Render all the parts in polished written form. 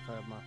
superb match.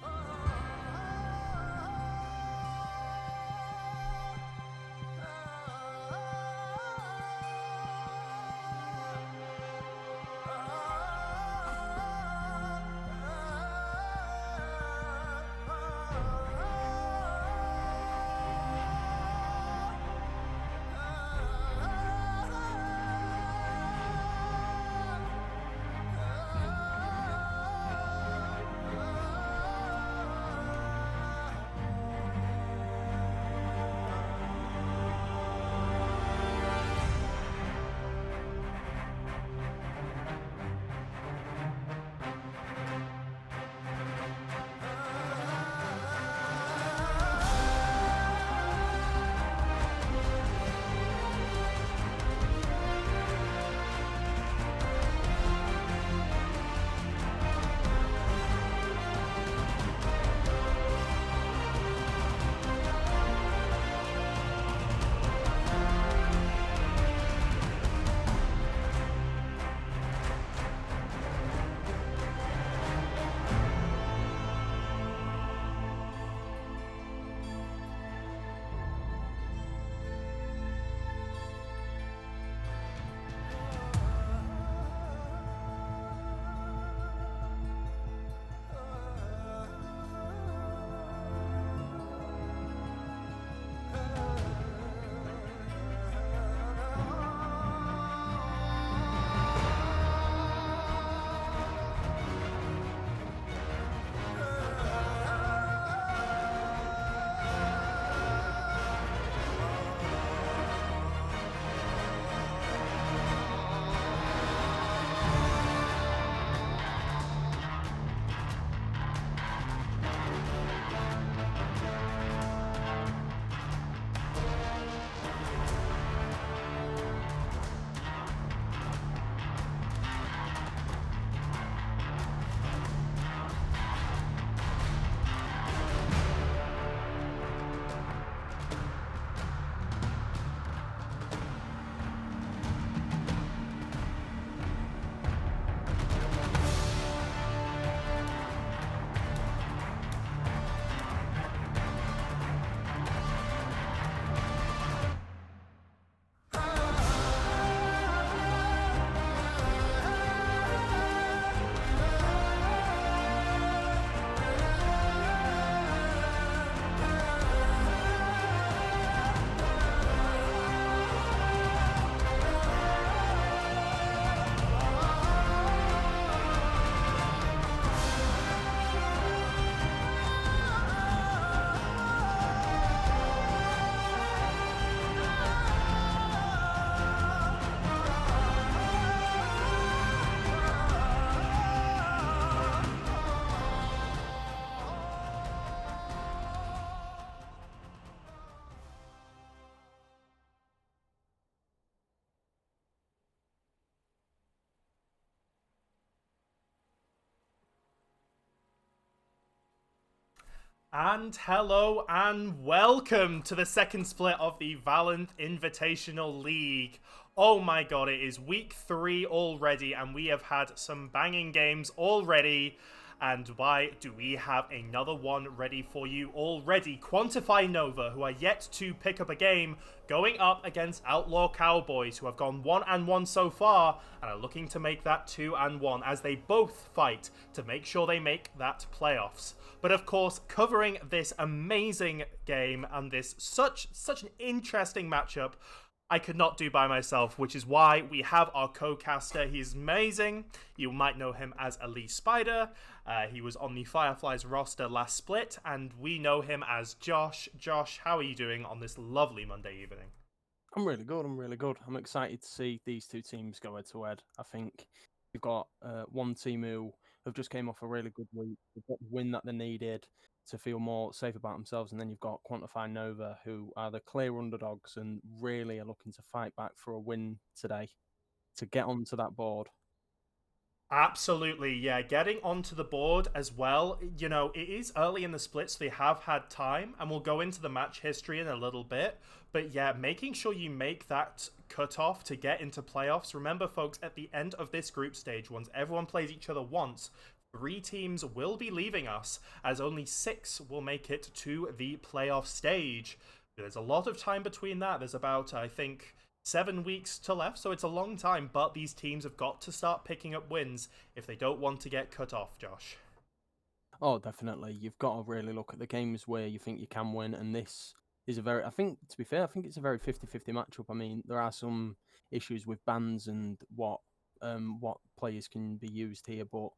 And hello and welcome to the second split of the Valent Invitational League. Oh my god, it is week 3 already and we have had some banging games already. And why do we have another one ready for you already? Quantify Nova, who are yet to pick up a game, going up against Outlaw Cowboys, who have gone 1-1 so far and are looking to make that 2-1 as they both fight to make sure they make that playoffs. But of course, covering this amazing game and this such an interesting matchup, I could not do by myself, which is why we have our co-caster. He's amazing. You might know him as Ali Spider. He was on the Fireflies roster last split, and we know him as Josh. Josh, how are you doing on this lovely Monday evening? I'm really good. I'm excited to see these two teams go head to head. I think we've got one team who have just came off a really good week. They've got the win that they needed to feel more safe about themselves. And then you've got Quantify Nova, who are the clear underdogs and really are looking to fight back for a win today to get onto that board. Absolutely, yeah. Getting onto the board as well. You know, it is early in the split, so they have had time, and we'll go into the match history in a little bit. But yeah, making sure you make that cutoff to get into playoffs. Remember, folks, at the end of this group stage, once everyone plays each other once, 3 teams will be leaving us, as only 6 will make it to the playoff stage. There's a lot of time between that. There's about, I think, 7 weeks to left, so it's a long time, but these teams have got to start picking up wins if they don't want to get cut off, Josh. Oh, definitely. You've got to really look at the games where you think you can win, and this is I think, to be fair, I think it's a very 50-50 matchup. I mean, there are some issues with bans and what players can be used here, but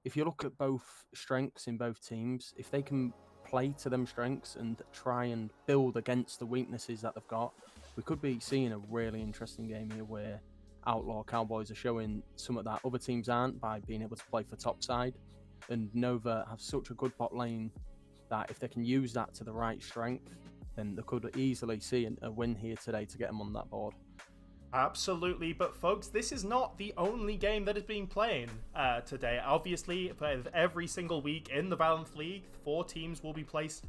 if you look at both strengths in both teams, if they can play to them strengths and try and build against the weaknesses that they've got, we could be seeing a really interesting game here where Outlaw Cowboys are showing some of that other teams aren't by being able to play for top side. And Nova have such a good bot lane that if they can use that to the right strength, then they could easily see a win here today to get them on that board. Absolutely, but folks, this is not the only game that is being playing today. Obviously, every single week in the Valorant League, 4 teams will be placed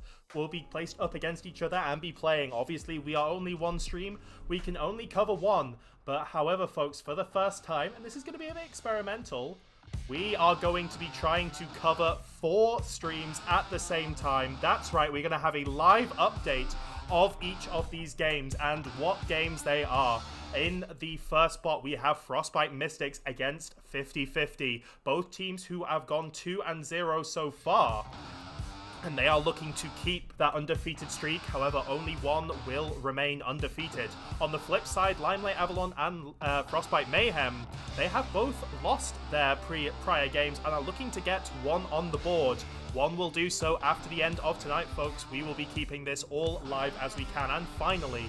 up against each other and be playing. Obviously, we are only one stream; we can only cover one. But however, folks, for the first time, and this is going to be a bit experimental, we are going to be trying to cover 4 streams at the same time. That's right, we're going to have a live update of each of these games and what games they are. In the first spot, we have Frostbite Mystics against 50-50. Both teams who have gone 2-0 so far. And they are looking to keep that undefeated streak. However, only one will remain undefeated. On the flip side, Limelight Avalon and Frostbite Mayhem, they have both lost their prior games and are looking to get one on the board. One will do so after the end of tonight, folks. We will be keeping this all live as we can. And finally,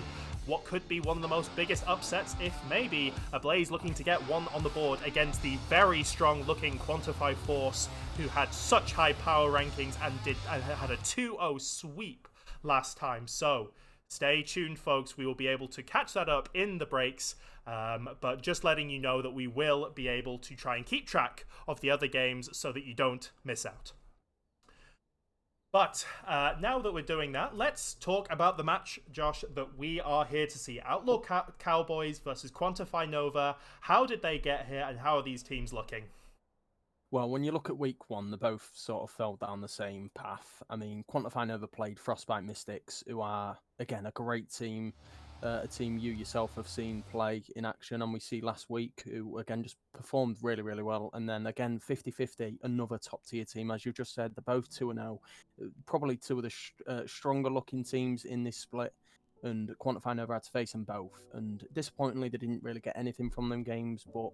what could be one of the most biggest upsets, if maybe a Blaze looking to get one on the board against the very strong looking Quantify Force, who had such high power rankings and had a 2-0 sweep last time. So stay tuned, folks. We will be able to catch that up in the breaks, but just letting you know that we will be able to try and keep track of the other games so that you don't miss out. But now that we're doing that, let's talk about the match, Josh, that we are here to see. Outlaw Cowboys versus Quantify Nova. How did they get here and how are these teams looking? Well, when you look at week 1, they both sort of fell down the same path. I mean, Quantify Nova played Frostbite Mystics, who are, again, a great team. A team you yourself have seen play in action, and we see last week, who again just performed really, really well. And then again, 50-50, another top tier team, as you just said. They're both 2-0, probably two of the stronger looking teams in this split. And Quantify Nova had to face them both. And disappointingly, they didn't really get anything from them games. But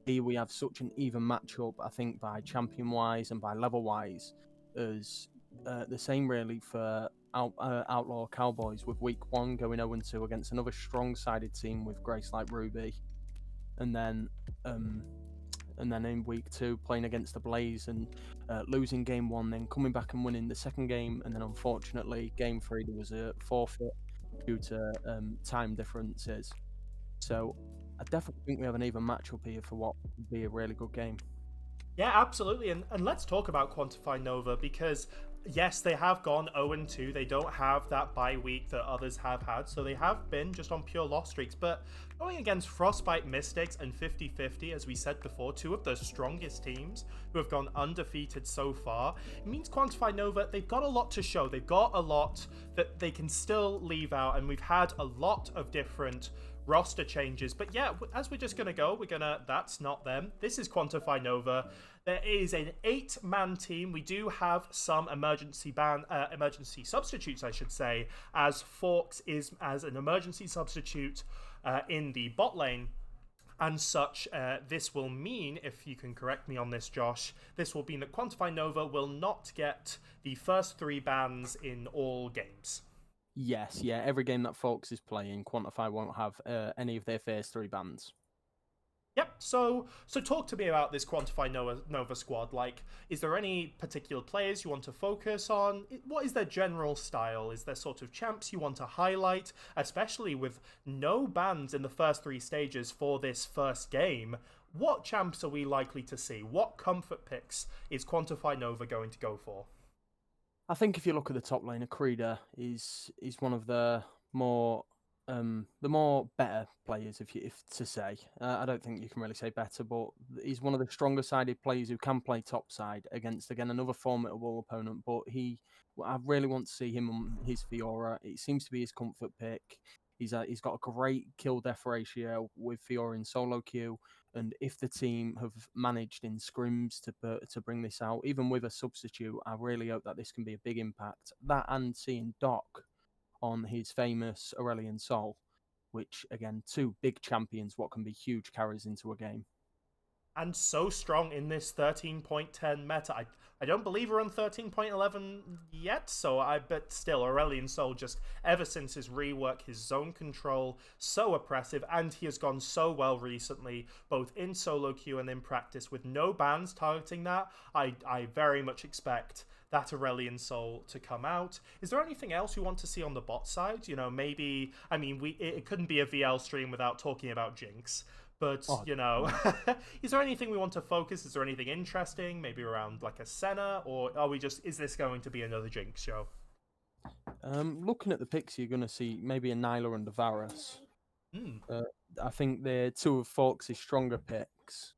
here we have such an even matchup, I think, by champion wise and by level wise, as the same really for Outlaw Cowboys, with week 1 going 0-2 against another strong-sided team with Grace like Ruby, and then in week 2 playing against the Blaze and losing game 1, then coming back and winning the second game, and then unfortunately game 3 there was a forfeit due to time differences. So I definitely think we have an even matchup here for what would be a really good game. Yeah, absolutely. And let's talk about Quantify Nova, because yes, they have gone 0-2. They don't have that bye week that others have had, so they have been just on pure loss streaks. But going against Frostbite Mystics and 50-50, as we said before, 2 of the strongest teams who have gone undefeated so far, it means Quantify Nova, they've got a lot to show. They've got a lot that they can still leave out, and we've had a lot of different roster changes. But yeah, as we're just gonna go, that's not them, this is Quantify Nova. There is an 8-man team. We do have some emergency substitutes, I should say, as Forks is as an emergency substitute in the bot lane and such. This will mean, if you can correct me on this, Josh, this will mean that Quantify Nova will not get the first 3 bans in all games. Yes, yeah. Every game that Folks is playing, Quantify won't have any of their first 3 bans. Yep. So talk to me about this Quantify Nova squad. Like, is there any particular players you want to focus on? What is their general style? Is there sort of champs you want to highlight, especially with no bans in the first 3 stages for this first game? What champs are we likely to see? What comfort picks is Quantify Nova going to go for? I think if you look at the top lane, Akrida is one of the more the more better players, if to say. I don't think you can really say better, but he's one of the stronger sided players who can play top side against again another formidable opponent. But I really want to see him on his Fiora. It seems to be his comfort pick. He's got a great kill death ratio with Fiora in solo queue, and if the team have managed in scrims to bring this out, even with a substitute, I really hope that this can be a big impact. That and seeing Doc on his famous Aurelian Sol, which again, two big champions, what can be huge carries into a game. And so strong in this 13.10 meta. I don't believe we're on 13.11 yet, so I bet still Aurelian Sol just ever since his rework, his zone control, so oppressive, and he has gone so well recently, both in solo queue and in practice, with no bans targeting that. I very much expect that Aurelian Sol to come out. Is there anything else you want to see on the bot side? You know, maybe, I mean, it couldn't be a VL stream without talking about Jinx. But, you know, is there anything we want to focus? Is there anything interesting? Maybe around like a Senna? Or are we just, is this going to be another Jinx show? Looking at the picks, you're going to see maybe a Nyla and a Varus. Mm. I think they're two of Fox's stronger picks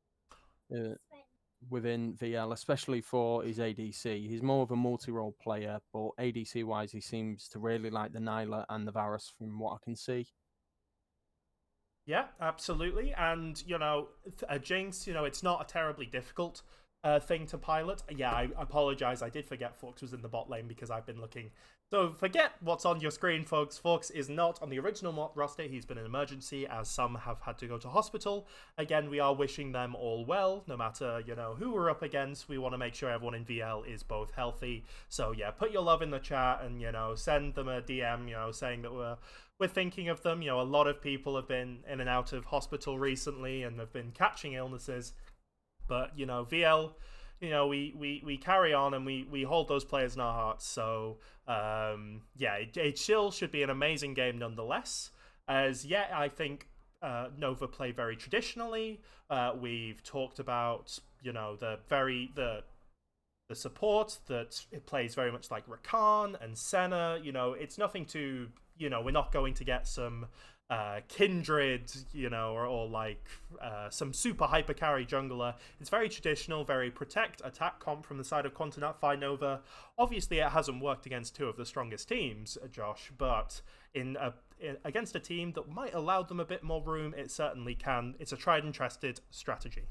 within VL, especially for his ADC. He's more of a multi-role player, but ADC-wise, he seems to really like the Nyla and the Varus from what I can see. Yeah, absolutely. And, you know, a Jinx, you know, it's not a terribly difficult thing to pilot. Yeah, I apologize. I did forget Fox was in the bot lane because I've been looking. So forget what's on your screen, folks. Fox is not on the original roster. He's been in emergency, as some have had to go to hospital. Again, we are wishing them all well, no matter, you know, who we're up against. We want to make sure everyone in VL is both healthy. So yeah, put your love in the chat and, you know, send them a DM, you know, saying that we're thinking of them. You know, a lot of people have been in and out of hospital recently and have been catching illnesses. But, you know, VL, you know, we carry on and we hold those players in our hearts. So, yeah, it still should be an amazing game nonetheless. As, yeah, I think Nova play very traditionally. We've talked about, you know, the support that it plays very much like Rakan and Senna. You know, it's nothing to, you know, we're not going to get some Kindred, you know, or like some super hyper carry jungler. It's very traditional, very protect attack comp from the side of Quanity Nova. Obviously, it hasn't worked against two of the strongest teams, Josh, but against a team that might allow them a bit more room, it certainly can. It's a tried and trusted strategy.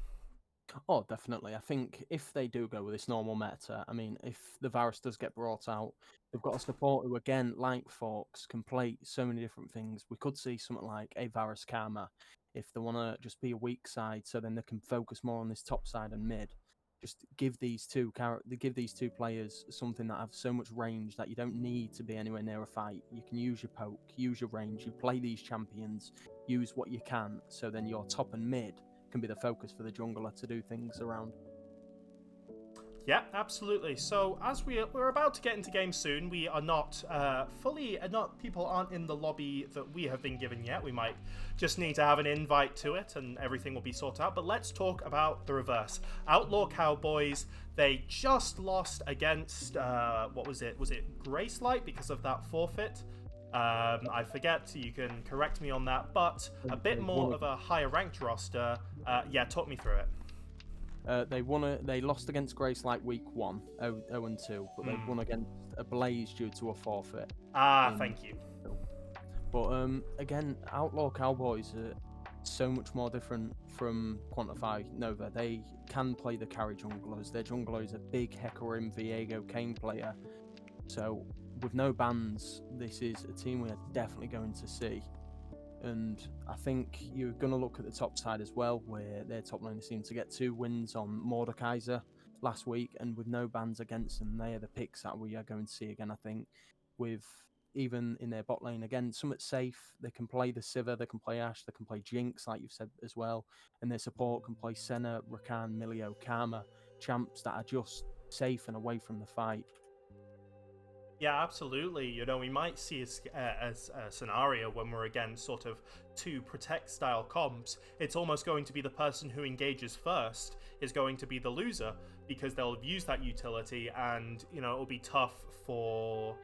Oh, definitely. I think if they do go with this normal meta, I mean, if the Varus does get brought out, they've got a support who, again, like Fox, can play so many different things. We could see something like a Varus Karma if they want to just be a weak side, so then they can focus more on this top side and mid. Just give these two players something that have so much range that you don't need to be anywhere near a fight. You can use your poke, use your range. You play these champions, use what you can, so then your top and mid can be the focus for the jungler to do things around. Yeah, absolutely. So as we're about to get into game soon, we are not people aren't in the lobby that we have been given yet. We might just need to have an invite to it and everything will be sorted out. But let's talk about the reverse. Outlaw Cowboys, they just lost against, what was it? Was it Gracelight because of that forfeit? I forget, you can correct me on that, but a bit more of a higher ranked roster. Yeah, talk me through it. They lost against Gracelight week 1, 0-2, but they won against a Blaze due to a forfeit. Thank you. But again, Outlaw Cowboys are so much more different from Quantify Nova. They can play the carry junglers. Their jungler is a big Hecarim Viego Kane player. So with no bans, this is a team we are definitely going to see. And I think you're going to look at the top side as well, where their top laner seemed to get 2 wins on Mordekaiser last week, and with no bans against them, they are the picks that we are going to see again, I think. With even in their bot lane, again, somewhat safe. They can play the Sivir, they can play Ashe, they can play Jinx, like you've said as well. And their support can play Senna, Rakan, Milio, Karma, champs that are just safe and away from the fight. Yeah, absolutely. You know, we might see a scenario when we're against sort of 2 protect style comps. It's almost going to be the person who engages first is going to be the loser because they'll use that utility, and you know it'll be tough for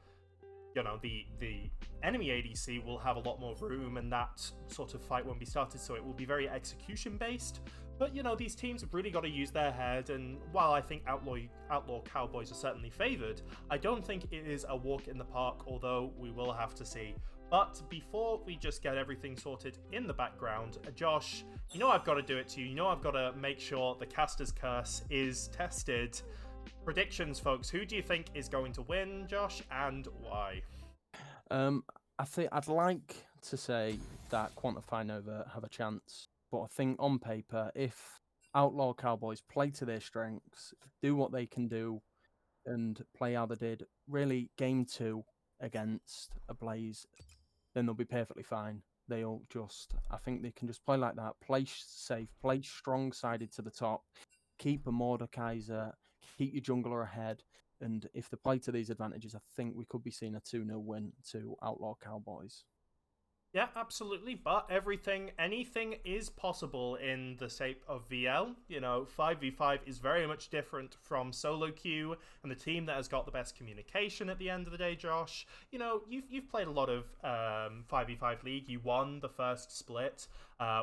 the enemy ADC will have a lot more room, and that sort of fight won't be started, so it will be very execution based. But these teams have really got to use their head, and while I think Outlaw Cowboys are certainly favoured, I don't think it is a walk in the park, although we will have to see. But before we just get everything sorted in the background, Josh, I've got to do it to you. I've got to make sure the caster's curse is tested. Predictions, folks. Who do you think is going to win, Josh, and why? I think I'd like to say that Quantify Nova have a chance, but I think on paper, if Outlaw Cowboys play to their strengths, do what they can do, and play how they did, really game 2 against a Blaze, then they'll be perfectly fine. I think they can just play like that, play safe, play strong-sided to the top, keep a Mordekaiser, keep your jungler ahead, and if they play to these advantages, I think we could be seeing a 2-0 win to Outlaw Cowboys. Yeah, absolutely. But anything is possible in the shape of VL. 5v5 is very much different from solo queue, and the team that has got the best communication at the end of the day, Josh. You've played a lot of 5v5 League. You won the first split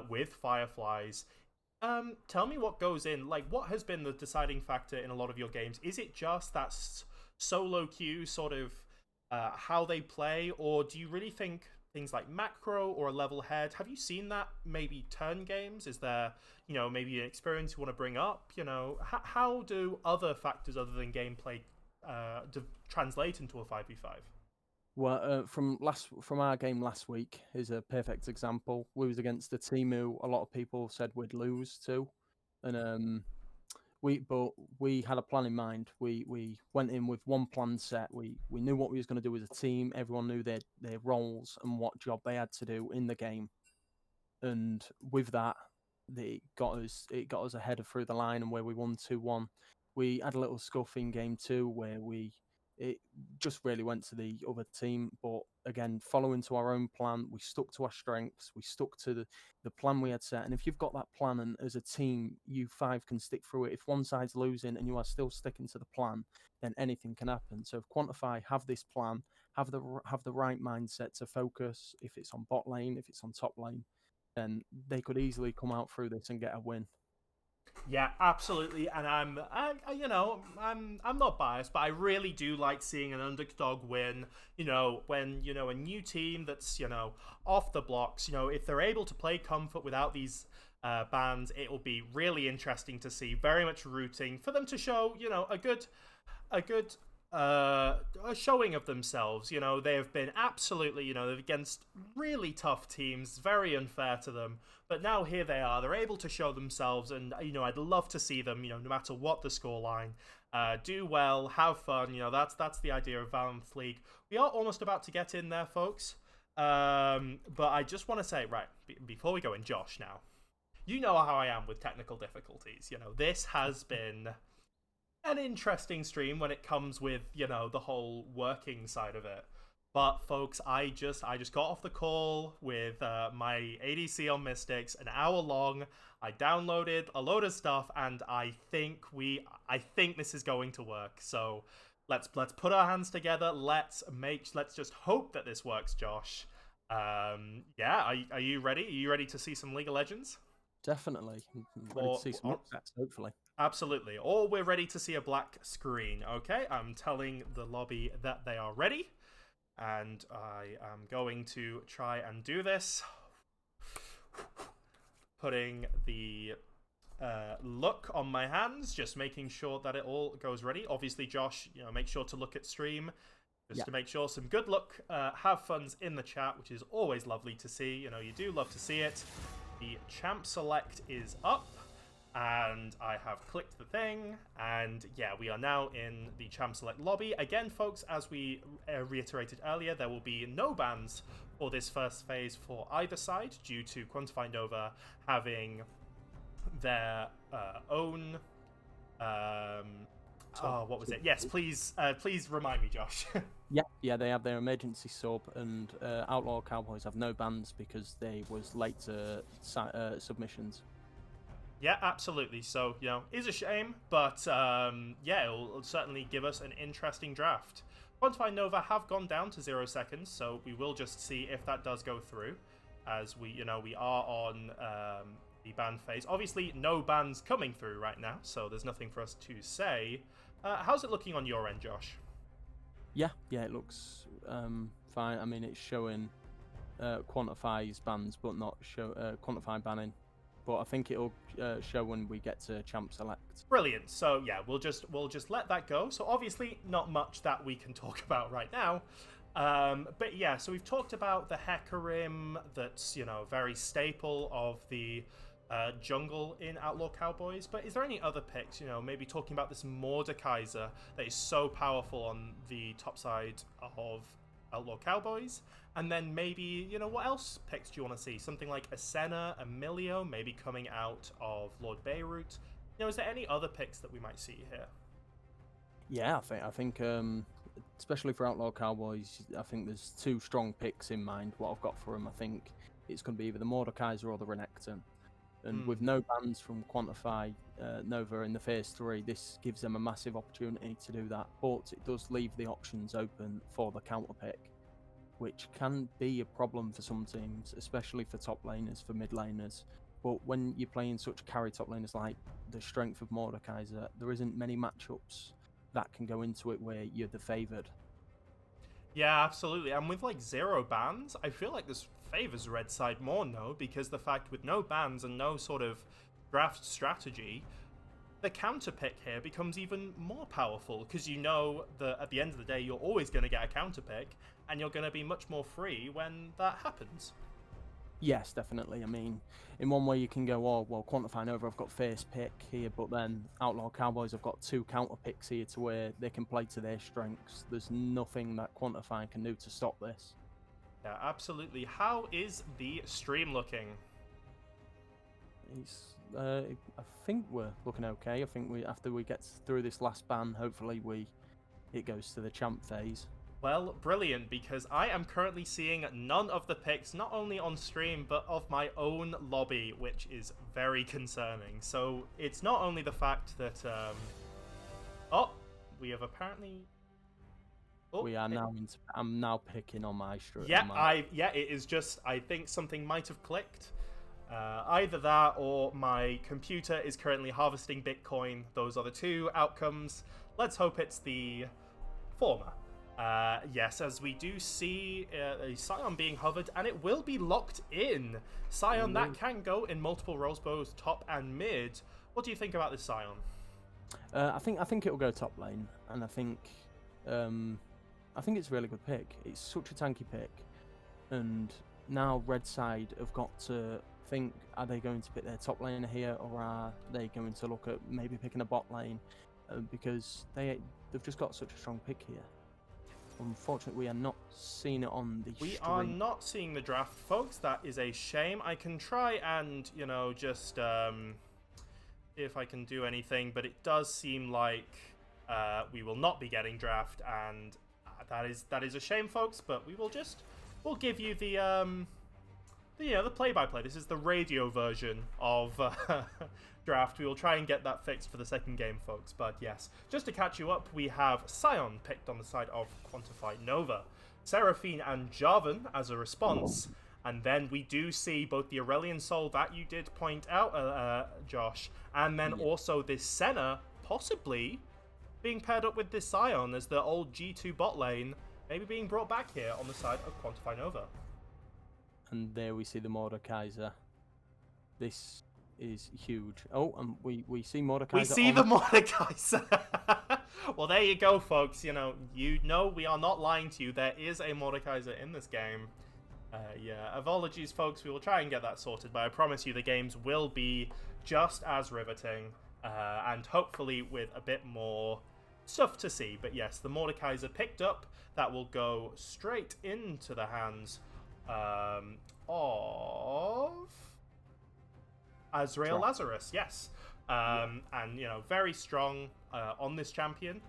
with Fireflies. Tell me what goes in. What has been the deciding factor in a lot of your games? Is it just that solo queue sort of how they play, or do you really think things like macro or a level head, have you seen that maybe turn games? Is there, maybe an experience you want to bring up? How do other factors other than gameplay translate into a 5v5? Well, from our game last week is a perfect example. We was against a team who a lot of people said we'd lose to, and we had a plan in mind. We went in with one plan set. We knew what we was going to do as a team. Everyone knew their roles and what job they had to do in the game. And with that, it got us ahead of through the line, and where we won 2-1. We had a little scuff in game 2 where it just really went to the other team. But again, following to our own plan, we stuck to our strengths. We stuck to the plan we had set. And if you've got that plan, and as a team, you 5 can stick through it. If one side's losing and you are still sticking to the plan, then anything can happen. So if Quantify have this plan, have the right mindset to focus, if it's on bot lane, if it's on top lane, then they could easily come out through this and get a win. Yeah, absolutely, and I'm not biased, but I really do like seeing an underdog win. When a new team that's off the blocks, if they're able to play comfort without these bans, it will be really interesting to see. Very much rooting for them to show a good a showing of themselves. They have been absolutely, against really tough teams, very unfair to them. But now here they are, they're able to show themselves, and I'd love to see them, no matter what the scoreline, do well, have fun. That's the idea of Valorant League. We are almost about to get in there, folks. But I just want to say, right, before we go in, Josh, now, you know how I am with technical difficulties. This has been an interesting stream when it comes with the whole working side of it. But folks, I just got off the call with my ADC on Mystics, an hour long. I downloaded a load of stuff, and I think this is going to work. So let's put our hands together. Let's just hope that this works, Josh. Yeah, are you ready? Are you ready to see some League of Legends? Definitely. I'm ready to see some upsets, hopefully. Absolutely. Or we're ready to see a black screen. Okay, I'm telling the lobby that they are ready. And I am going to try and do this. Putting the look on my hands, just making sure that it all goes ready. Obviously, Josh, make sure to look at stream. Just to make sure some good luck. Have funs in the chat, which is always lovely to see. You do love to see it. The champ select is up, and I have clicked the thing, and yeah, we are now in the champ select lobby. Again, folks, as we reiterated earlier, there will be no bans for this first phase for either side due to Quantify Nova having their own what was it? Yes, please remind me, Josh. Yeah, they have their emergency sub, and Outlaw Cowboys have no bans because they was late to submissions. Yeah, absolutely. So, is a shame, but yeah, it'll certainly give us an interesting draft. Quantify Nova have gone down to 0 seconds, so we will just see if that does go through, as we are on the ban phase. Obviously, no bans coming through right now, so there's nothing for us to say. How's it looking on your end, Josh? Yeah, it looks fine. I mean, it's showing Quantify's bans, but not Quantify banning. But I think it'll show when we get to Champ Select. Brilliant. So yeah, we'll just let that go. So obviously, not much that we can talk about right now. But yeah, so we've talked about the Hecarim. That's very staple of the jungle in Outlaw Cowboys. But is there any other picks? Maybe talking about this Mordekaiser that is so powerful on the top side of Outlaw Cowboys. And then maybe, what else picks do you want to see? Something like a Senna, Emilio, maybe coming out of Lord Beirut. Is there any other picks that we might see here? Yeah, I think especially for Outlaw Cowboys, I think there's two strong picks in mind. What I've got for them, I think it's going to be either the Mordekaiser or the Renekton. And with no bans from Quantify Nova in the phase 3, this gives them a massive opportunity to do that. But it does leave the options open for the counter pick, which can be a problem for some teams, especially for top laners, for mid laners. But when you're playing such carry top laners like the strength of Mordekaiser, there isn't many matchups that can go into it where you're the favoured. Yeah, absolutely. And with 0 bans, I feel like this favours red side more, no? Because the fact with no bans and no sort of draft strategy, the counter pick here becomes even more powerful, because that at the end of the day, you're always going to get a counter pick, and you're going to be much more free when that happens. Yes, definitely. I mean, in one way you can go, oh, well, Quantify Nova, I've got first pick here, but then Outlaw Cowboys have got 2 counter picks here to where they can play to their strengths. There's nothing that Quantify can do to stop this. Yeah, absolutely. How is the stream looking? I think we're looking okay. I think after we get through this last ban, hopefully it goes to the champ phase. Well, brilliant, because I am currently seeing none of the picks, not only on stream, but of my own lobby, which is very concerning. So it's not only the fact that, we have apparently... we are now I'm now picking on my stream. Yeah, it is just, I think something might have clicked. Either that or my computer is currently harvesting Bitcoin. Those are the two outcomes. Let's hope it's the former. Yes, as we do see a Scion being hovered, and it will be locked in. Scion, that can go in multiple roles, both top and mid. What do you think about this Scion? I think it'll go top lane, and I think it's a really good pick. It's such a tanky pick, and now Red Side have got to think: are they going to pick their top laner here, or are they going to look at maybe picking a bot lane? Because they've just got such a strong pick here. Unfortunately, we are not seeing it on the stream. We are not seeing the draft, folks. That is a shame. I can try and, just if I can do anything, but it does seem like we will not be getting draft, and that is a shame, folks. But we'll give you the play-by-play. This is the radio version of draft. We will try and get that fixed for the second game, folks. But yes, just to catch you up, we have Scion picked on the side of Quantify Nova, Seraphine and Jarvan as a response, and then we do see both the Aurelion Soul that you did point out, Josh, and then also this Senna possibly being paired up with this Scion as the old G2 bot lane, maybe being brought back here on the side of Quantify Nova. And there we see the Mordekaiser. This is huge. Oh, and we see Mordekaiser. We see the Mordekaiser. Well, there you go, folks. we are not lying to you. There is a Mordekaiser in this game. Apologies, folks. We will try and get that sorted, but I promise you the games will be just as riveting, and hopefully with a bit more stuff to see. But yes, the Mordekaiser picked up. That will go straight into the hands of Azrael Lazarus, yes. And, very strong on this champion.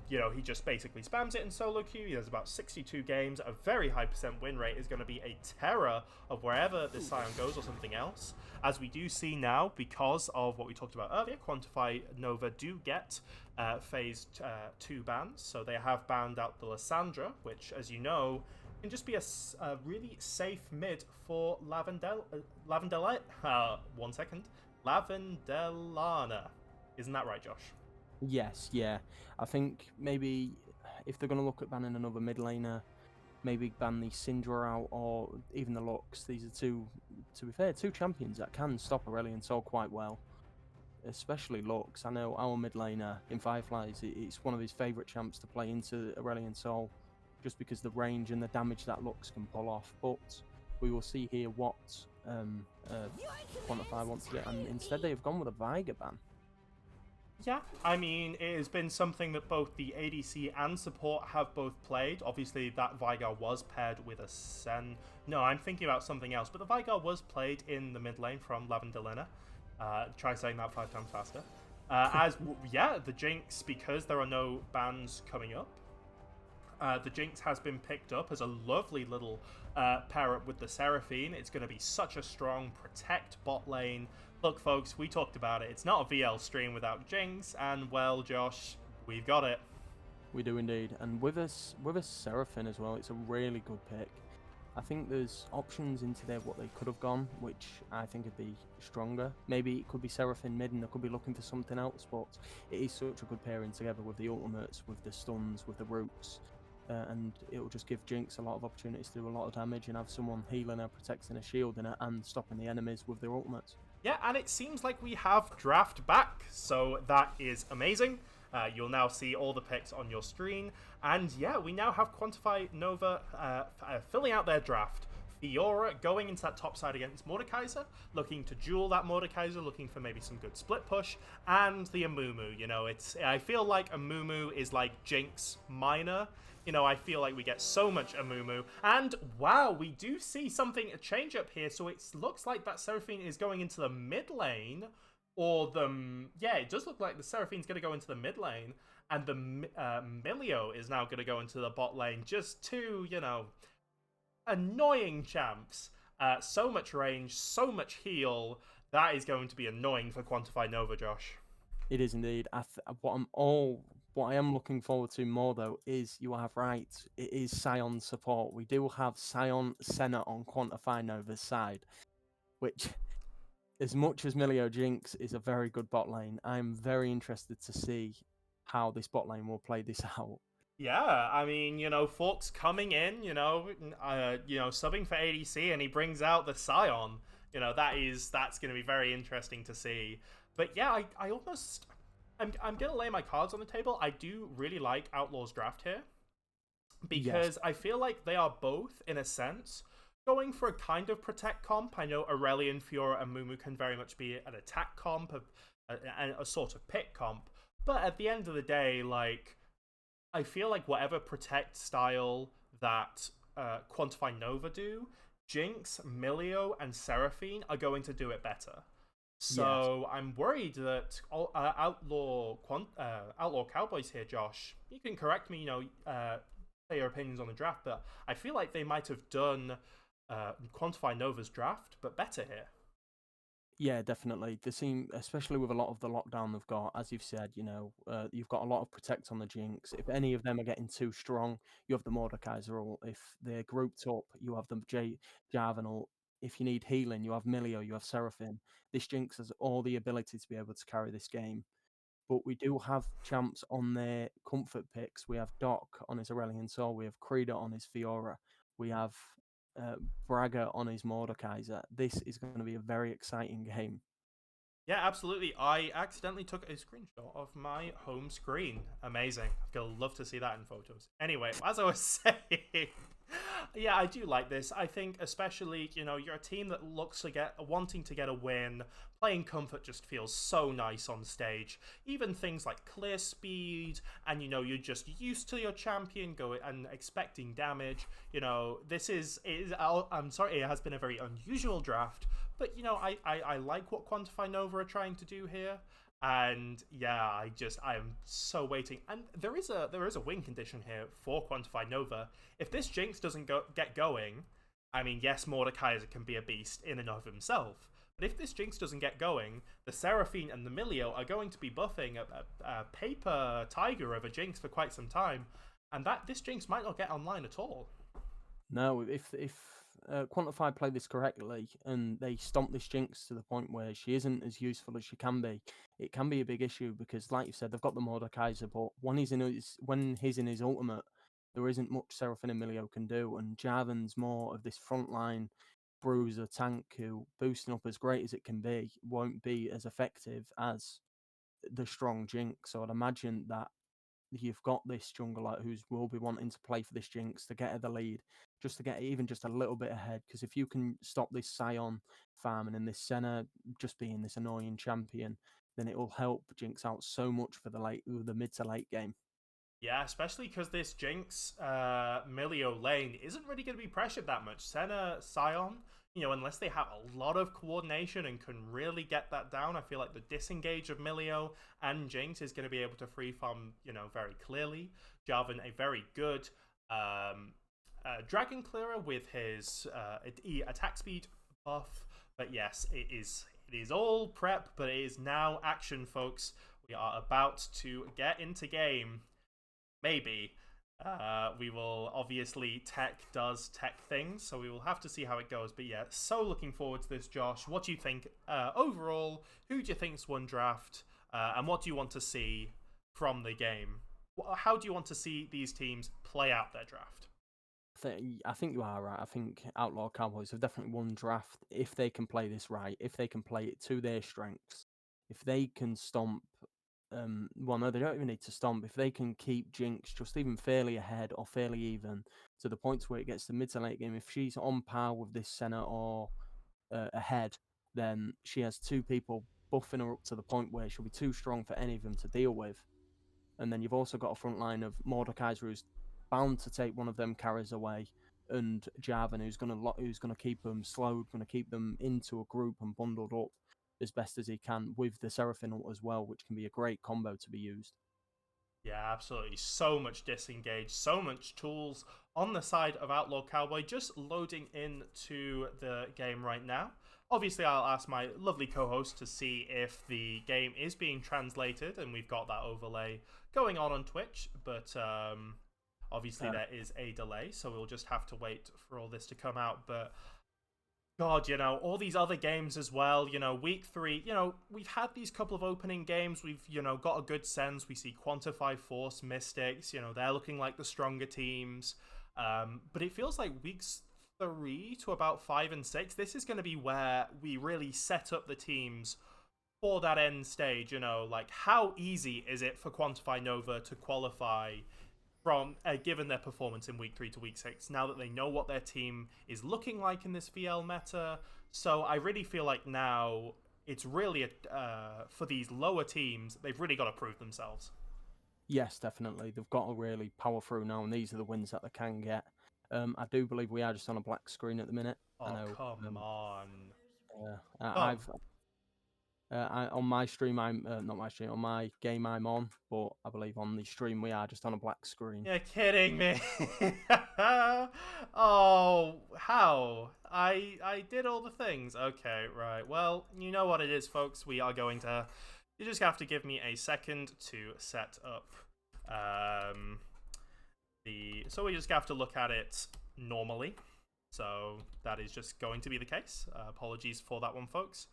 He just basically spams it in solo queue. He has about 62 games. A very high % win rate is going to be a terror of wherever this Scion goes or something else. As we do see now, because of what we talked about earlier, Quantify Nova do get phase 2 bans. So they have banned out the Lissandra, which, as you know, can just be a really safe mid for Lavendellana. Isn't that right, Josh? Yes, yeah. I think maybe if they're going to look at banning another mid laner, maybe ban the Syndra out or even the Lux. These are two, to be fair, two champions that can stop Aurelion Sol quite well. Especially Lux. I know our mid laner in Fireflies, it's one of his favourite champs to play into Aurelion Sol, just because the range and the damage that Lux can pull off. But we will see here what Quantify wants to get, and instead they have gone with a Veigar ban. Yeah, I mean, it has been something that both the ADC and support have both played. Obviously, that Veigar was paired with a Sen. No, I'm thinking about something else, but the Veigar was played in the mid lane from Lavendellana. Try saying that 5 times faster. The Jinx, because there are no bans coming up, the Jinx has been picked up as a lovely little pair up with the Seraphine. It's going to be such a strong protect bot lane. Look, folks, we talked about it. It's not a VL stream without Jinx, and well, Josh, we've got it. We do indeed, and with a Seraphine as well, it's a really good pick. I think there's options into there what they could have gone, which I think would be stronger. Maybe it could be Seraphine mid and they could be looking for something else, but it is such a good pairing together with the ultimates, with the stuns, with the roots. And it will just give Jinx a lot of opportunities to do a lot of damage and have someone healing her, protecting her, shielding her, and stopping the enemies with their ultimates. Yeah, and it seems like we have draft back, so that is amazing. You'll now see all the picks on your screen. And yeah, we now have Quantify Nova filling out their draft. Fiora going into that top side against Mordekaiser, looking to duel that Mordekaiser, looking for maybe some good split push, and the Amumu. I feel like Amumu is like Jinx minor. I feel like we get so much Amumu. And wow, we do see something, a change up here. So it looks like that Seraphine is going into the mid lane. It does look like the Seraphine's going to go into the mid lane. And the Milio is now going to go into the bot lane. Just two, annoying champs. So much range, so much heal. That is going to be annoying for Quantify Nova, Josh. It is indeed. What I am looking forward to more, though, is you have right. It is Scion support. We do have Scion Senna on Quantify Nova's side, which, as much as Milio Jinx is a very good bot lane, I'm very interested to see how this bot lane will play this out. Yeah, I mean, Fork's coming in, subbing for ADC, and he brings out the Scion. That's going to be very interesting to see. But yeah, I'm going to lay my cards on the table. I do really like Outlaw's draft here, because yes. I feel like they are both, in a sense, going for a kind of protect comp. I know Aurelion, Fiora, and Mumu can very much be an attack comp, a sort of pick comp. But at the end of the day, I feel like whatever protect style that Quantify Nova do, Jinx, Milio, and Seraphine are going to do it better. So yes. I'm worried that Outlaw Cowboys here, Josh, you can correct me, say your opinions on the draft, but I feel like they might have done Quantify Nova's draft, but better here. Yeah, definitely. They seem, especially with a lot of the lockdown they've got, as you've said, you've got a lot of protect on the Jinx. If any of them are getting too strong, you have the Mordekaiser ult. If they're grouped up, you have the Jarvan ult. If you need healing, you have Milio, you have Seraphine. This Jinx has all the ability to be able to carry this game. But we do have champs on their comfort picks. We have Doc on his Aurelion Sol. We have Creeder on his Fiora. We have Braga on his Mordekaiser. This is going to be a very exciting game. Yeah, absolutely. I accidentally took a screenshot of my home screen. Amazing. I'd love to see that in photos. Anyway, as I was saying, yeah, I do like this. I think especially, you're a team that looks to wanting to get a win. Playing comfort just feels so nice on stage. Even things like clear speed, and you're just used to your champion going and expecting damage. I'm sorry, it has been a very unusual draft, but I like what Quantify Nova are trying to do here. And yeah, I am so waiting. And there is a win condition here for Quantified Nova. If this Jinx doesn't get going, I mean, yes, Mordekaiser can be a beast in and of himself. But if this Jinx doesn't get going, the Seraphine and the Milio are going to be buffing a paper tiger of a Jinx for quite some time, and this Jinx might not get online at all. No, if Quantify play this correctly and they stomp this Jinx to the point where she isn't as useful as she can be, it can be a big issue because, like you said, they've got the Mordekaiser, but when he's in his ultimate, there isn't much Seraphine and Emilio can do, and Jarvan's more of this frontline bruiser tank who, boosting up as great as it can be, won't be as effective as the strong Jinx. So I'd imagine that you've got this jungler who will be wanting to play for this Jinx to get her the lead, just to get even just a little bit ahead. Because if you can stop this Sion farming and this Senna just being this annoying champion, then it will help Jinx out so much for the mid to late game. Yeah, especially because this Jinx Milio lane isn't really going to be pressured that much. Senna, Sion, unless they have a lot of coordination and can really get that down, I feel like the disengage of Milio and Jinx is going to be able to free farm, very clearly. Jarvan, a very good Dragon Clearer with his attack speed buff. But yes, it is all prep, but it is now action, folks. We are about to get into game. Maybe. We will obviously tech does tech things, so we will have to see how it goes. But yeah, so looking forward to this, Josh. What do you think overall? Who do you think's won draft? And what do you want to see from the game? How do you want to see these teams play out their draft? I think you are right. I think Outlaw Cowboys have definitely won draft if they can play this right, if they can play it to their strengths, if they can stomp. Well, no, they don't even need to stomp. If they can keep Jinx just even fairly ahead or fairly even to the points where it gets to mid to late game, if she's on par with this Senna or ahead, then she has two people buffing her up to the point where she'll be too strong for any of them to deal with. And then you've also got a front line of Mordekaiser who's bound to take one of them carries away, and Jarvan who's gonna keep them slowed, gonna keep them into a group and bundled up as best as he can with the Seraphine ult as well, which can be a great combo to be used. Yeah, absolutely. So much disengage, so much tools on the side of Outlaw Cowboy, just loading into the game right now. Obviously, I'll ask my lovely co-host to see if the game is being translated, and we've got that overlay going on Twitch, but obviously there is a delay, so we'll just have to wait for all this to come out. But God, all these other games as well, week 3, we've had these couple of opening games. We've, got a good sense. We see Quantify, Force, Mystics, they're looking like the stronger teams. But it feels like weeks 3 to about 5 and 6, this is going to be where we really set up the teams for that end stage, like how easy is it for Quantify Nova to qualify from given their performance in week 3 to week 6, now that they know what their team is looking like in this VL meta. So I really feel like now it's really for these lower teams, they've really got to prove themselves. Yes, definitely. They've got to really power through now, and these are the wins that they can get. I do believe we are just on a black screen at the minute. Oh, I know, come on. I've on my stream, I'm not my stream, on my game I'm on, but I believe on the stream we are just on a black screen. You're kidding me. Oh, how? I did all the things. Okay, right. Well, you know what it is, folks. We are going to... You just have to give me a second to set up So we just have to look at it normally. So that is just going to be the case. Apologies for that one, folks.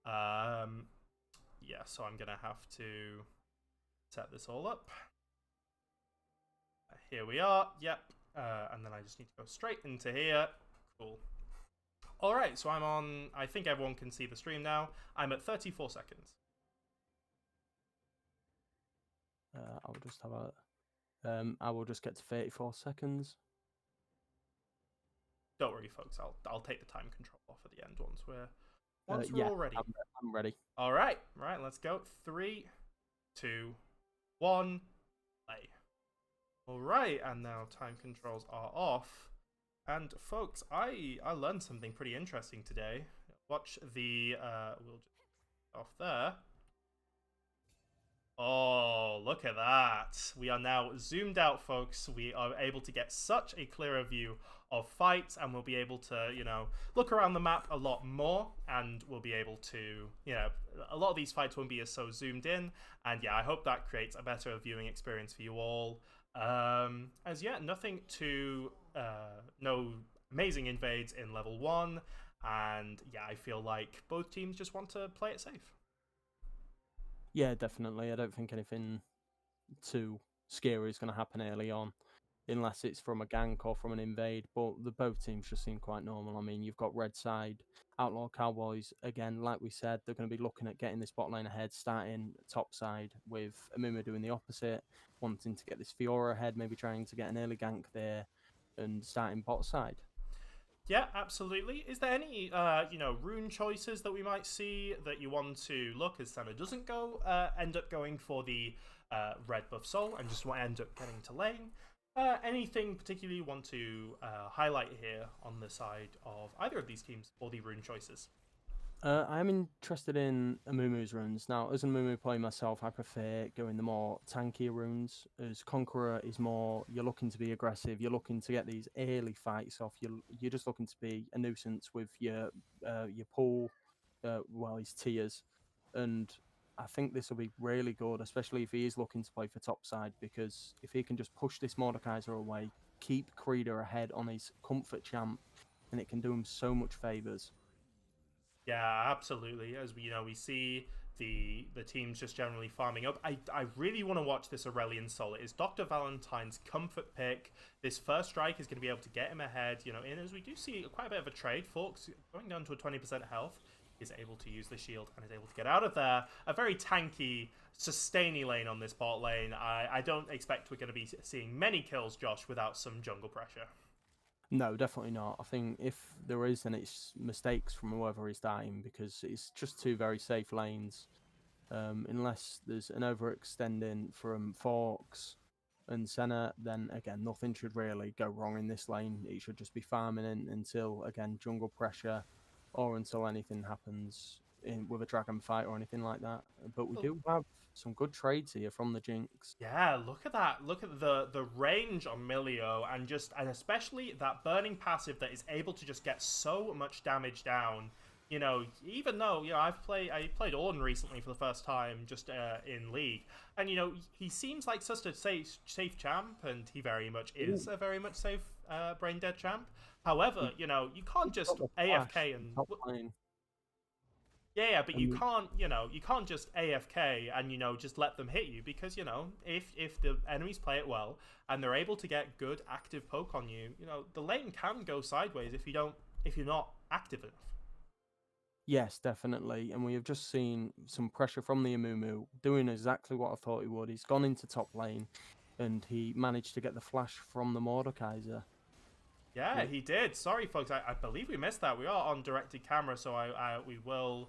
Yeah, so I'm gonna have to set this all up. Here we are. Yep. And then I just need to go straight into here. Cool. All right, so I'm on. I think everyone can see the stream now. I'm at 34 seconds. I'll just have a. I will just get to 34 seconds. Don't worry, folks. I'll take the time control off at the end once we're all ready. I'm ready. All right, let's go. 3, 2, 1, play. All right, and now time controls are off. And folks, I learned something pretty interesting today. Watch the we'll just off there. Oh, look at that. We are now zoomed out, folks. We are able to get such a clearer view of fights, and we'll be able to, look around the map a lot more, and we'll be able to, a lot of these fights won't be as so zoomed in, and yeah, I hope that creates a better viewing experience for you all. As yet, nothing too, no amazing invades in level 1, and yeah, I feel like both teams just want to play it safe. Yeah, definitely. I don't think anything too scary is going to happen early on, unless it's from a gank or from an invade. But the both teams just seem quite normal. I mean, you've got red side, Outlaw Cowboys again. Like we said, they're going to be looking at getting this bot lane ahead, starting top side with Amuma doing the opposite, wanting to get this Fiora ahead, maybe trying to get an early gank there, and starting bot side. Yeah, absolutely. Is there any, rune choices that we might see that you want to look as Senna doesn't go, end up going for the red buff soul and just end up getting to lane? Anything particularly you want to highlight here on the side of either of these teams or the rune choices? I'm interested in Amumu's runes. Now, as a Amumu player myself, I prefer going the more tankier runes. As Conqueror is more, you're looking to be aggressive, you're looking to get these early fights off, you're just looking to be a nuisance with your pool, his tiers. And I think this will be really good, especially if he is looking to play for top side, because if he can just push this Mordekaiser away, keep Creeder ahead on his comfort champ, and it can do him so much favours. Yeah, absolutely. As we see the teams just generally farming up. I really want to watch this Aurelion Sol. It is Dr. Valentine's comfort pick. This first strike is going to be able to get him ahead. And as we do see quite a bit of a trade, Forks going down to a 20% health is able to use the shield and is able to get out of there. A very tanky, sustainy lane on this bot lane. I don't expect we're going to be seeing many kills, Josh, without some jungle pressure. No, definitely not. I think if there is, then it's mistakes from whoever is dying because it's just two very safe lanes. Unless there's an overextending from Forks and Senna, then again, nothing should really go wrong in this lane. It should just be farming in until, again, jungle pressure or until anything happens with a dragon fight or anything like that. But we do have some good trades here from the Jinx. Yeah, look at that. Look at the range on Milio and especially that burning passive that is able to just get so much damage down. Even though, I played Ornn recently for the first time just in League. And he seems like such a safe champ, and he very much is a very much safe brain dead champ. However, you can't just AFK and yeah, but And you can't just AFK and just let them hit you because if the enemies play it well and they're able to get good active poke on you, the lane can go sideways if you're not active enough. yes, definitely. And we have just seen some pressure from the Amumu doing exactly what I thought he would. He's gone into top lane and he managed to get the flash from the Mordekaiser. Yeah, he did. Sorry, folks. I believe we missed that. We are on directed camera, so I will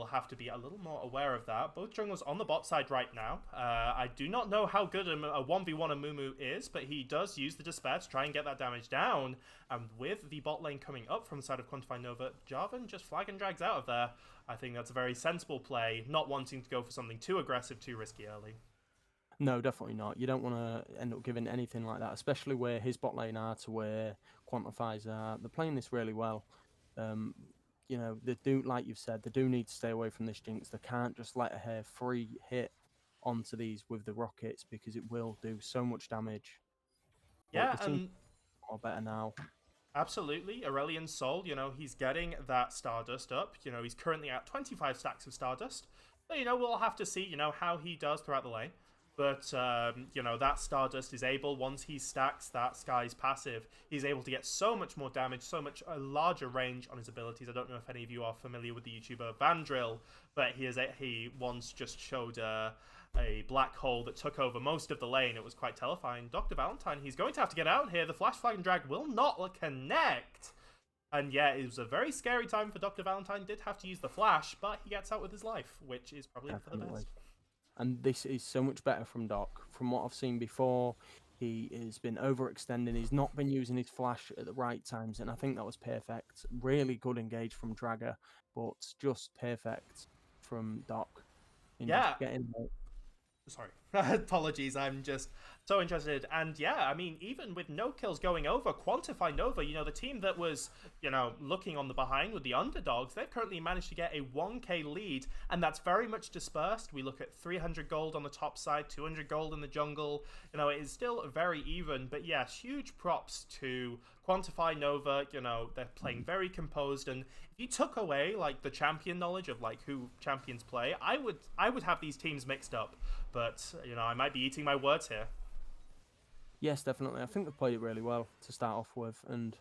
have to be a little more aware of that. Both junglers on the bot side right now. I do not know how good a 1v1 Amumu is, but he does use the Despair to try and get that damage down. And with the bot lane coming up from the side of Quantify Nova, Jarvan just flag and drags out of there. I think that's a very sensible play, not wanting to go for something too aggressive, too risky early. No, definitely not. You don't want to end up giving anything like that, especially where his bot lane are to where Quantifies are. They're playing this really well. They do, like you've said, they do need to stay away from this Jinx. They can't just let her free hit onto these with the rockets because it will do so much damage. Yeah, But they seem more better now. absolutely. Aurelion Sol, he's getting that Stardust up. He's currently at 25 stacks of Stardust. But, we'll have to see, how he does throughout the lane. But, that Stardust is able, once he stacks that Sky's passive, he's able to get so much more damage, so much a larger range on his abilities. I don't know if any of you are familiar with the YouTuber Vandrill, but he once just showed a black hole that took over most of the lane. It was quite terrifying. Dr. Valentine, he's going to have to get out here. The Flash Flag and Drag will not connect. And yeah, it was a very scary time for Dr. Valentine. Did have to use the Flash, but he gets out with his life, which is probably for the best. And this is so much better from Doc. From what I've seen before, he has been overextending. He's not been using his flash at the right times, and I think that was perfect. Really good engage from Dragger, but just perfect from Doc. Yeah. Just getting Sorry, apologies. I'm just so interested. And yeah, I mean, even with no kills going over, Quantify Nova, the team that was, looking on the behind with the underdogs, they've currently managed to get a 1k lead, and that's very much dispersed. We look at 300 gold on the top side, 200 gold in the jungle. It is still very even, but yes, huge props to Quantify Nova. They're playing very composed, and if you took away like the champion knowledge of like who champions play, I would have these teams mixed up. But I might be eating my words here. Yes, definitely. I think they played it really well to start off with, and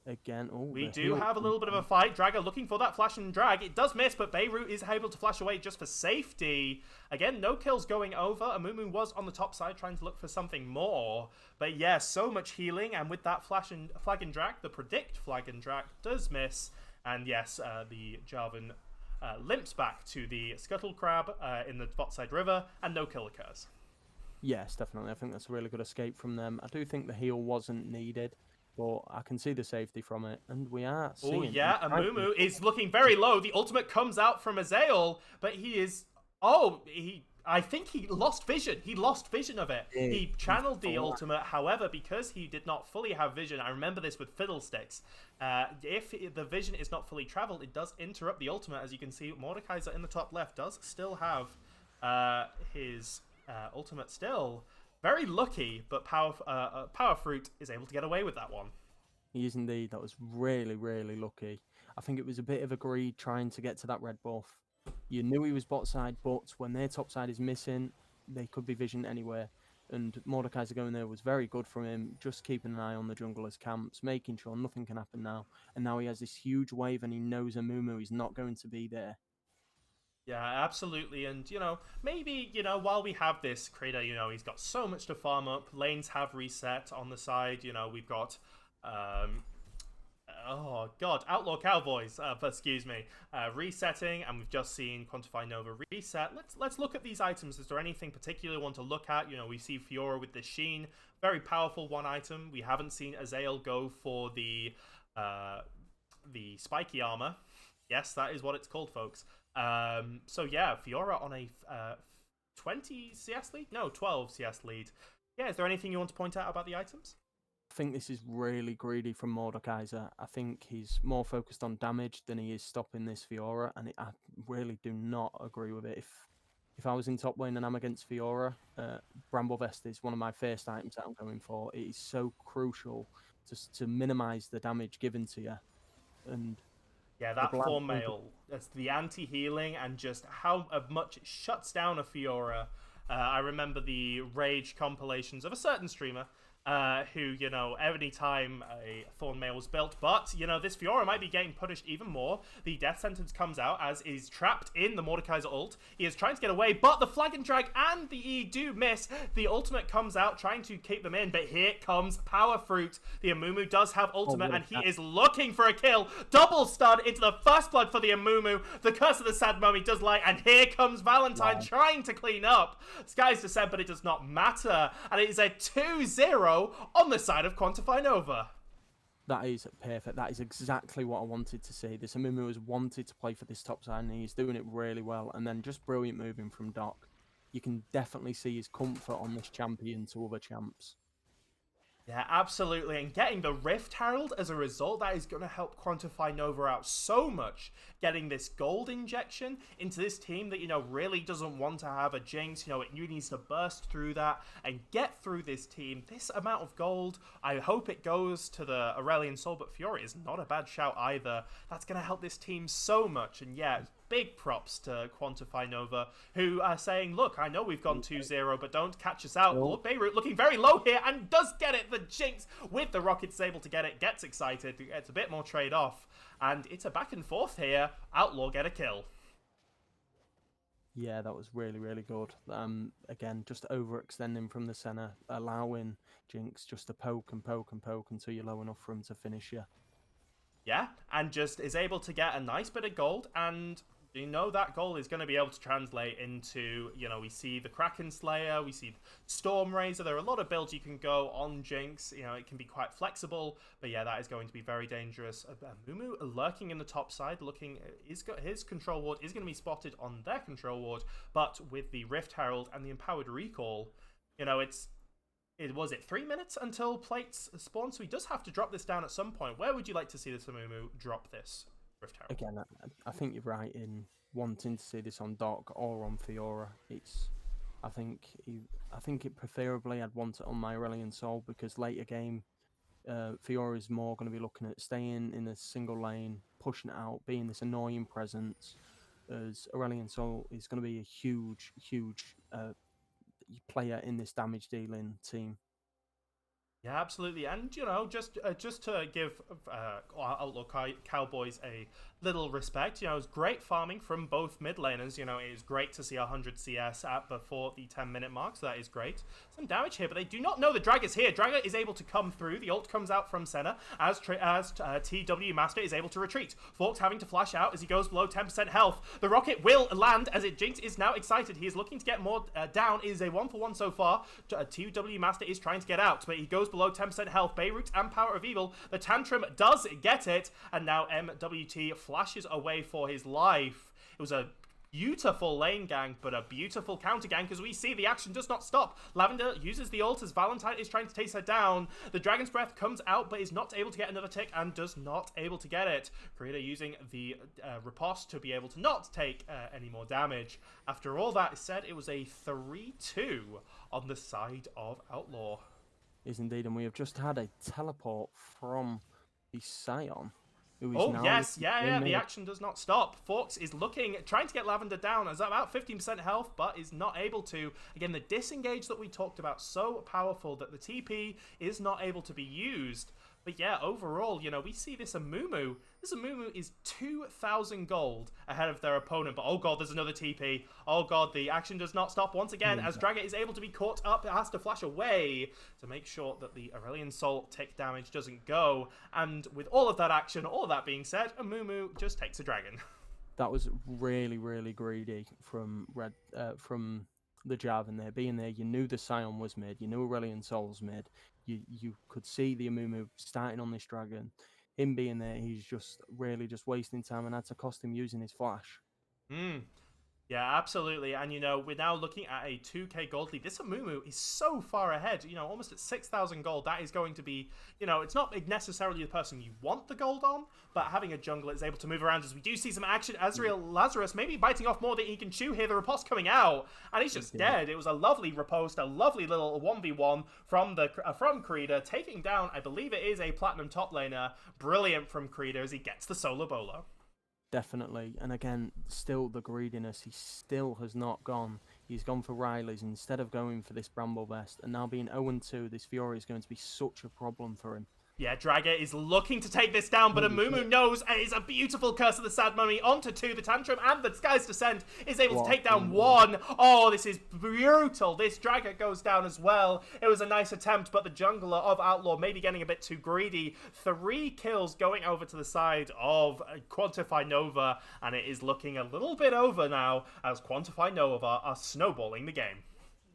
again, We do have a little bit of a fight. Dragger looking for that flash and drag. It does miss, but Beirut is able to flash away just for safety. Again, no kills going over. Amumu was on the top side trying to look for something more. But yeah, so much healing, and with that flag and drag, the predict flag and drag does miss. And yes, the Jarvan limps back to the Scuttle Crab in the bot side river, and no kill occurs. Yes, definitely. I think that's a really good escape from them. I do think the heal wasn't needed, but I can see the safety from it, and we are seeing... Oh yeah, Amumu is looking very low. The ultimate comes out from Azael, but he is... I think he lost vision. He lost vision of it. He channeled the ultimate, however, because he did not fully have vision. I remember this with Fiddlesticks. If the vision is not fully traveled, it does interrupt the ultimate. As you can see, Mordekaiser in the top left does still have his ultimate still. Very lucky, but Power Fruit is able to get away with that one. He is indeed. That was really, really lucky. I think it was a bit of a greed trying to get to that red buff. You knew he was bot side, but when their top side is missing, they could be visioned anywhere. And Mordekaiser going there was very good from him, just keeping an eye on the jungler's camps, making sure nothing can happen now. And now he has this huge wave, and he knows Amumu is not going to be there. Yeah, absolutely. And, maybe, while we have this Krader, he's got so much to farm up. Lanes have reset on the side. We've got... oh god, Outlaw Cowboys, excuse me, resetting, and we've just seen Quantify Nova reset. Let's look at these items. Is there anything particular you want to look at? We see Fiora with the Sheen, very powerful one item. We haven't seen Azael go for the spiky armor. Yes, that is what it's called, folks. So yeah, Fiora on a 20 CS lead? No, 12 CS lead. Yeah, is there anything you want to point out about the items? I think this is really greedy from Mordekaiser. I think he's more focused on damage than he is stopping this Fiora, and I really do not agree with it. If I was in top lane and I'm against Fiora, Bramble Vest is one of my first items that I'm going for. It is so crucial to minimise the damage given to you. And yeah, that Thorn Mail, that's the anti-healing and just how much it shuts down a Fiora. I remember the Rage compilations of a certain streamer who, every time a Thorn Mail was built, but, this Fiora might be getting punished even more. The death sentence comes out as he's trapped in the Mordekaiser ult. He is trying to get away, but the flag and drag and the E do miss. The ultimate comes out, trying to keep them in, but here comes Power Fruit. The Amumu does have ultimate, and he is looking for a kill. Double stun into the first blood for the Amumu. The Curse of the Sad Mummy does light, and here comes Valentine trying to clean up. Sky's Descent, but it does not matter. And it is a 2-0 on the side of Quantify Nova. That is perfect. That is exactly what I wanted to see. This Amumu has wanted to play for this top side, and he's doing it really well. And then just brilliant moving from Doc. You can definitely see his comfort on this champion to other champs. Yeah, absolutely. And getting the Rift Herald as a result, that is going to help Quantify Nova out so much. Getting this gold injection into this team that, really doesn't want to have a Jinx. It needs to burst through that and get through this team. This amount of gold, I hope it goes to the Aurelion Soul, but Fiora is not a bad shout either. That's going to help this team so much. And yeah, big props to Quantify Nova, who are saying, look, I know we've gone 2-0, but don't catch us out. Lord Beirut looking very low here and does get it. The Jinx with the Rockets able to get it, gets excited, gets a bit more trade-off. And it's a back and forth here. Outlaw get a kill. Yeah, that was really, really good. Again, just overextending from the center, allowing Jinx just to poke and poke and poke until you're low enough for him to finish you. Yeah, and just is able to get a nice bit of gold, and you know that goal is going to be able to translate into, we see the Kraken Slayer, we see Storm Razor. There are a lot of builds you can go on Jinx. It can be quite flexible, but yeah, that is going to be very dangerous. Mumu lurking in the top side, his control ward is going to be spotted on their control ward, but with the Rift Herald and the Empowered Recall, was it 3 minutes until plates spawn, so he does have to drop this down at some point. Where would you like to see this Mumu drop this Rift Herald? Again, I think you're right in wanting to see this on Doc or on Fiora. I think it preferably I'd want it on my Aurelion Soul, because later game, Fiora is more going to be looking at staying in a single lane, pushing it out, being this annoying presence. As Aurelion Soul is going to be a huge player in this damage dealing team. Yeah, absolutely. And, just to give Outlaw Cowboys a little respect, it's great farming from both mid laners. It is great to see 100 CS before the 10-minute mark, so that is great. Some damage here, but they do not know the Drag is here. Dragger is able to come through. The ult comes out from Senna as TW Master is able to retreat. Forks having to flash out as he goes below 10% health. The rocket will land as Jinx is now excited. He is looking to get more down. It is a 1-for-1 so far. TW Master is trying to get out, but he goes below 10% health. Beirut and Power of Evil. The Tantrum does get it, and now MWT flashes away for his life. It was a beautiful lane gank, but a beautiful counter gank, as we see the action does not stop. Lavender uses the ult as Valentine is trying to chase her down. The Dragon's Breath comes out, but is not able to get another tick and does not able to get it. Creator using the riposte to be able to not take any more damage. After all that is said, it was a 3-2 on the side of Outlaw. Is indeed, and we have just had a teleport from the Scion. Oh, yes, the action does not stop. Forks is trying to get Lavender down as about 15% health, but is not able to. Again, the disengage that we talked about, so powerful that the TP is not able to be used. But yeah, overall, we see this Amumu. This Amumu is 2,000 gold ahead of their opponent. But oh god, there's another TP. Oh god, the action does not stop once again as Dragger is able to be caught up. It has to flash away to make sure that the Aurelion Soul tick damage doesn't go. And with all of that action, all of that being said, Amumu just takes a dragon. That was really, really greedy from the Jarvan there. Being there, you knew the Scion was mid, you knew Aurelion Soul was mid. You could see the Amumu starting on this dragon. Him being there, he's just really just wasting time and had to cost him using his flash. Yeah, absolutely. And, we're now looking at a 2k gold lead. This Amumu is so far ahead, almost at 6,000 gold. That is going to be, it's not necessarily the person you want the gold on, but having a jungler is able to move around as we do see some action. Azrael Lazarus maybe biting off more than he can chew here. The riposte coming out, and he's just dead. It was a lovely riposte, a lovely little 1v1 from Creeder, taking down, I believe it is a platinum top laner. Brilliant from Creeder as he gets the solo bolo. Definitely, and again, still the greediness. He still has not gone. He's gone for Riley's instead of going for this Bramble Vest, and now being 0-2, this Fury is going to be such a problem for him. Yeah, Dragger is looking to take this down, but Amumu knows, and it's a beautiful Curse of the Sad Mummy onto 2. The Tantrum and the Sky's Descent is able to take down 1. Oh, this is brutal. This Dragger goes down as well. It was a nice attempt, but the jungler of Outlaw maybe getting a bit too greedy. 3 kills going over to the side of Quantify Nova, and it is looking a little bit over now as Quantify Nova are snowballing the game.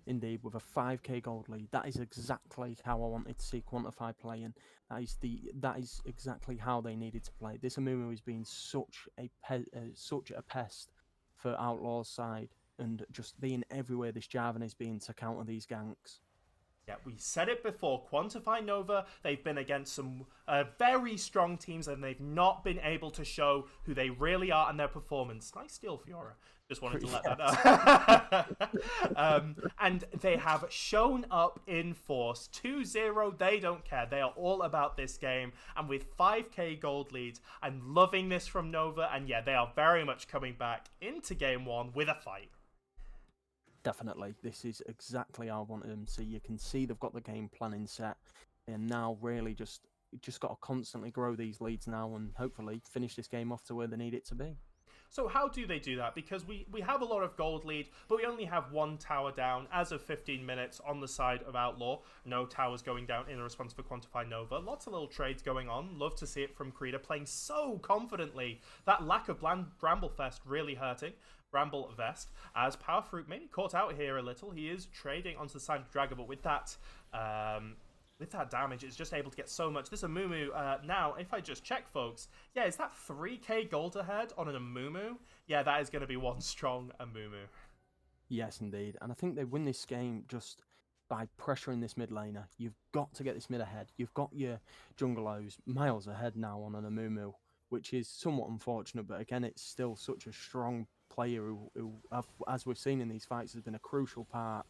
Indeed, with a 5k gold lead. That is exactly how I wanted to see Quantify playing. That is exactly how they needed to play. This Amumu has been such a pest for Outlaw's side, and just being everywhere this Jarvan is being to counter these ganks. Yeah, we said it before. Quantify Nova, they've been against some very strong teams, and they've not been able to show who they really are and their performance. Nice steal, Fiora. Just wanted to let that know. And they have shown up in force. 2-0, they don't care. They are all about this game. And with 5k gold leads, I'm loving this from Nova. And yeah, they are very much coming back into game 1 with a fight. Definitely. This is exactly how I wanted them to see. You can see they've got the game planning set. And now really just got to constantly grow these leads now and hopefully finish this game off to where they need it to be. So how do they do that? Because we have a lot of gold lead, but we only have one tower down as of 15 minutes on the side of Outlaw. No towers going down in response for Quantify Nova. Lots of little trades going on. Love to see it from Krita playing so confidently. That lack of Bramblefest really hurting. Bramble Vest, as Power Fruit maybe caught out here a little. He is trading onto the side of Dragger, but with that damage, it's just able to get so much. This Amumu, now, if I just check, folks, yeah, is that 3k gold ahead on an Amumu? Yeah, that is going to be one strong Amumu. Yes, indeed. And I think they win this game just by pressuring this mid laner. You've got to get this mid ahead. You've got your Jungleos miles ahead now on an Amumu, which is somewhat unfortunate, but again, it's still such a strong player who as we've seen in these fights, has been a crucial part,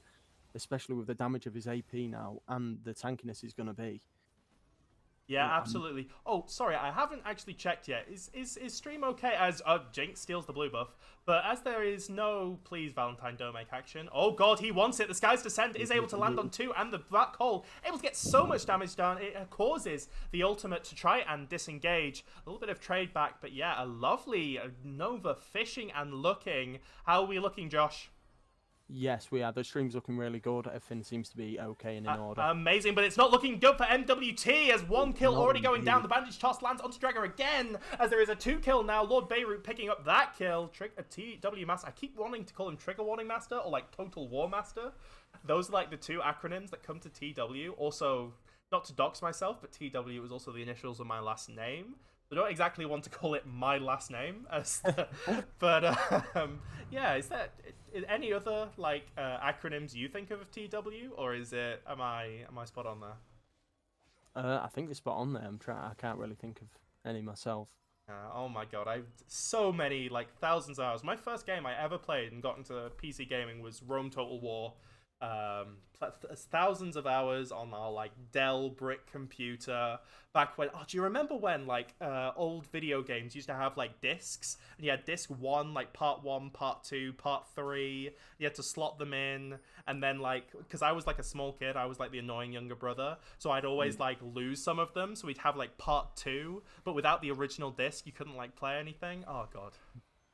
especially with the damage of his AP now and the tankiness he's going to be. Yeah, absolutely. Oh, sorry, I haven't actually checked yet. Is stream okay? As Jinx steals the blue buff, but as there is no please Valentine don't make action. Oh god, he wants it. The Sky's Descent is able to land on 2, and the Black Hole able to get so much damage down. It causes the ultimate to try and disengage. A little bit of trade back, but yeah, a lovely Nova fishing and looking. How are we looking, Josh? Yes, we are. The stream's looking really good. Everything seems to be okay and in order. Amazing, but it's not looking good for MWT as one kill already going down. The bandage toss lands onto Dragger again as there is a 2 kill now. Lord Beirut picking up that kill. TW Master. I keep wanting to call him Trigger Warning Master or like Total War Master. Those are like the 2 acronyms that come to TW. Also, not to dox myself, but TW is also the initials of my last name. I don't exactly want to call it my last name, but yeah, is there any other like acronyms you think of TW, or is it am I spot on there? I think you're spot on there. I can't really think of any myself. Oh my god, I've so many like thousands of hours. My first game I ever played and got into PC gaming was Rome Total War. Thousands of hours on our like Dell brick computer back when. Oh, do you remember when like old video games used to have like discs, and you had disc 1, like part 1, part 2, part 3. You had to slot them in, and then like because I was like a small kid, I was like the annoying younger brother, so I'd always like lose some of them. So we'd have like part 2, but without the original disc, you couldn't like play anything. Oh god.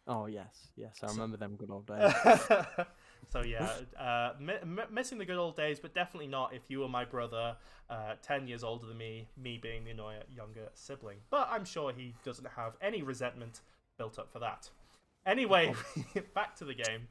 Oh yes, I remember them good old days. So yeah, missing the good old days, but definitely not if you were my brother, 10 years older than me being the annoying younger sibling. But I'm sure he doesn't have any resentment built up for that. Anyway, back to the game.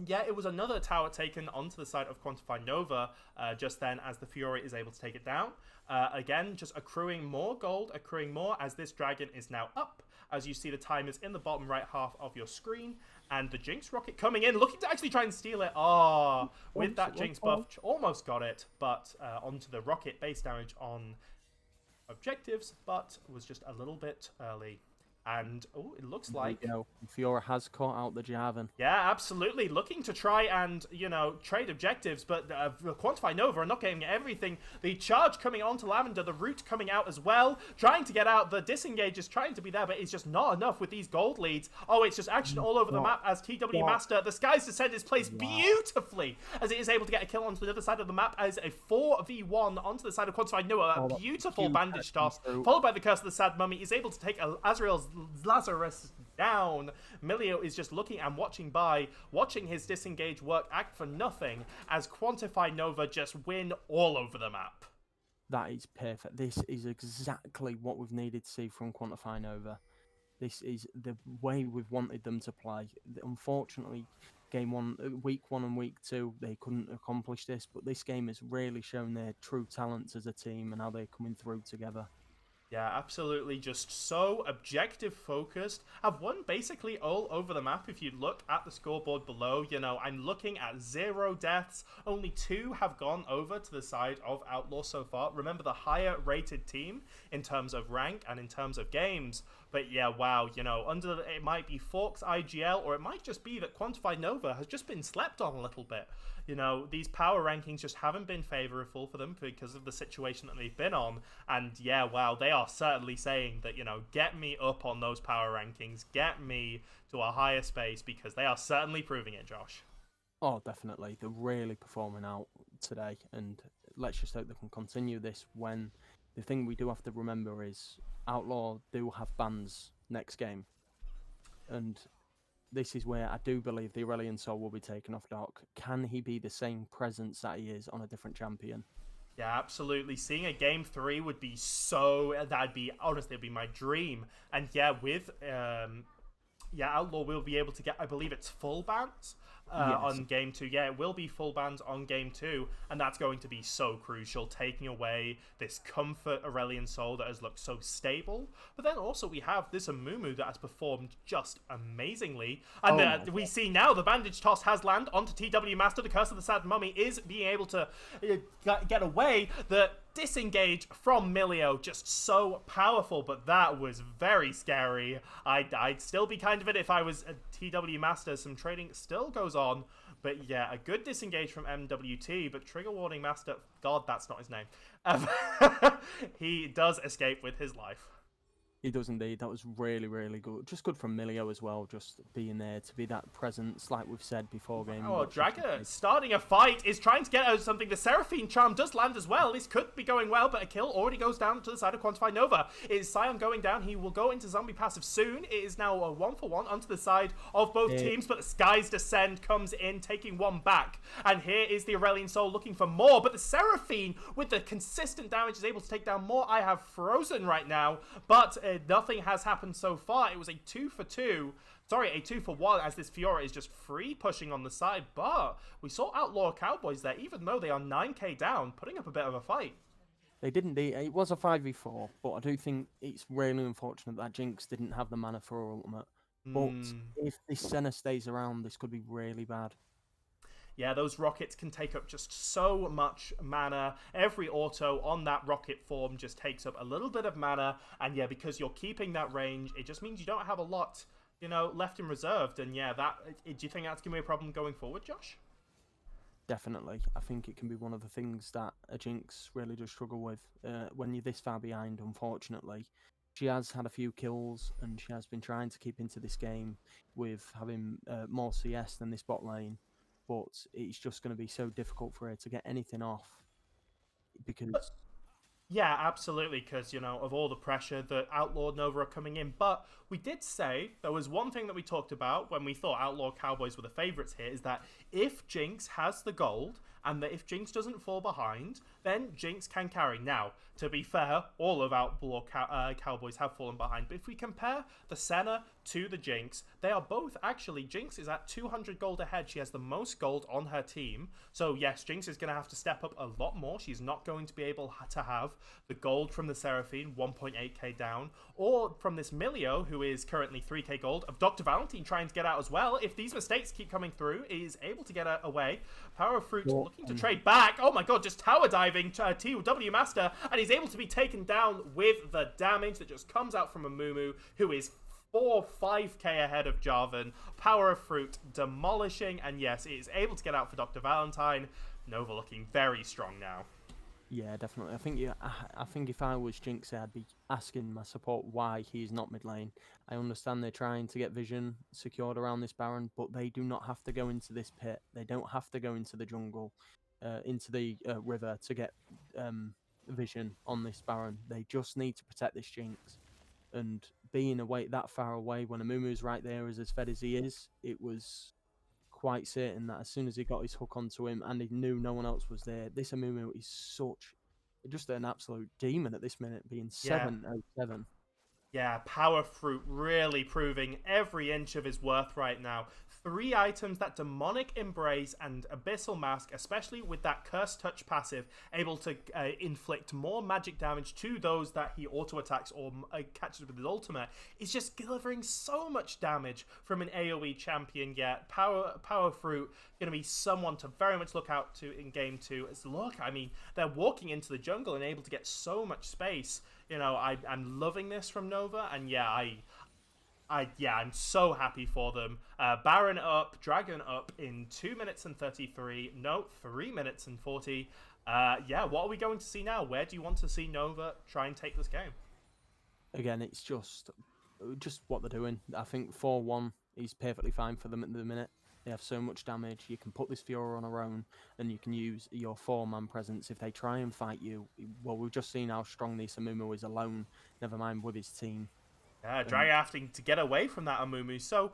Yeah, it was another tower taken onto the side of Quantify Nova just then as the Fury is able to take it down. Again, just accruing more gold, accruing more as this dragon is now up. As you see, the timers in the bottom right half of your screen. And the Jinx rocket coming in, looking to actually try and steal it. With that Jinx buff, almost got it, but onto the rocket base damage on objectives, but was just a little bit early. And it looks like Fiora has caught out the Jarvan. Yeah, absolutely. Looking to try and, trade objectives, but Quantify Nova are not getting everything. The charge coming onto Lavender, the root coming out as well, trying to get out. The disengage is trying to be there, but it's just not enough with these gold leads. Oh, it's just action all over the map as TW Master. The Sky's Descent is placed beautifully as it is able to get a kill onto the other side of the map as a 4v1 onto the side of Quantify Nova. A beautiful bandage toss, followed by the Curse of the Sad Mummy, is able to take Azrael's Lazarus down. Milio is just looking and watching his disengage work act for nothing as Quantify Nova just win all over the map. That is perfect. This is exactly what we've needed to see from Quantify Nova. This is the way we've wanted them to play. Unfortunately, week 1 and week 2, they couldn't accomplish this, but this game has really shown their true talents as a team and how they're coming through together. Yeah, absolutely. Just so objective focused. I've won basically all over the map. If you look at the scoreboard below, I'm looking at 0 deaths. Only 2 have gone over to the side of Outlaw so far. Remember, the higher rated team in terms of rank and in terms of games. But yeah, wow, it might be Forks IGL, or it might just be that Quantify Nova has just been slept on a little bit. These power rankings just haven't been favorable for them because of the situation that they've been on. And yeah, wow, they are certainly saying that, get me up on those power rankings, get me to a higher space, because they are certainly proving it, Josh. Oh, definitely. They're really performing out today, and let's just hope they can continue this when the thing we do have to remember is Outlaw do have bans next game. and this is where I do believe the Aurelion Soul will be taken off Doc. Can he be the same presence that he is on a different champion? Yeah, absolutely. Seeing a game 3 would be so. That'd be honestly, it'd be my dream. And yeah, with Outlaw will be able to get, I believe it's full bans Yes. on game 2. Yeah, it will be full bans on game 2, and that's going to be so crucial, taking away this comfort Aurelion Soul that has looked so stable. But then also we have this Amumu that has performed just amazingly. And we see now the bandage toss has land onto TW Master. The Curse of the Sad Mummy is being able to get away. The disengage from Milio, just so powerful, but that was very scary. I'd still be kind of it if I was a TW Master. Some trading still goes on, but yeah, a good disengage from MWT, but Trigger Warning Master, God, that's not his name. He does escape with his life. He does indeed. That was really, really good. Just good from Milio as well, just being there to be that presence, like we've said before game. Oh, Draga starting a fight, is trying to get out something. The Seraphine Charm does land as well. This could be going well, but a kill already goes down to the side of Quantify Nova. It is Sion going down. He will go into zombie passive soon. It is now a 1-for-1 onto the side of both teams, but the Sky's Descend comes in, taking one back. And here is the Aurelion Soul looking for more, but the Seraphine, with the consistent damage, is able to take down more. I have frozen right now, but nothing has happened so far. It was a 2-for-2. Sorry, a 2-for-1 as this Fiora is just free pushing on the side. But we saw Outlaw Cowboys there, even though they are 9k down, putting up a bit of a fight. They didn't. It was a 5v4, but I do think it's really unfortunate that Jinx didn't have the mana for her ultimate. But if this Senna stays around, this could be really bad. Yeah, those rockets can take up just so much mana. Every auto on that rocket form just takes up a little bit of mana. And yeah, because you're keeping that range, it just means you don't have a lot, left in reserved. And yeah, do you think that's going to be a problem going forward, Josh? Definitely. I think it can be one of the things that a Jinx really does struggle with when you're this far behind, unfortunately. She has had a few kills, and she has been trying to keep into this game with having more CS than this bot lane. But it's just going to be so difficult for her to get anything off because... Yeah, absolutely, because, of all the pressure that Outlaw and Nova are coming in. But we did say, there was one thing that we talked about when we thought Outlaw Cowboys were the favourites here, is that if Jinx has the gold, and that if Jinx doesn't fall behind, then Jinx can carry. Now, to be fair, all of Outlaw Cowboys have fallen behind, but if we compare the Senna to the Jinx, they are both actually, Jinx is at 200 gold ahead. She has the most gold on her team. So yes, Jinx is going to have to step up a lot more. She's not going to be able to have the gold from the Seraphine, 1.8k down, or from this Milio, who is currently 3k gold, of Dr. Valentine trying to get out as well. If these mistakes keep coming through, he is able to get away. Power of Fruit looking to trade back. Oh my god, just tower diving TW Master, and he's able to be taken down with the damage that just comes out from Amumu, who is 5k ahead of Jarvan. Power of Fruit demolishing, and yes, it is able to get out for Dr. Valentine. Nova looking very strong now. Yeah, definitely. I think if I was Jinx, I'd be asking my support why he's not mid lane. I understand they're trying to get vision secured around this Baron, but they do not have to go into this pit. They don't have to go into the jungle, into the river to get vision on this Baron. They just need to protect this Jinx. And being away that far away when Amumu's right there as fed as he is, it was quite certain that as soon as he got his hook onto him and he knew no one else was there, this Amumu is just an absolute demon at this minute, being 707. Yeah, Power Fruit really proving every inch of his worth right now. 3 items, that Demonic Embrace and Abyssal Mask, especially with that Curse Touch passive, able to inflict more magic damage to those that he auto-attacks or catches with his ultimate, is just delivering so much damage from an AoE champion yet. Power Fruit going to be someone to very much look out to in Game 2. They're walking into the jungle and able to get so much space. I'm loving this from Nova, and I'm so happy for them. Baron up, Dragon up in 2 minutes and 33. No, 3 minutes and 40. What are we going to see now? Where do you want to see Nova try and take this game? Again, it's just what they're doing. I think 4-1 is perfectly fine for them at the minute. They have so much damage. You can put this Fiora on her own, and you can use your 4-man presence if they try and fight you. Well, we've just seen how strong this Amumu is alone, never mind with his team. Yeah, And Dragon having to get away from that Amumu. So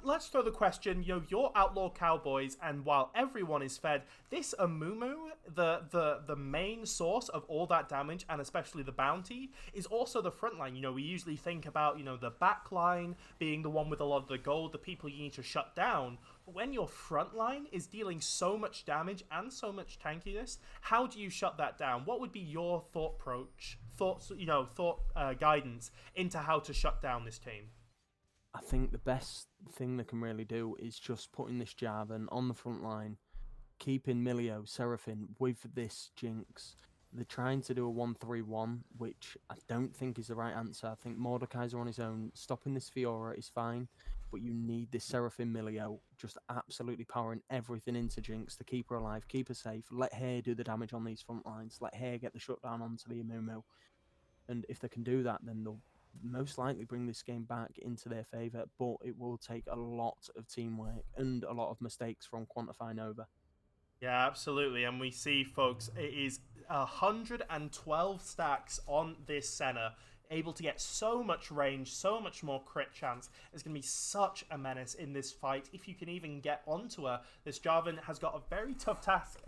let's throw the question. You're Outlaw Cowboys, and while everyone is fed, this Amumu, the main source of all that damage, and especially the bounty, is also the front line. We usually think about the back line being the one with a lot of the gold, the people you need to shut down. But when your front line is dealing so much damage and so much tankiness, how do you shut that down? What would be your guidance into how to shut down this team? I think the best thing they can really do is just putting this Jarvan on the front line, keeping Milio, Seraphine with this Jinx. They're trying to do a 1-3-1, which I don't think is the right answer. I think Mordekaiser on his own, stopping this Fiora is fine, but you need this Seraphine Milio just absolutely powering everything into Jinx to keep her alive, keep her safe, let her do the damage on these front lines, let her get the shutdown onto the Amumu. And if they can do that, then they'll most likely bring this game back into their favour, but it will take a lot of teamwork and a lot of mistakes from Quantify Nova. Yeah, absolutely. And we see, folks, it is 112 stacks on this Senna, able to get so much range, so much more crit chance. It's going to be such a menace in this fight if you can even get onto her. This Jarvan has got a very tough task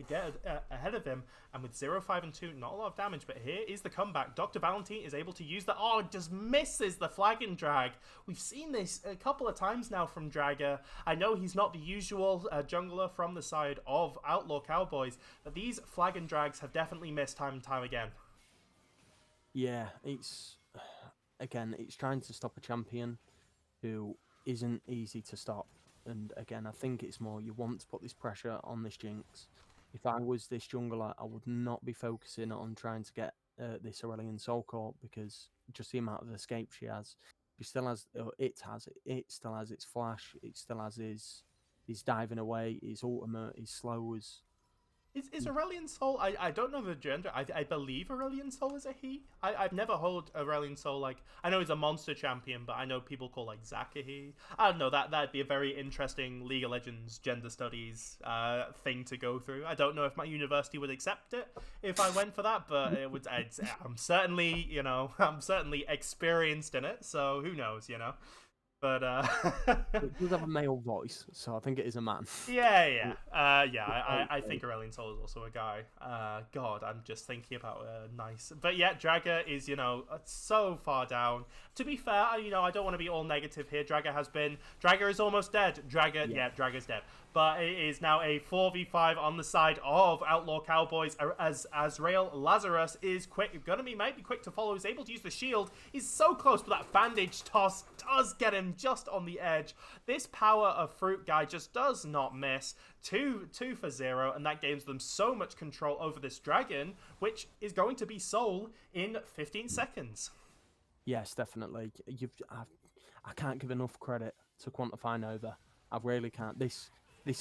ahead of him, and with 0, 5, and 2, not a lot of damage, but here is the comeback. Dr. Valentine is able to use the... Oh, just misses the flag and drag. We've seen this a couple of times now from Dragger. I know he's not the usual jungler from the side of Outlaw Cowboys, but these flag and drags have definitely missed time and time again. Yeah, it's trying to stop a champion who isn't easy to stop. And again, I think it's more you want to put this pressure on this Jinx. If I was this jungler, I would not be focusing on trying to get this Aurelion Soul Core, because just the amount of escape she has. She still has, it still has its flash, it still has his diving away, his ultimate, his slows. Is Aurelion Sol? I don't know the gender. I believe Aurelion Sol is a he. I've never heard Aurelion Sol, like, I know he's a monster champion, but I know people call like Zac a he. I don't know, that'd be a very interesting League of Legends gender studies thing to go through. I don't know if my university would accept it if I went for that, but it would. I'm certainly experienced in it, so who knows, But It does have a male voice, so I think it is a man. I think Aurelion Sol is also a guy. God, I'm just thinking about nice. But yeah, Dragger is so far down. To be fair, I don't want to be all negative here. Dragger is almost dead. Dragger's dead. But it is now a 4v5 on the side of Outlaw Cowboys, as Azrael Lazarus is might be quick to follow. He's able to use the shield. He's so close, but that bandage toss does get him just on the edge. This power of Fruit guy just does not miss. 2 for 0, and that gives them so much control over this dragon, which is going to be Soul in 15 seconds. Yes, definitely. I can't give enough credit to Quantify Nova. I really can't. This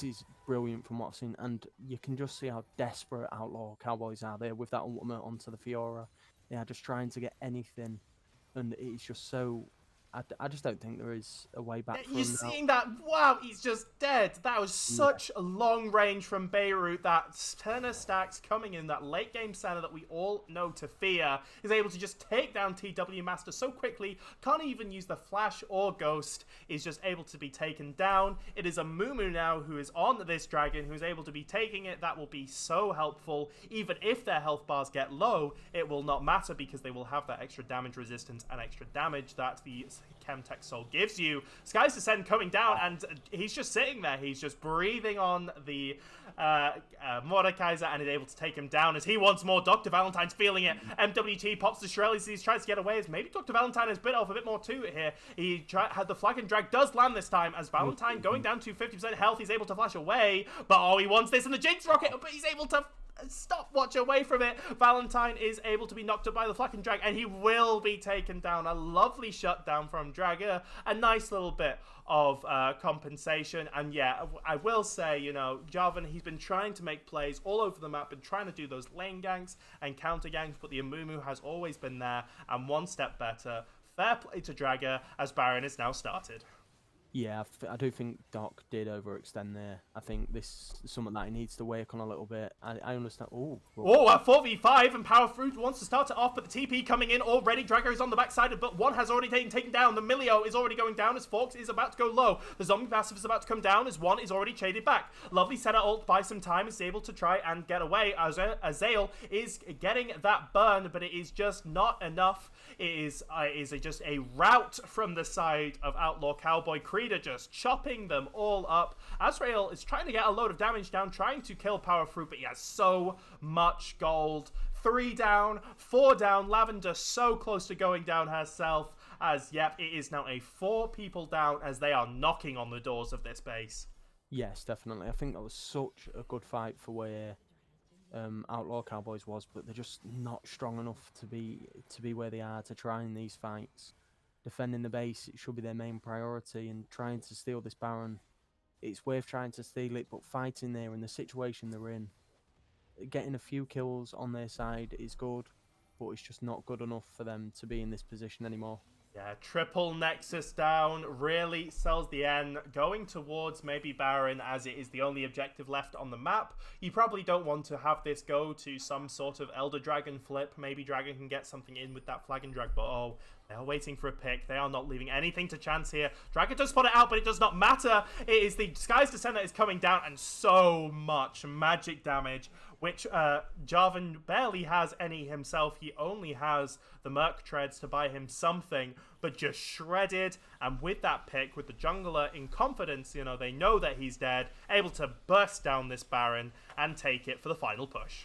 is brilliant from what I've seen, and you can just see how desperate Outlaw Cowboys are there with that ultimate onto the Fiora. They are just trying to get anything, and it's just so... I just don't think there is a way back from You're seeing that? Wow, he's just dead. That was such a long range from Beirut. That Turner stacks coming in, that late game center that we all know to fear, is able to just take down TW Master so quickly. Can't even use the flash or ghost. Is just able to be taken down. It is a Mumu now who is on this dragon, who is able to be taking it. That will be so helpful. Even if their health bars get low, it will not matter, because they will have that extra damage resistance and extra damage that the Chemtech Soul gives you. Sky's Descent coming down, and he's just sitting there. He's just breathing on the Mordekaiser, and is able to take him down as he wants more. Dr. Valentine's feeling it. MWT pops the Shirley as he tries to get away, as maybe Dr. Valentine has bit off a bit more to it here. He had the flag and drag does land this time, as Valentine going down to 50% health. He's able to flash away, but he wants this, and the Jinx Rocket, but he's able to stopwatch away from it. Valentine is able to be knocked up by the Flak and Drag, and he will be taken down. A lovely shutdown from Dragger. A nice little bit of compensation. And yeah, I will say, Jarvan, he's been trying to make plays all over the map, been trying to do those lane ganks and counter ganks, but the Amumu has always been there and one step better. Fair play to Dragger, as Baron is now started. Yeah, I do think Doc did overextend there. I think this is something that he needs to work on a little bit. I understand. Oh, Oh, a 4v5, and Power Fruit wants to start it off, but the TP coming in already. Drago is on the backside, but one has already taken down. The Milio is already going down as Forks is about to go low. The zombie passive is about to come down as one is already shaded back. Lovely set ult by some time is able to try and get away. Azale is getting that burn, but it is just not enough. It is just a rout from the side of Outlaw Cowboy. Creeder just chopping them all up. Azrael is trying to get a load of damage down, trying to kill Power Fruit, but he has so much gold. 3 down, 4 down. Lavender so close to going down herself. As, yep, it is now a 4 people down as they are knocking on the doors of this base. yes, definitely. I think that was such a good fight for where Outlaw Cowboys was, but they're just not strong enough to be where they are to try in these fights. Defending the base, it should be their main priority, and trying to steal this Baron, it's worth trying to steal it, but fighting there in the situation they're in, getting a few kills on their side is good, but it's just not good enough for them to be in this position anymore. Yeah, triple Nexus down, really sells the N, going towards maybe Baron as it is the only objective left on the map. You probably don't want to have this go to some sort of Elder Dragon flip. Maybe Dragon can get something in with that Flag and Drag, but oh, they are waiting for a pick. They are not leaving anything to chance here. Dragon does put it out, but it does not matter. It is the Sky's Descent that is coming down, and so much magic damage, which Jarvan barely has any himself. He only has the Merc Treads to buy him something, but just shredded. And with that pick, with the jungler in confidence, you know, they know that he's dead, able to burst down this Baron and take it for the final push.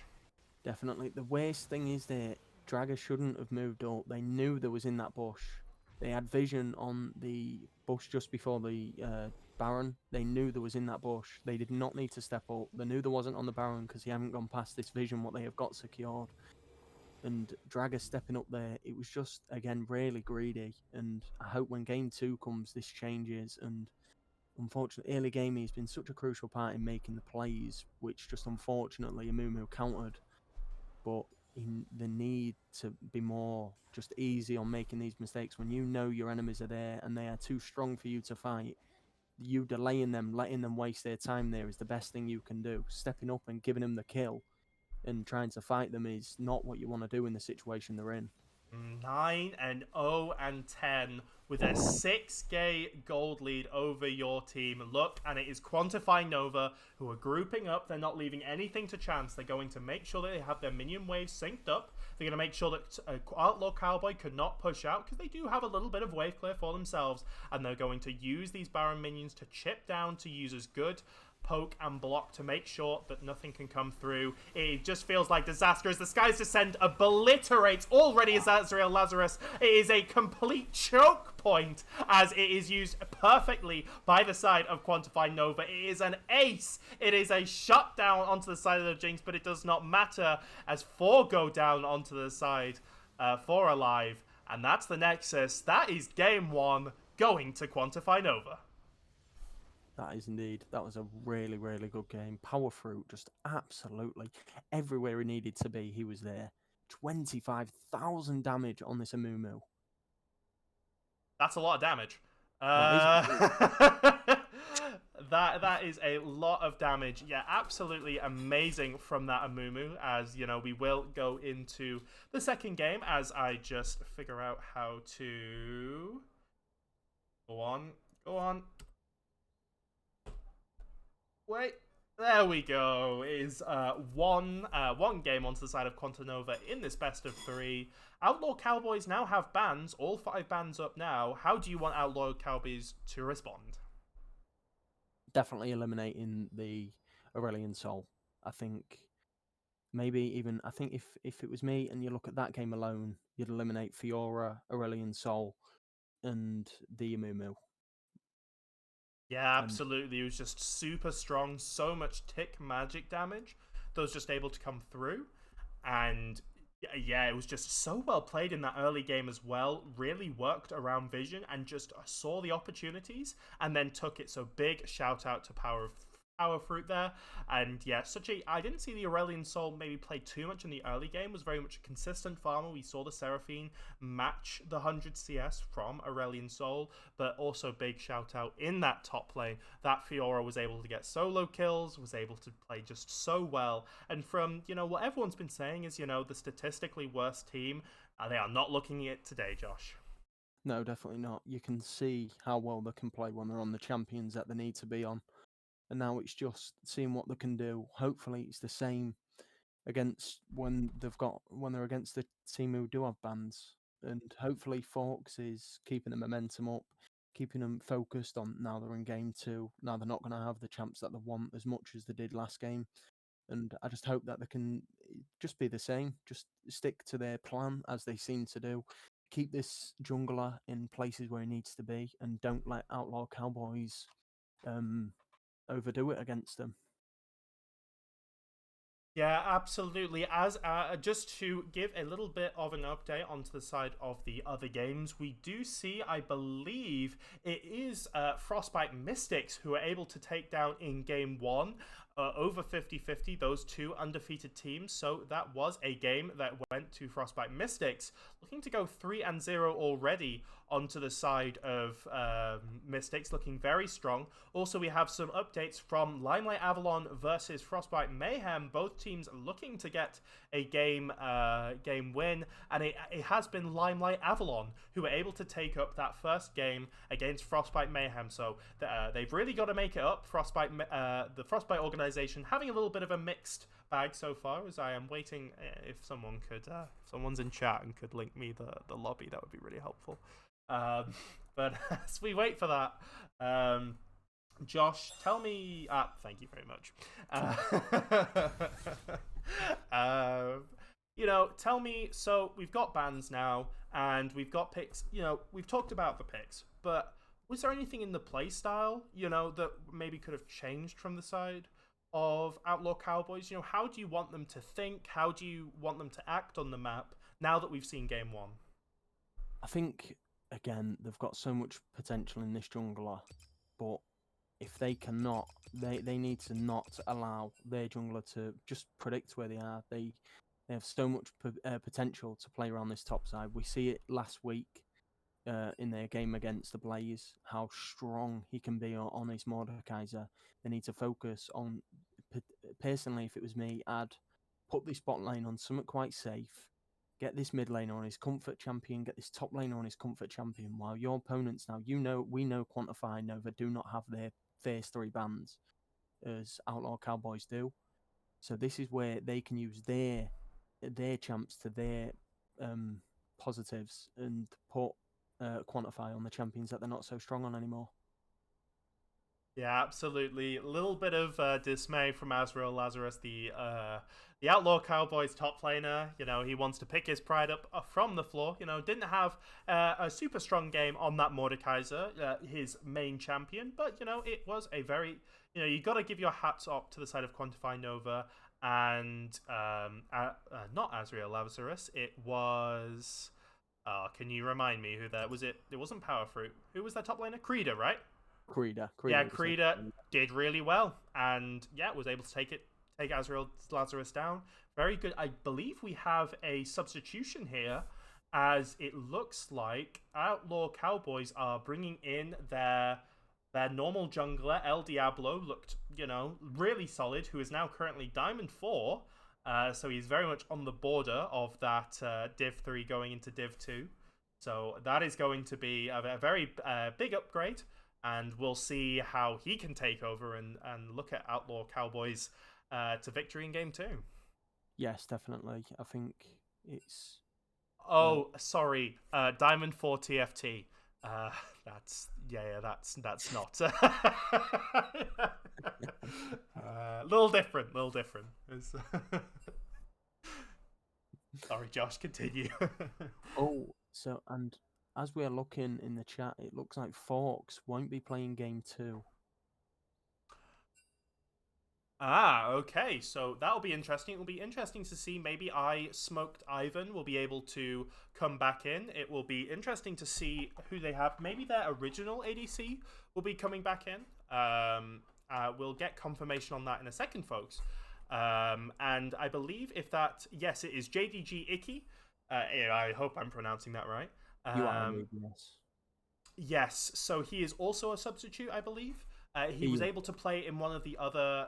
Definitely. The worst thing is that Dragger shouldn't have moved up. They knew there was in that bush. They had vision on the bush just before the Baron. They knew there was in that bush. They did not need to step up. They knew there wasn't on the Baron because he hadn't gone past this vision, what they have got secured. And Dragger stepping up there, it was just, again, really greedy. And I hope when game 2 comes, this changes. And unfortunately, early game, he's been such a crucial part in making the plays, which just unfortunately Amumu countered. But in the need to be more just easy on making these mistakes when you know your enemies are there and they are too strong for you to fight. You delaying them, letting them waste their time there is the best thing you can do. Stepping up and giving them the kill and trying to fight them is not what you want to do in the situation they're in. 9-0-10 with a 6k gold lead over your team. Look, and it is Quantify Nova who are grouping up. They're not leaving anything to chance. They're going to make sure that they have their minion waves synced up. They're going to make sure that Outlaw Cowboy could not push out because they do have a little bit of wave clear for themselves. And they're going to use these Baron minions to chip down to use as good poke and block to make sure that nothing can come through. It just feels like disaster as the Sky's Descent obliterates already Azrael Lazarus. It is a complete choke point as it is used perfectly by the side of Quantify Nova. It is an ace. It is a shutdown onto the side of the Jinx, but it does not matter as 4 go down onto the side for Alive. And that's the Nexus. That is game 1 going to Quantify Nova. That is indeed. That was a really, really good game. Power Fruit, just absolutely everywhere he needed to be, he was there. 25,000 damage on this Amumu. That's a lot of damage. That is a lot of damage. Yeah, absolutely amazing from that Amumu. As you know, we will go into the second game as I just figure out how to go on. Wait, there we go. It is one game onto the side of Quantanova in this best of 3. Outlaw Cowboys now have bans, all 5 bans up now. How do you want Outlaw Cowboys to respond? Definitely eliminating the Aurelian Soul. I think maybe even, I think if it was me and you look at that game alone, you'd eliminate Fiora, Aurelian Soul, and the Amumu. Yeah, absolutely. It was just super strong, so much tick magic damage that was just able to come through. And yeah, it was just so well played in that early game as well. Really worked around vision and just saw the opportunities and then took it. So big shout out to Power power fruit there. And yeah, I didn't see the Aurelion Soul maybe play too much in the early game. It was very much a consistent farmer. We saw the Seraphine match the 100 CS from Aurelion Soul, but also big shout out in that top lane that Fiora was able to get solo kills, was able to play just so well. And from, what everyone's been saying is, the statistically worst team, they are not looking at it today, Josh. No, definitely not. You can see how well they can play when they're on the champions that they need to be on. And now it's just seeing what they can do. Hopefully it's the same against when they're against the team who do have bans. And hopefully Forks is keeping the momentum up, keeping them focused on now they're in game 2. Now they're not going to have the champs that they want as much as they did last game. And I just hope that they can just be the same, just stick to their plan as they seem to do. Keep this jungler in places where he needs to be, and don't let Outlaw Cowboys overdo it against them. Yeah, absolutely. As just to give a little bit of an update onto the side of the other games, we do see, I believe, it is Frostbite Mystics who are able to take down in game 1 over 50-50 those two undefeated teams. So that was a game that went to Frostbite Mystics, looking to go 3-0 already onto the side of Mystics, looking very strong. Also, we have some updates from Limelight Avalon versus Frostbite Mayhem. Both teams looking to get a game win, and it has been Limelight Avalon who were able to take up that first game against Frostbite Mayhem. So they've really got to make it up. The Frostbite organization having a little bit of a mixed bag so far, as I am waiting if someone could, if someone's in chat and could link me the lobby, that would be really helpful. But as we wait for that, Josh, tell me. Thank you very much. Tell me. So we've got bans now, and we've got picks. We've talked about the picks, but was there anything in the play style, that maybe could have changed from the side of Outlaw Cowboys? How do you want them to think? How do you want them to act on the map now that we've seen game 1? I think, again, they've got so much potential in this jungler, but if they cannot, they need to not allow their jungler to just predict where they are. They have so much potential to play around this top side. We see it last week in their game against the Blaze, how strong he can be on his Mordekaiser. They need to focus on, personally, if it was me, I'd put this bot lane on something quite safe, get this mid lane on his comfort champion, get this top lane on his comfort champion, while your opponents now, we know Quantify Nova do not have their first 3 bans as Outlaw Cowboys do. So this is where they can use their champs to their positives and put Quantify on the champions that they're not so strong on anymore. Yeah, absolutely. A little bit of dismay from Azrael Lazarus, the Outlaw Cowboys top laner. He wants to pick his pride up from the floor. Didn't have a super strong game on that Mordekaiser, his main champion. But, it was a very... you got to give your hats up to the side of Quantify Nova and not Azrael Lazarus. It was... can you remind me who that was? It wasn't Power Fruit. Who was that top laner? Kreeda, right? Kreeda. Yeah, Kreeda did really well, and was able to take Azrael Lazarus down. Very good. I believe we have a substitution here, as it looks like Outlaw Cowboys are bringing in their normal jungler. El Diablo looked, really solid, who is now currently Diamond 4. So he's very much on the border of that Div 3 going into Div 2. So that is going to be a very big upgrade. And we'll see how he can take over and look at Outlaw Cowboys to victory in game 2. Yes, definitely. I think it's... Oh, sorry. Diamond 4 TFT. That's not. Little different. Sorry, Josh, continue. And as we're looking in the chat, it looks like Forks won't be playing game 2. Okay. So that'll be interesting. It'll be interesting to see. Maybe Smoked Ivan will be able to come back in. It will be interesting to see who they have. Maybe their original ADC will be coming back in. We'll get confirmation on that in a second, folks. And I believe yes, it is JDG Icky. I hope I'm pronouncing that right. You are indeed, yes. Yes, so he is also a substitute, I believe. He was able to play in one of the other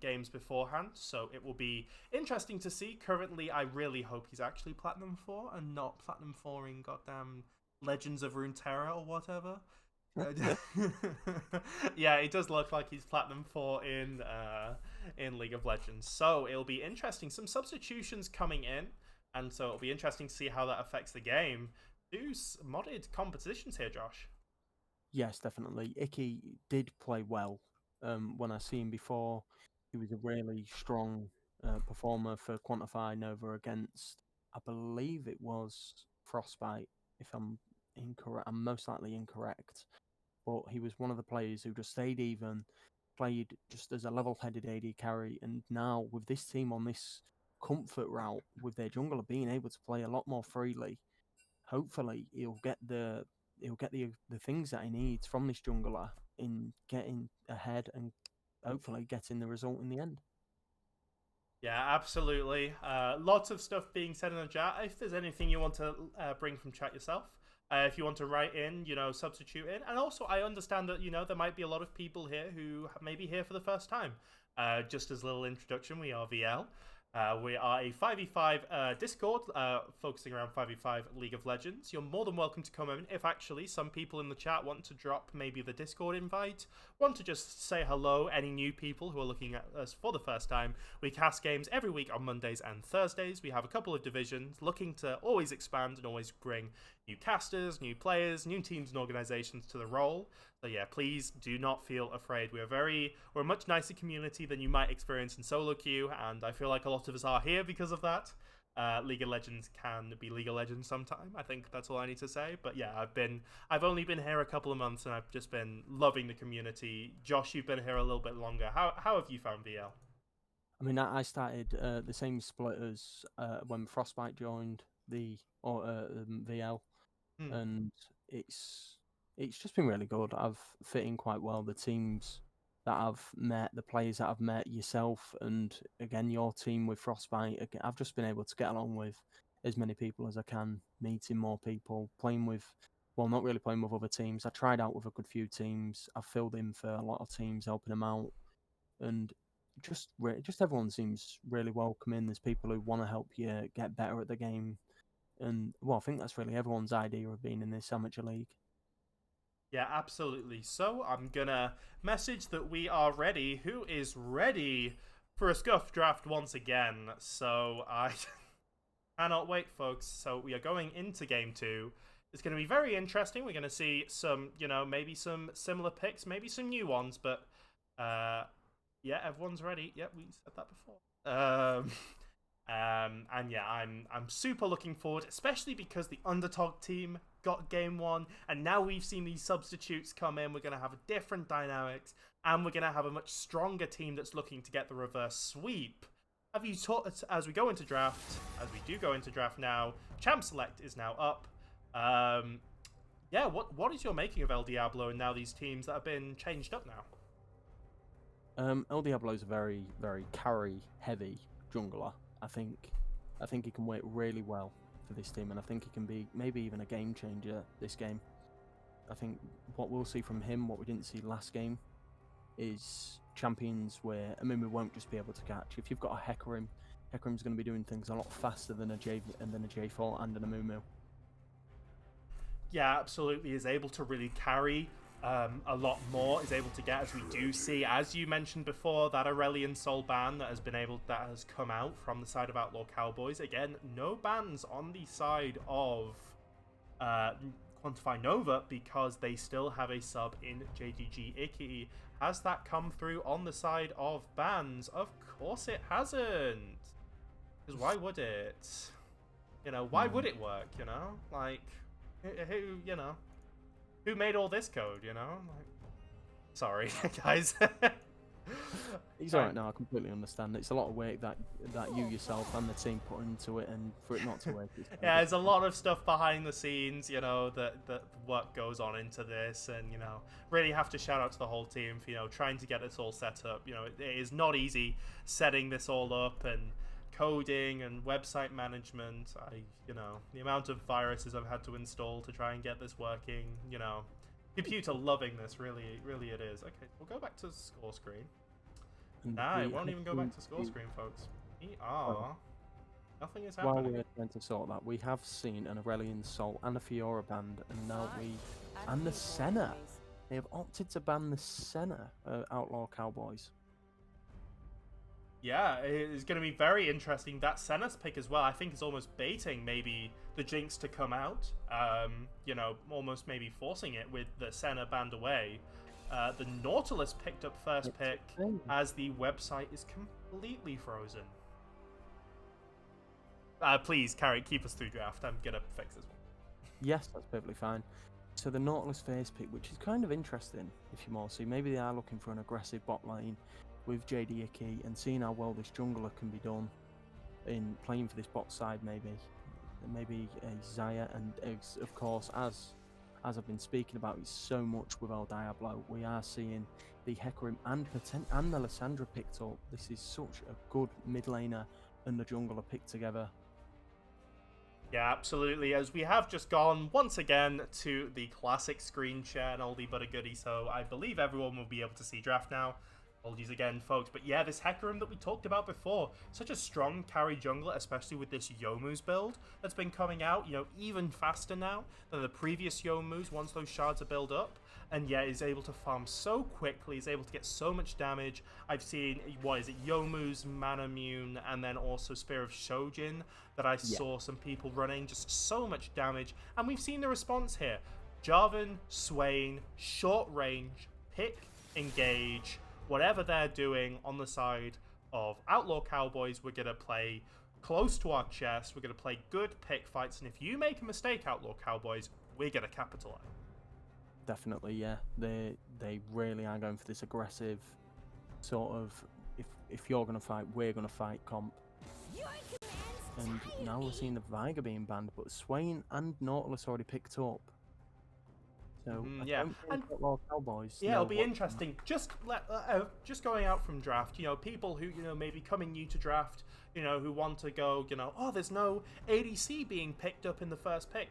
games beforehand, so it will be interesting to see. Currently, I really hope he's actually Platinum 4 and not Platinum 4 in goddamn Legends of Runeterra or whatever. Yeah, it does look like he's Platinum 4 in League of Legends. So it'll be interesting. Some substitutions coming in, and so it'll be interesting to see how that affects the game. Two modded compositions here, Josh. Yes, definitely. Icky did play well. When I see him before, he was a really strong performer for Quantify Nova against, I believe it was Frostbite. If I'm incorrect, I'm most likely incorrect. But he was one of the players who just stayed even, played just as a level-headed AD carry, and now with this team on this comfort route, with their jungler being able to play a lot more freely, hopefully he'll get the things that he needs from this jungler in getting ahead and hopefully getting the result in the end. Yeah, absolutely. Lots of stuff being said in the chat. If there's anything you want to bring from chat yourself, if you want to write in, substitute in. And also, I understand that, there might be a lot of people here who may be here for the first time. Just as a little introduction, we are VL. We are a 5v5 Discord, focusing around 5v5 League of Legends. You're more than welcome to come in. If actually some people in the chat want to drop maybe the Discord invite, want to just say hello, any new people who are looking at us for the first time, we cast games every week on Mondays and Thursdays. We have a couple of divisions looking to always expand and always bring new casters, new players, new teams and organizations to the role. So yeah, please do not feel afraid. We're a much nicer community than you might experience in solo queue, and I feel like a lot of us are here because of that. League of Legends can be League of Legends sometime. I think that's all I need to say. But yeah, I've only been here a couple of months, and I've just been loving the community. Josh, you've been here a little bit longer. How have you found VL? I mean, I started the same split as when Frostbite joined the VL, and it's just been really good. I've fit in quite well. The teams that I've met, the players that I've met, yourself, and again your team with Frostbite. Again, I've just been able to get along with as many people as I can, meeting more people, not really playing with other teams. I tried out with a good few teams. I've filled in for a lot of teams, helping them out, and just everyone seems really welcoming. There's people who want to help you get better at the game, and I think that's really everyone's idea of being in this amateur league. Yeah, absolutely. So I'm gonna message that we are ready. Who is ready for a scuff draft once again? So I cannot wait, folks. So we are going into game 2. It's going to be very interesting. We're going to see some, maybe some similar picks, maybe some new ones, but yeah, everyone's ready. Yep, we said that before. And yeah, I'm super looking forward, especially because the Underdog team got game 1, and now we've seen these substitutes come in. We're going to have a different dynamics, and we're going to have a much stronger team that's looking to get the reverse sweep. Have you taught as we go into draft? As we do go into draft now, Champ Select is now up. Yeah, what is your making of El Diablo and now these teams that have been changed up now? El Diablo is a very, very carry-heavy jungler. I think he can work really well for this team, and I think he can be maybe even a game changer this game. I think what we'll see from him, what we didn't see last game, is champions where Amumu won't just be able to catch. If you've got a Hecarim, Hecarim's going to be doing things a lot faster than a J4 and an Amumu. Yeah, absolutely. Is able to really carry a lot more, is able to get, as we do see, as you mentioned before, that Aurelion Soul ban that has come out from the side of Outlaw Cowboys. Again, no bans on the side of Quantify Nova because they still have a sub in JDG Icky. Has that come through on the side of bans? Of course it hasn't. Because why would it? Why would it work, Like, who made all this code, Like, sorry, guys. He's all right now. I completely understand. It's a lot of work that you yourself and the team put into it, and for it not to work, it's Yeah, there's a lot of stuff behind the scenes, that what goes on into this, and really have to shout out to the whole team for trying to get this all set up. It is not easy setting this all up and coding and website management. The amount of viruses I've had to install to try and get this working. Computer loving this, really it is. Okay, we'll go back to score screen. Nah, it won't even go back to score screen, folks. Nothing is happening. While we're trying to sort that, we have seen an Aurelian Soul and a Fiora banned, and now and the Senna. They have opted to ban the Senna, Outlaw Cowboys. Yeah, it's going to be very interesting. That Senna's pick as well, I think, is almost baiting maybe the Jinx to come out. Almost maybe forcing it with the Senna banned away. The Nautilus picked up first pick as the website is completely frozen. Please, Carrie, keep us through draft. I'm going to fix this one. Yes, that's perfectly fine. So the Nautilus first pick, which is kind of interesting, if you more see. Maybe they are looking for an aggressive bot lane with JD Icky and seeing how well this jungler can be done in playing for this bot side, maybe Zaya, and of course, as I've been speaking about, it's so much with El Diablo. We are seeing the Hecarim and the Lissandra picked up. This is such a good mid laner and the jungler picked together. Yeah, absolutely. As we have just gone once again to the classic screen share, an oldie but a goodie, so I believe everyone will be able to see draft now. Apologies again, folks. But yeah, this Hecarim that we talked about before, such a strong carry jungler, especially with this Youmuu's build that's been coming out, even faster now than the previous Youmuu's once those shards are built up. And yeah, is able to farm so quickly, is able to get so much damage. I've seen, Youmuu's Manamune, and then also Spear of Shojin that I saw some people running, just so much damage. And we've seen the response here. Jarvan, Swain, short range, pick, engage, whatever they're doing on the side of Outlaw Cowboys, we're going to play close to our chest. We're going to play good pick fights. And if you make a mistake, Outlaw Cowboys, we're going to capitalize. Definitely, yeah. They really are going for this aggressive sort of, if you're going to fight, we're going to fight comp. And now we're seeing the Viger being banned, but Swain and Nautilus already picked up. So and Cowboys. Yeah, it'll be interesting. Just going out from draft, people who maybe coming new to draft, who want to go, there's no ADC being picked up in the first pick,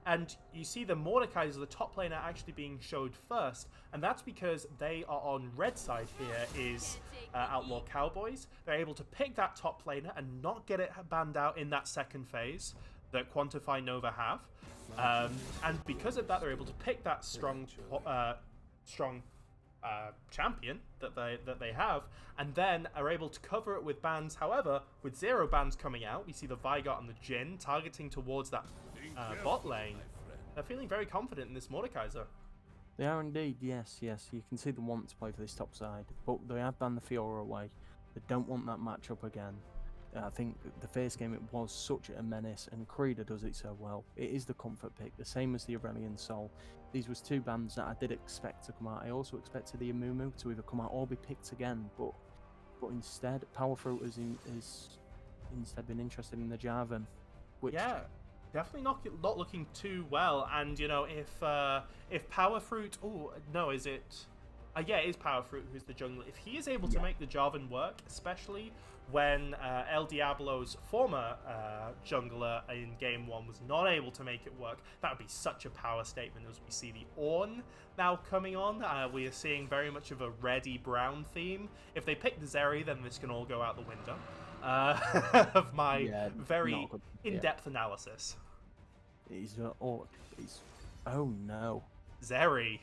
and you see the Mordekaiser, the top laner, actually being showed first, and that's because they are on red side. Here is Outlaw Cowboys. They're able to pick that top laner and not get it banned out in that second phase that Quantify Nova have. And because of that, they're able to pick that strong champion that they have, and then are able to cover it with bans. However, with 0 bans coming out, we see the Vigor and the Jhin targeting towards that bot lane. They're feeling very confident in this Mordekaiser. They are indeed, yes. You can see them want to play for this top side, but they have banned the Fiora away. They don't want that matchup again. I think the first game, it was such a menace, and Creeder does it so well. It is the comfort pick, the same as the Aurelian Soul. These was 2 bans that I did expect to come out. I also expected the Amumu to either come out or be picked again, but instead, Powerfruit is instead been interested in the Jarvan, which definitely not looking too well. And if Powerfruit, is it? Yeah, it is Powerfruit who's the jungler. If he is able to make the Jarvan work, especially when El Diablo's former jungler in Game 1 was not able to make it work, that would be such a power statement as we see the Ornn now coming on. We are seeing very much of a reddy-brown theme. If they pick the Zeri, then this can all go out the window of my very in-depth analysis. Oh no. Zeri.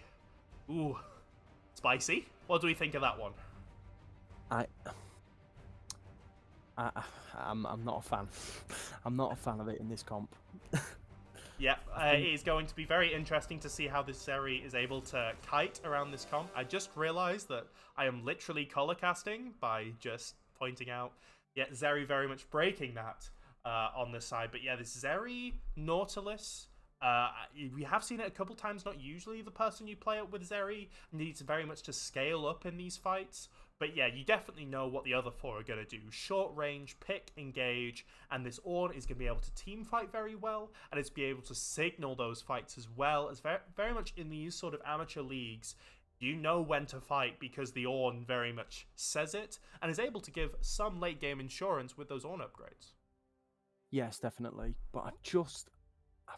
Ooh. Spicy. What do we think of that one? I'm not a fan. I'm not a fan of it in this comp. Yeah, it is going to be very interesting to see how this Zeri is able to kite around this comp. I just realized that I am literally color casting by just pointing out, Zeri very much breaking that on this side. But yeah, this Zeri, Nautilus, we have seen it a couple times, not usually the person you play it with Zeri needs very much to scale up in these fights. But yeah, you definitely know what the other four are going to do. Short range, pick, engage, and this Ornn is going to be able to team fight very well, and it's be able to signal those fights as well, as very much in these sort of amateur leagues. You know when to fight because the Ornn very much says it, and is able to give some late game insurance with those Ornn upgrades. Yes, definitely. But I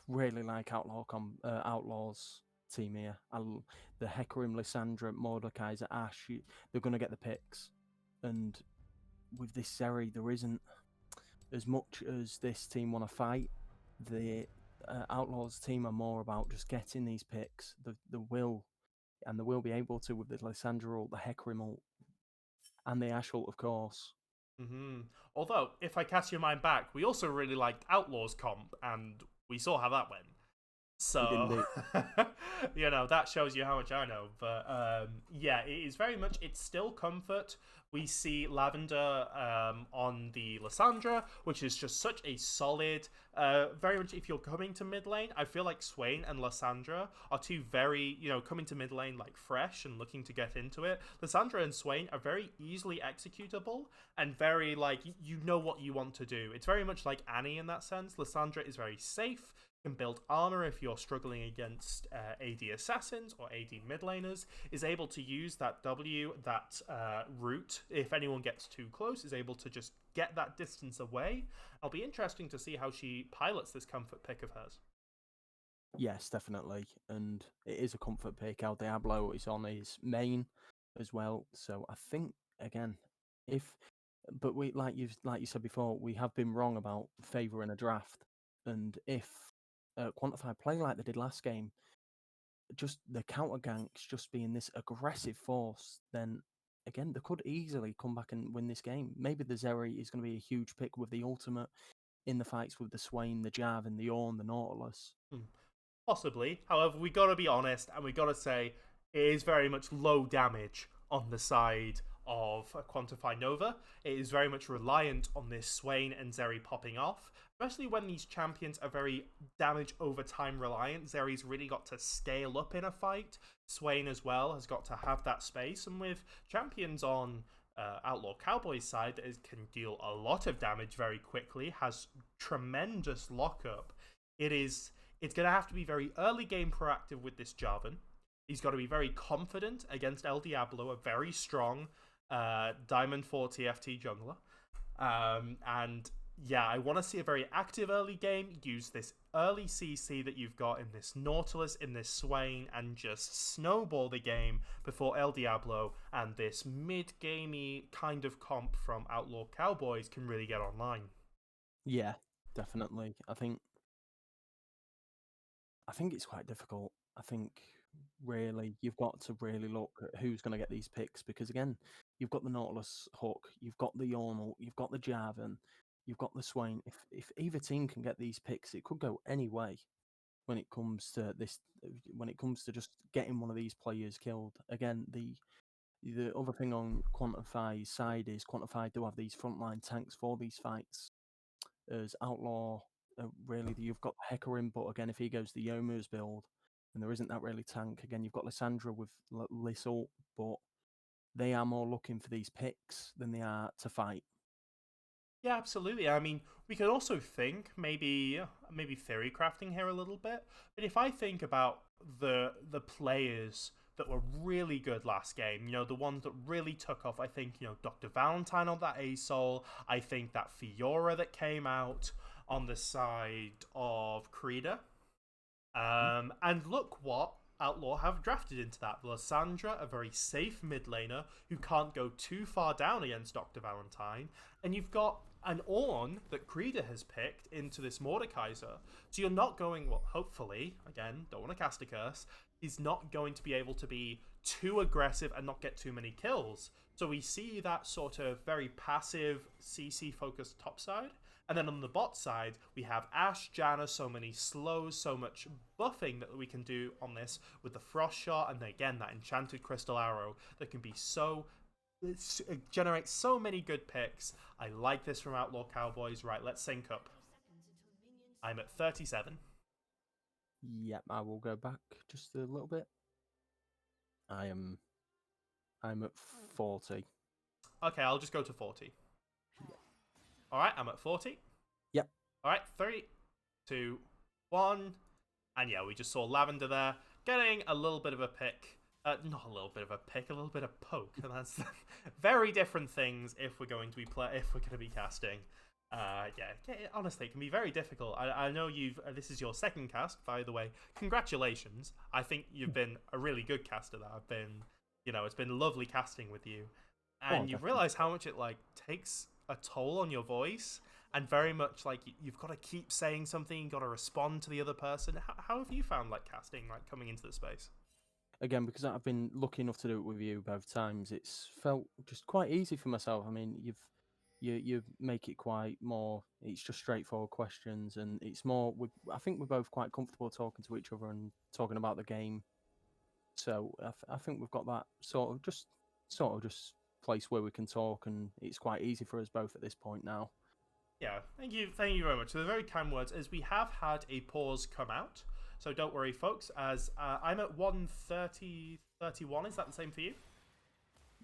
really like Outlaw's team here. The Hecarim, Lysandra, Mordekaiser, Ash, they're going to get the picks. And with this Zeri, there isn't as much as this team want to fight. The Outlaws team are more about just getting these picks. The will, and they will be able to with the Lysandra ult, the Hecarim ult, and the Ash ult, of course. Mm-hmm. Although, if I cast your mind back, we also really liked Outlaws comp, and we saw how that went. We didn't So, do. that shows you how much I know. But yeah, it is very much, it's still comfort. We see Lavender on the Lysandra, which is just such a solid, very much if you're coming to mid lane, I feel like Swain and Lysandra are two very, coming to mid lane like fresh and looking to get into it. Lysandra and Swain are very easily executable and very like, you know what you want to do. It's very much like Annie in that sense. Lysandra is very safe, can build armor if you're struggling against AD assassins or AD mid laners, is able to use that W, that root, if anyone gets too close, is able to just get that distance away. It'll be interesting to see how she pilots this comfort pick of hers. Yes, definitely. And it is a comfort pick. El Diablo is on his main as well. So I think again, if but we like you said before, we have been wrong about favouring a draft. And if Quantify play like they did last game, just the counter ganks just being this aggressive force, then again they could easily come back and win this game. Maybe the Zeri is going to be a huge pick with the ultimate in the fights with the Swain, the Jav, and the Ornn, the Nautilus. Possibly. However, we got to be honest and we got to say it is very much low damage on the side of Quantify Nova. It is very much reliant on this Swain and Zeri popping off, especially when these champions are very damage over time reliant. Zeri's really got to scale up in a fight. Swain as well has got to have that space, and with champions on Outlaw Cowboys side that can deal a lot of damage very quickly, has tremendous lockup. It's going to have to be very early game proactive with this Jarvan. He's got to be very confident against El Diablo, a very strong Diamond 4 TFT jungler. And yeah, I want to see a very active early game. Use this early CC that you've got in this Nautilus, in this Swain, and just snowball the game before El Diablo and this mid-gamey kind of comp from Outlaw Cowboys can really get online. Yeah, definitely. I think it's quite difficult. I think really you've got to really look at who's going to get these picks because again, you've got the Nautilus hook, you've got the Yornal, you've got the Jarvan, you've got the Swain. If either team can get these picks, it could go any way when it comes to this. When it comes to just getting one of these players killed. Again, the other thing on Quantify's side is Quantify do have these frontline tanks for these fights. As Outlaw, really, you've got Hecarim, but again, if he goes the Yomu's build, and there isn't that really tank, again, you've got Lysandra with Lissalt, but they are more looking for these picks than they are to fight. Yeah, absolutely. I mean, we could also think maybe theory crafting here a little bit. But if I think about the players that were really good last game, the ones that really took off, I think, Dr. Valentine on that A-Soul, I think that Fiora that came out on the side of Krita. And look what Outlaw have drafted into that. Lysandra, a very safe mid laner who can't go too far down against Dr. Valentine. And you've got an Ornn that Krita has picked into this Mordekaiser. So you're not going, well, hopefully, again, don't want to cast a curse, he's not going to be able to be too aggressive and not get too many kills. So we see that sort of very passive CC focused top side. And then on the bot side, we have Ashe, Janna, so many slows, so much buffing that we can do on this with the Frost Shot, and again, that Enchanted Crystal Arrow that can be it generates so many good picks. I like this from Outlaw Cowboys. Right, let's sync up. I'm at 37. Yep, I will go back just a little bit. I'm at 40. Okay, I'll just go to 40. All right, I'm at 40. Yep. All right, 3, 2, 1. And yeah, we just saw Lavender there getting a little bit of a pick. Not a little bit of a pick, a little bit of poke. And that's very different things if we're going to be casting. Honestly, it can be very difficult. I know this is your second cast, by the way. Congratulations. I think you've been a really good caster. It's been lovely casting with you. And you've realized how much it takes a toll on your voice, and very much you've got to keep saying something, you've got to respond to the other person. How have you found casting coming into the space? Again, because I've been lucky enough to do it with you both times, it's felt just quite easy for myself. I mean, you make it quite more. It's just straightforward questions, and it's more. I think we're both quite comfortable talking to each other and talking about the game. So I think we've got that sort of just place where we can talk, and it's quite easy for us both at this point now. Yeah, thank you very much. The very kind words, as we have had a pause come out, so don't worry, folks. As I'm at 1:30:31. Is that the same for you?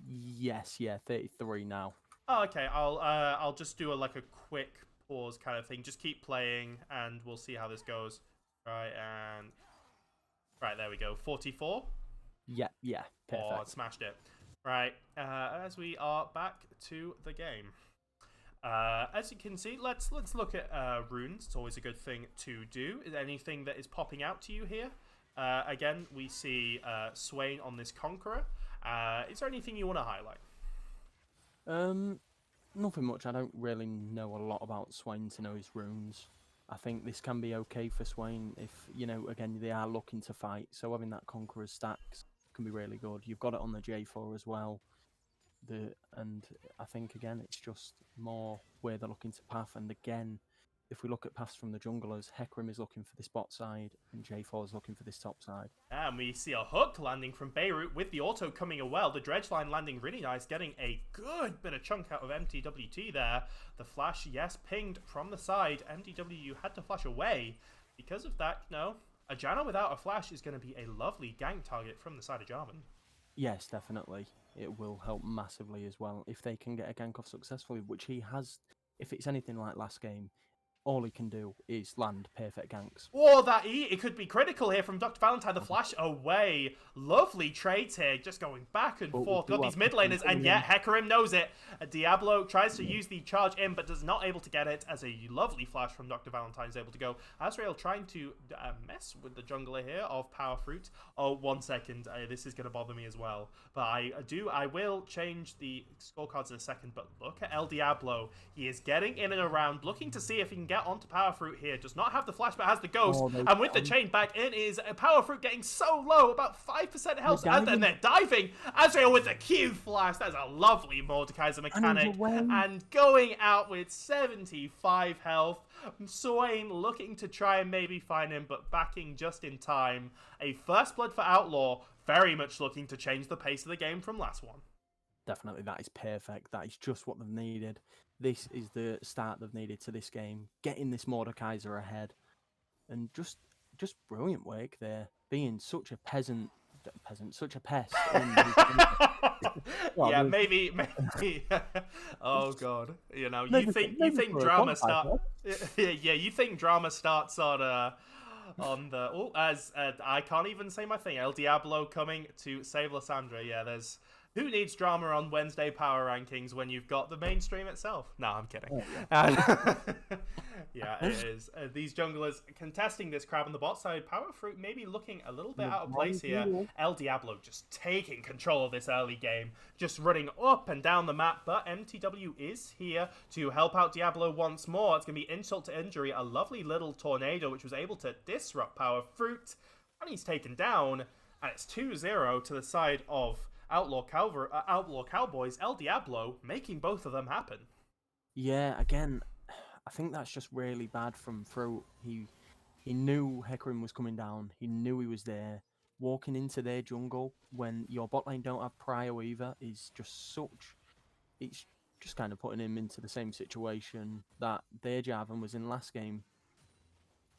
Yes, yeah, 33 now. Oh, okay. I'll just do a quick pause kind of thing. Just keep playing, and we'll see how this goes. Right, and right, there we go. 44. Yeah, perfect. Oh, smashed it. Right, as we are back to the game. As you can see, let's look at runes. It's always a good thing to do. Is there anything that is popping out to you here? Again, we see Swain on this Conqueror. Is there anything you want to highlight? Nothing much. I don't really know a lot about Swain to know his runes. I think this can be okay for Swain if, again, they are looking to fight. So having that Conqueror stacks can be really good. You've got it on the J4 as well. And I think, again, it's just more where they're looking to path. And again, if we look at paths from the junglers, Hecarim is looking for this bot side and J4 is looking for this top side. And we see a hook landing from Beirut with the auto coming as well. The dredge line landing really nice, getting a good bit of chunk out of MTWT there. The flash, yes, pinged from the side. MTW had to flash away. Because of that, a Janna without a flash is going to be a lovely gank target from the side of Jarvan. Yes, definitely. It will help massively as well if they can get a gank off successfully, which he has. If it's anything like last game, all he can do is land perfect ganks. Oh, it could be critical here from Dr. Valentine. The flash away. Lovely trades here, just going back and forth. Got these mid laners, and yet Hecarim knows it. Diablo tries to use the charge in, but does not able to get it, as a lovely flash from Dr. Valentine is able to go. Azrael trying to mess with the jungler here of Power Fruit. Oh, 1 second. This is going to bother me as well. But I will change the scorecards in a second, but look at El Diablo. He is getting in and around, looking to see if he can get onto Power Fruit here. Does not have the flash, but has the ghost. And with the chain back in is Power Fruit getting so low, about 5% health, and then they're diving. Azrael with the Q flash. That's a lovely Mordekaiser mechanic. And going out with 75 health. Swain looking to try and maybe find him, but backing just in time. A first blood for Outlaw, very much looking to change the pace of the game from last one. Definitely, that is perfect. That is just what they've needed. This is the start they've needed to this game. Getting this Mordekaiser ahead. And just brilliant work there. Being such a such a pest. Yeah, maybe. Oh god, you think drama starts? Yeah, you think drama starts on the as I can't even say my thing. El Diablo coming to save Lysandra. Yeah, there's. Who needs drama on Wednesday power rankings when you've got the mainstream itself? No, I'm kidding. Oh, yeah. Yeah, it is. These junglers contesting this crab on the bot side. Power Fruit maybe looking a little bit out of place here. El Diablo just taking control of this early game. Just running up and down the map. But MTW is here to help out Diablo once more. It's going to be insult to injury. A lovely little tornado which was able to disrupt Power Fruit. And he's taken down. And it's 2-0 to the side of Outlaw Cowboys. El Diablo making both of them happen. Yeah, again, I think that's just really bad from Fruit. He knew Hecarim was coming down. He knew he was there. Walking into their jungle when your bot lane don't have prio either is just such... It's just kind of putting him into the same situation that their Jarvan was in last game.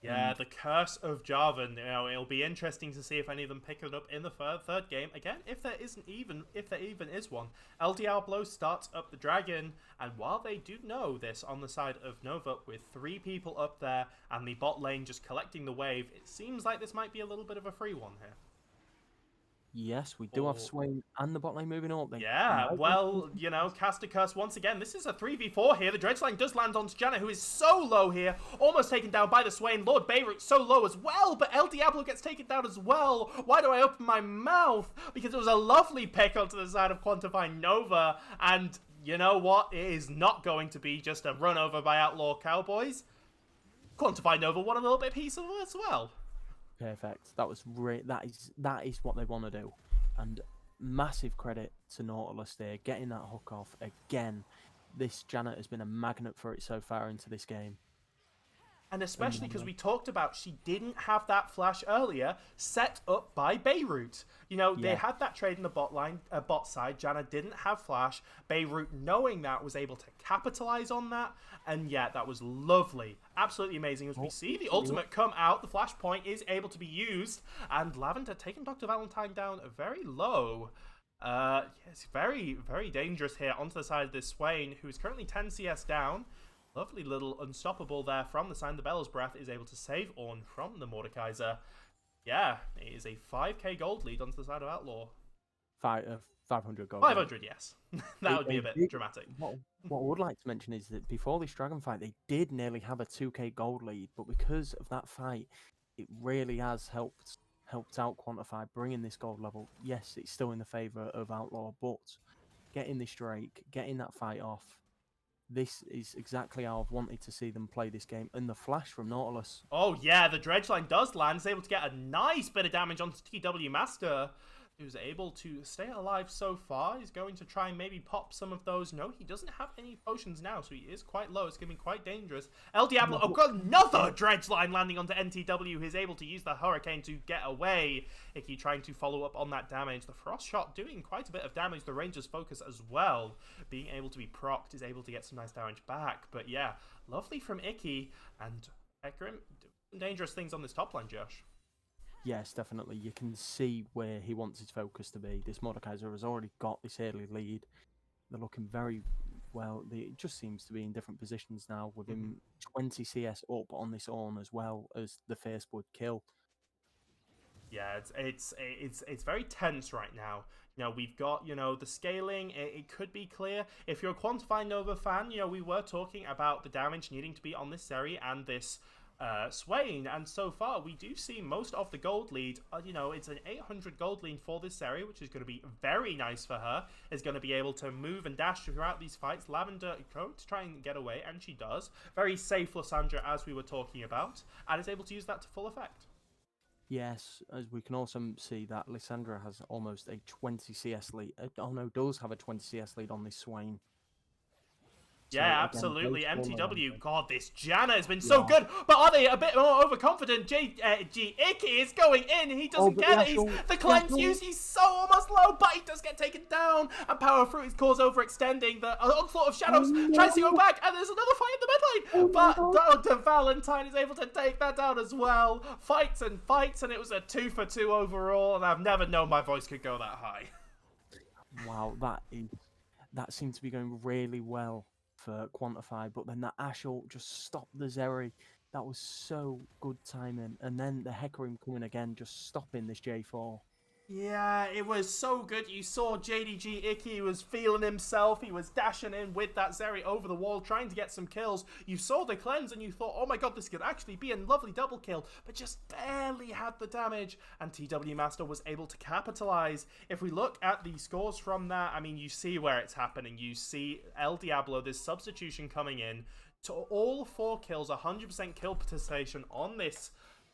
Yeah, the curse of Jarvan. You know, it'll be interesting to see if any of them pick it up in the third game. Again, if there even is one. El Diablo starts up the dragon, and while they do know this on the side of Nova, with 3 people up there and the bot lane just collecting the wave, it seems like this might be a little bit of a free one here. Yes, we do have Swain and the bot lane moving up. Yeah, well, you know, cast a curse once again. This is a 3v4 here. The Dredgeline does land onto Janna, who is so low here. Almost taken down by the Swain. Lord Beirut so low as well, but El Diablo gets taken down as well. Why do I open my mouth? Because it was a lovely pick onto the side of Quantify Nova. And you know what? It is not going to be just a run over by Outlaw Cowboys. Quantify Nova won a little bit of piece of it as well. Perfect. That was that is what they want to do, and massive credit to Nautilus there getting that hook off again. This Janet has been a magnet for it so far into this game. And especially because we talked about she didn't have that flash earlier set up by Beirut. You know, they had that trade in the bot side. Janna didn't have flash. Beirut, knowing that, was able to capitalize on that. And yeah, that was lovely. Absolutely amazing. As we see the ultimate come out, the flashpoint is able to be used. And Lavender taking Dr. Valentine down very low. It's very, very dangerous here onto the side of this Swain, who is currently 10 CS down. Lovely little unstoppable there from the sign. The Bell's Breath is able to save Ornn from the Mordekaiser. Yeah, it is a 5k gold lead onto the side of Outlaw. 500 gold. 500, yes. That would be a bit dramatic. What I would like to mention is that before this Dragon fight, they did nearly have a 2k gold lead, but because of that fight, it really has helped out Quantify bringing this gold level. Yes, it's still in the favour of Outlaw, but getting this Drake, getting that fight off, this is exactly how I've wanted to see them play this game. And the flash from Nautilus. Oh yeah, the Dredgeline does land. He's able to get a nice bit of damage onto TW Master, who's able to stay alive so far. He's going to try and maybe pop some of those. No, he doesn't have any potions now, so he is quite low. It's going to be quite dangerous. El Diablo, oh, got another Dredgeline landing onto NTW, who's able to use the Hurricane to get away. Icky trying to follow up on that damage. The Frost Shot doing quite a bit of damage. The Ranger's Focus as well. Being able to be procced is able to get some nice damage back. But yeah, lovely from Icky. And Ekrim doing dangerous things on this top line, Josh. Yes, definitely. You can see where he wants his focus to be. This Mordekaiser has already got this early lead. They're looking very well. It just seems to be in different positions now, with him 20 CS up on this Ornn as well as the first blood kill. Yeah, it's very tense right now. You know, we've got, you know, the scaling. It could be clear. If you're a Quantify Nova fan, you know, we were talking about the damage needing to be on this Seri and this Swain, and so far we do see most of the gold lead. You know, it's an 800 gold lead for this Seri, which is going to be very nice for her. Is going to be able to move and dash throughout these fights. Lavender going to try and get away, and she does. Very safe Lysandra, as we were talking about, and is able to use that to full effect. Yes, as we can also see that Lysandra has almost a 20 CS lead. Oh no, does have a 20 CS lead on this Swain. Yeah, absolutely. MTW, God, this Janna has been so good, but are they a bit more overconfident? G Icky is going in, he doesn't get it. The cleanse use, he's so almost low, but he does get taken down. And Power Fruit is cause overextending. The Onslaught of Shadows tries to go back, and there's another fight in the mid lane. But Dr. Valentine is able to take that down as well. Fights, and it was a 2-for-2 overall, and I've never known my voice could go that high. Wow, that seemed to be going really well for Quantify, but then that Ashe ult just stopped the Zeri. That was so good timing. And then the Hecarim coming again, just stopping this J4. Yeah, it was so good. You saw JDG Icky was feeling himself. He was dashing in with that Zeri over the wall, trying to get some kills. You saw the cleanse and you thought, oh my god, this could actually be a lovely double kill, but just barely had the damage, and TW Master was able to capitalize. If we look at the scores from that, I mean, you see where it's happening. You see El Diablo, this substitution coming in to all 4 kills, 100% kill participation on this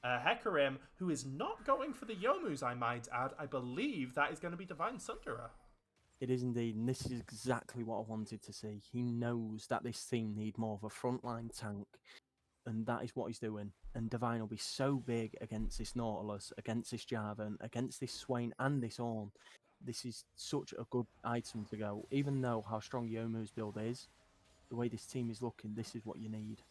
Hecarim, who is not going for the Yomus, I might add. I believe that is going to be Divine Sunderer. It is indeed, and this is exactly what I wanted to see. He knows that this team need more of a frontline tank, and that is what he's doing. And Divine will be so big against this Nautilus, against this Jarvan, against this Swain and this Ornn. This is such a good item to go. Even though how strong Yomu's build is, the way this team is looking, this is what you need.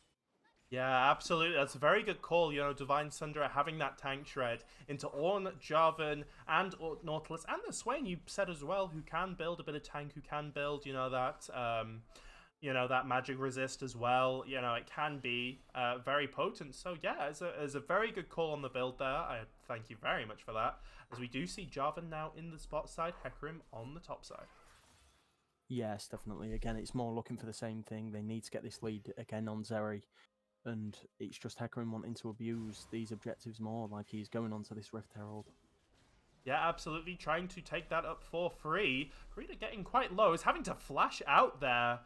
Yeah, absolutely. That's a very good call. Divine Sunderer having that tank shred into Ornn, Jarvan, and Nautilus, and the Swain you said as well, who can build a bit of tank, who can build, that magic resist as well. It can be very potent. So yeah, it's a very good call on the build there. I thank you very much for that. As we do see Jarvan now in the spot side, Hecarim on the top side. Yes, definitely. Again, it's more looking for the same thing. They need to get this lead again on Zeri, and it's just Hecarim wanting to abuse these objectives more, like he's going on to this Rift Herald. Yeah, absolutely. Trying to take that up for free. Karina getting quite low. Is having to flash out there.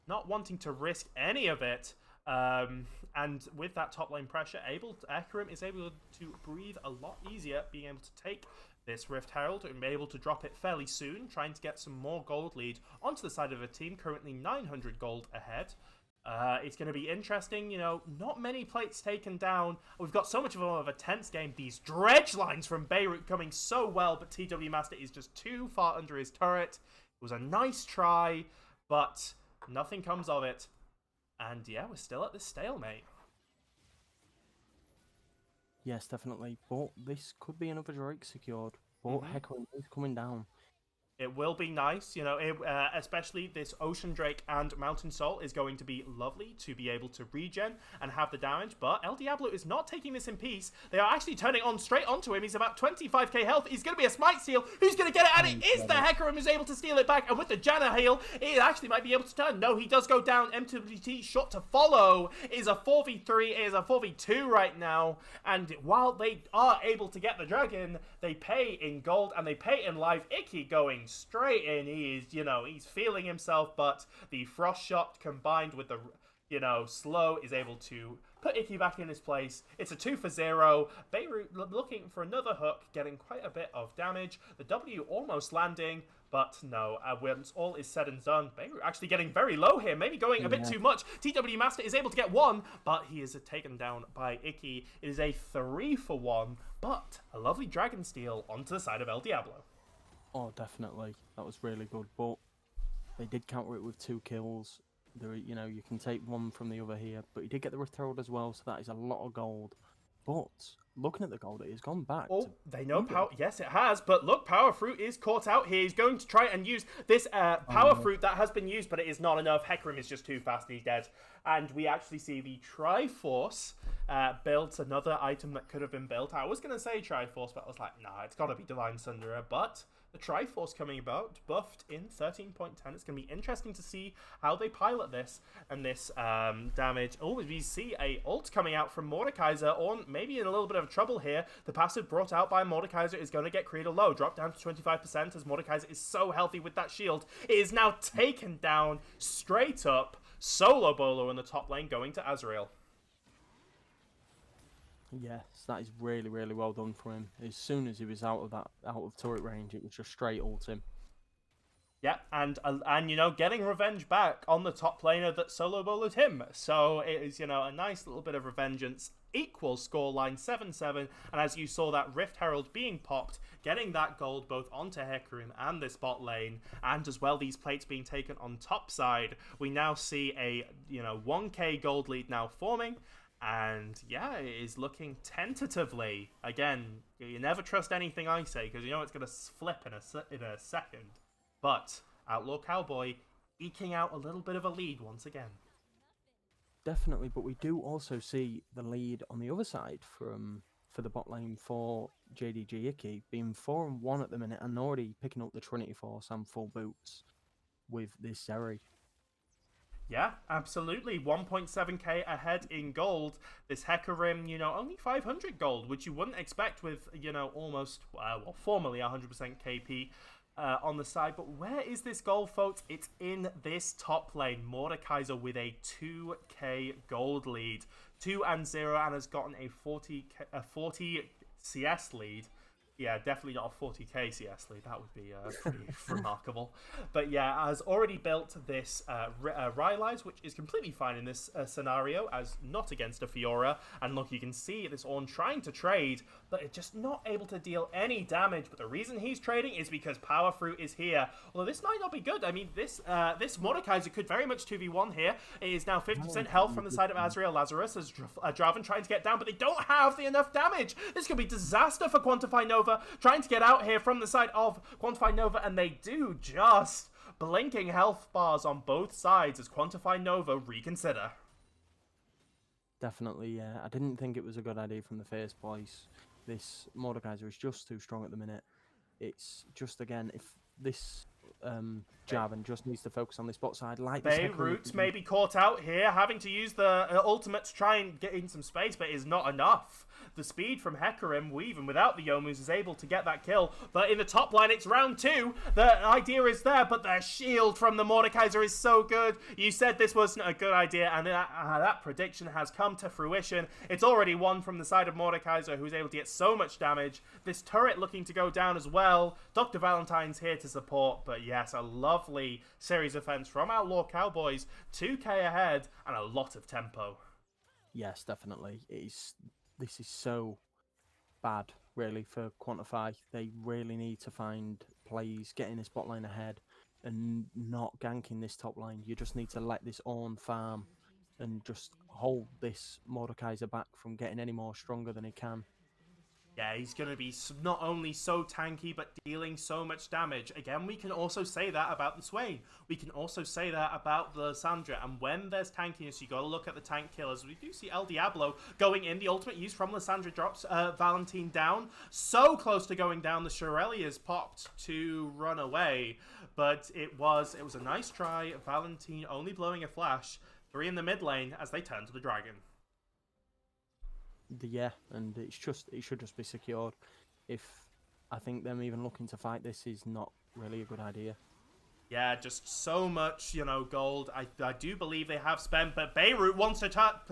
Not wanting to risk any of it. And with that top lane pressure, Hecarim is able to breathe a lot easier, being able to take this Rift Herald and be able to drop it fairly soon, trying to get some more gold lead onto the side of a team, currently 900 gold ahead. It's going to be interesting, not many plates taken down. We've got so much of a tense game. These dredge lines from Beirut coming so well, but TW Master is just too far under his turret. It was a nice try, but nothing comes of it. And yeah, we're still at this stalemate. Yes, definitely. But this could be another Drake secured. But Hecarim is coming down. It will be nice, especially this Ocean Drake and Mountain Soul is going to be lovely to be able to regen and have the damage, but El Diablo is not taking this in peace. They are actually turning on straight onto him. He's about 25k health. He's going to be a Smite Steal. Who's going to get it? And it is the Hecarim who's able to steal it back, and with the Janna heal, it actually might be able to turn. No, he does go down. MWT shot to follow. It is a 4v3. It is a 4v2 right now, and while they are able to get the dragon, they pay in gold and they pay in life. Icky going straight in. He's feeling himself, but the frost shot combined with the slow is able to put Icky back in his place. It's a 2 for 0. Beirut looking for another hook, getting quite a bit of damage. The W almost landing, but no, once all is said and done, Beirut actually getting very low here, maybe going a bit too much. TW Master is able to get one, but he is taken down by Icky. It is a 3 for 1, but a lovely Dragon Steal onto the side of El Diablo. Oh, definitely. That was really good. But they did counter it with 2 kills. You can take one from the other here. But he did get the Rift Herald as well, so that is a lot of gold. But looking at the gold, it has gone back. Oh, they know power. Yes, it has. But look, Power Fruit is caught out here. He's going to try and use this Power Fruit that has been used, but it is not enough. Hecarim is just too fast. He's dead. And we actually see the Triforce builds another item that could have been built. I was going to say Triforce, but I was like, nah, it's got to be Divine Sunderer. But the Triforce coming about, buffed in 13.10. It's going to be interesting to see how they pilot this and this damage. Oh, we see a ult coming out from Mordekaiser, or maybe in a little bit of trouble here. The passive brought out by Mordekaiser is going to get created low, drop down to 25% as Mordekaiser is so healthy with that shield. It is now taken down straight up. Solo Bolo in the top lane going to Azrael. Yes, that is really, really well done for him. As soon as he was out of turret range, it was just straight ult him. Yeah, and getting revenge back on the top laner that solo bowled him. So it is, a nice little bit of revengeance. Equal scoreline 7-7, and as you saw that Rift Herald being popped, getting that gold both onto Hecarim and this bot lane, and as well these plates being taken on top side, we now see a 1k gold lead now forming. And yeah, it is looking tentatively. Again, you never trust anything I say because it's going to flip in a second. But Outlaw Cowboy eking out a little bit of a lead once again. Definitely, but we do also see the lead on the other side for the bot lane for JDG Icky being 4-1 at the minute and already picking up the Trinity Force and full boots with this Zeri. Yeah, absolutely. 1.7k ahead in gold. This Hecarim, only 500 gold, which you wouldn't expect with, almost, formerly 100% KP on the side. But where is this gold, folks? It's in this top lane. Mordekaiser with a 2k gold lead. 2-0 and has gotten a 40 CS lead. Yeah, definitely not a 40k CS That would be pretty remarkable. But yeah, has already built this Rylai's, which is completely fine in this scenario, as not against a Fiora. And look, you can see this Ornn trying to trade, but it's just not able to deal any damage. But the reason he's trading is because Power Fruit is here. Although this might not be good. I mean, this Mordekaiser could very much 2v1 here. It is now 50% health from the side of Azrael Lazarus as Draven trying to get down, but they don't have enough damage. This could be disaster for Quantify Nova. Trying to get out here from the side of Quantify Nova, and they do just blinking health bars on both sides as Quantify Nova reconsider. Definitely, yeah. I didn't think it was a good idea from the first place. This Mordekaiser is just too strong at the minute. It's just, again, if this Jarvan just needs to focus on this bot side. Like Beirut may be caught out here, having to use the ultimate to try and get in some space, but is not enough. The speed from Hecarim, even without the Yomus, is able to get that kill. But in the top line, it's round 2. The idea is there, but the shield from the Mordekaiser is so good. You said this wasn't a good idea, and that prediction has come to fruition. It's already won from the side of Mordekaiser, who's able to get so much damage. This turret looking to go down as well. Dr. Valentine's here to support, but yes, a lovely series of events from Outlaw Cowboys. 2k ahead, and a lot of tempo. Yes, definitely. This is so bad, really, for Quantify. They really need to find plays, getting this bot line ahead, and not ganking this top line. You just need to let this Ornn farm and just hold this Mordekaiser back from getting any more stronger than he can. Yeah, he's going to be not only so tanky, but dealing so much damage. Again, we can also say that about the Swain. We can also say that about the Sandra. And when there's tankiness, you got to look at the tank killers. We do see El Diablo going in. The ultimate use from Lissandra drops Valentine down. So close to going down. The Shirelia's popped to run away. But it was a nice try. Valentine only blowing a flash. 3 in the mid lane as they turn to the dragon. Yeah, and it should just be secured. I think them even looking to fight this is not really a good idea. Yeah, just so much, gold. I do believe they have spent, but Beirut wants to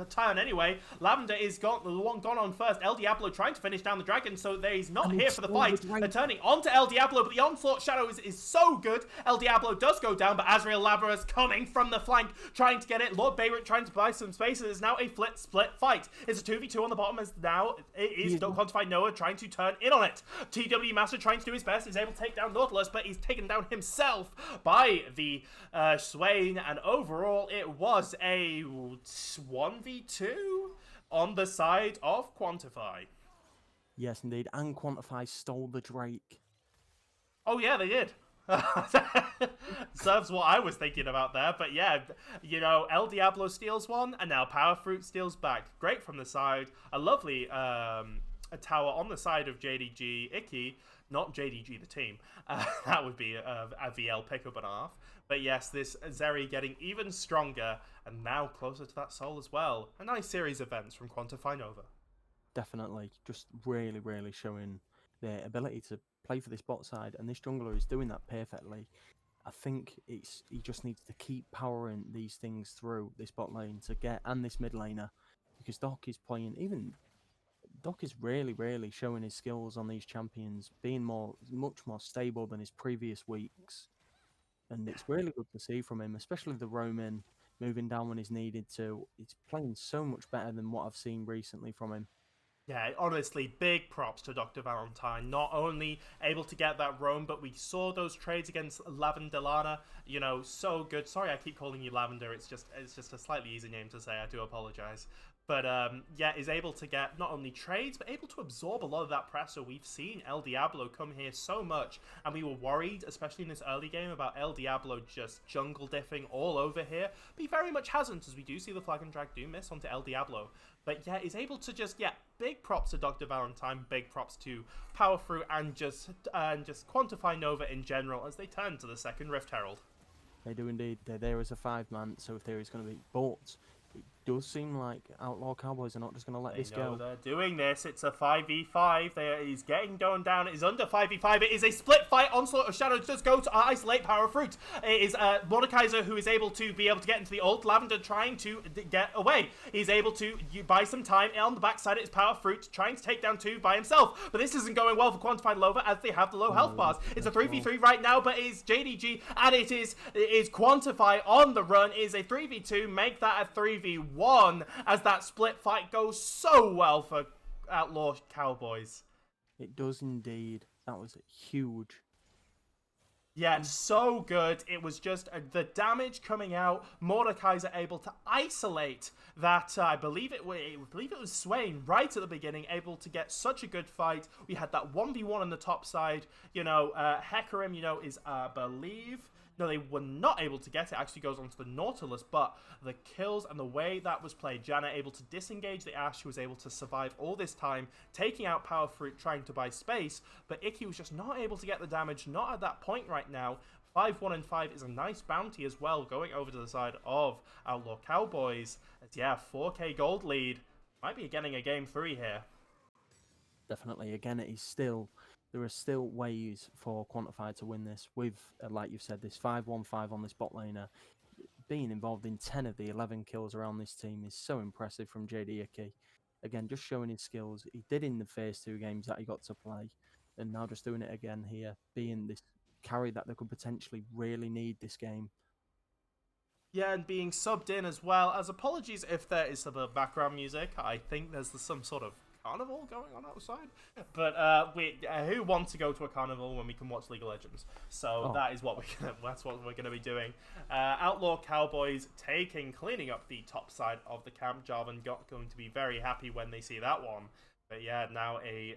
turn anyway. Lavender is the one gone on first. El Diablo trying to finish down the dragon, so he's not here for the fight. They're turning onto El Diablo, but the onslaught shadow is so good. El Diablo does go down, but Azrael Lazarus coming from the flank, trying to get it. Lord Beirut trying to buy some space. It is now a split fight. It's a 2v2 on the bottom, as now it is Don't Quantify Noah trying to turn in on it. TW Master trying to do his best, is able to take down Nautilus, but he's taken down himself by the Swain, and overall it was a 1v2 on the side of Quantify. Yes, indeed, and Quantify stole the Drake. Oh yeah, they did. Serves what I was thinking about there, but yeah, El Diablo steals one, and now Power Fruit steals back. Great from the side. A lovely a tower on the side of JDG Icky. Not JDG the team. That would be a VL pickup and a half. But yes, this Zeri getting even stronger and now closer to that soul as well. A nice series of events from Quantify Nova. Definitely. Just really, really showing their ability to play for this bot side. And this jungler is doing that perfectly. I think he just needs to keep powering these things through this bot lane to get, and this mid laner. Because Doc is playing, Doc is really, really showing his skills on these champions, being much more stable than his previous weeks. And it's really good to see from him, especially the roaming, moving down when he's needed to. He's playing so much better than what I've seen recently from him. Yeah, honestly, big props to Dr. Valentine. Not only able to get that roam, but we saw those trades against Lavender Lana. So good. Sorry, I keep calling you Lavender. It's just a slightly easy name to say. I do apologize. But yeah, is able to get not only trades, but able to absorb a lot of that pressure. We've seen El Diablo come here so much, and we were worried, especially in this early game, about El Diablo just jungle diffing all over here. But he very much hasn't, as we do see the flag and drag do miss onto El Diablo. But yeah, is able to big props to Dr. Valentine, big props to Power Fruit, and just Quantify Nova in general as they turn to the second Rift Herald. They do indeed. They're there as a 5-man, so if there is going to be but does seem like Outlaw Cowboys are not just going to let They this know go. they're doing this. It's a 5v5. He's getting going down. It is under 5v5. It is a split fight. Onslaught of Shadows does go to isolate Power Fruit. It is Mordekaiser who is able to get into the ult. Lavender trying to get away. He's able to buy some time. On the backside, it's Power Fruit trying to take down 2 by himself. But this isn't going well for Quantified Lova as they have the low health bars. It's a 3v3 right now, but it is JDG and it is Quantify on the run. It is a 3v2. Make that a 3v1 as that split fight goes so well for Outlaw Cowboys. It does indeed. That was huge. Yeah, so good. It was just the damage coming out. Mordekaiser able to isolate that. I believe it was Swain right at the beginning, able to get such a good fight. We had that 1v1 on the top side. Hecarim, is I believe. No, they were not able to get it. Actually goes onto the Nautilus, but the kills and the way that was played, Janna able to disengage the Ashe, who was able to survive all this time, taking out Power Fruit, trying to buy space, but Icky was just not able to get the damage, not at that point right now. 5-1 and 5 is a nice bounty as well, going over to the side of Outlaw Cowboys. As, 4k gold lead. Might be getting a game 3 here. Definitely. Again, there are still ways for Quantified to win this with, like you've said, this 5-1-5 on this bot laner. Being involved in 10 of the 11 kills around this team is so impressive from JD Icky. Again, just showing his skills. He did in the first 2 games that he got to play, and now just doing it again here, being this carry that they could potentially really need this game. Yeah, and being subbed in as well. As apologies if there is some background music. I think there's some sort of carnival going on outside, but who wants to go to a carnival when we can watch League of Legends? So that's what we're gonna be doing. Outlaw Cowboys cleaning up the top side of the camp. Jarvan going to be very happy when they see that one. But yeah, now a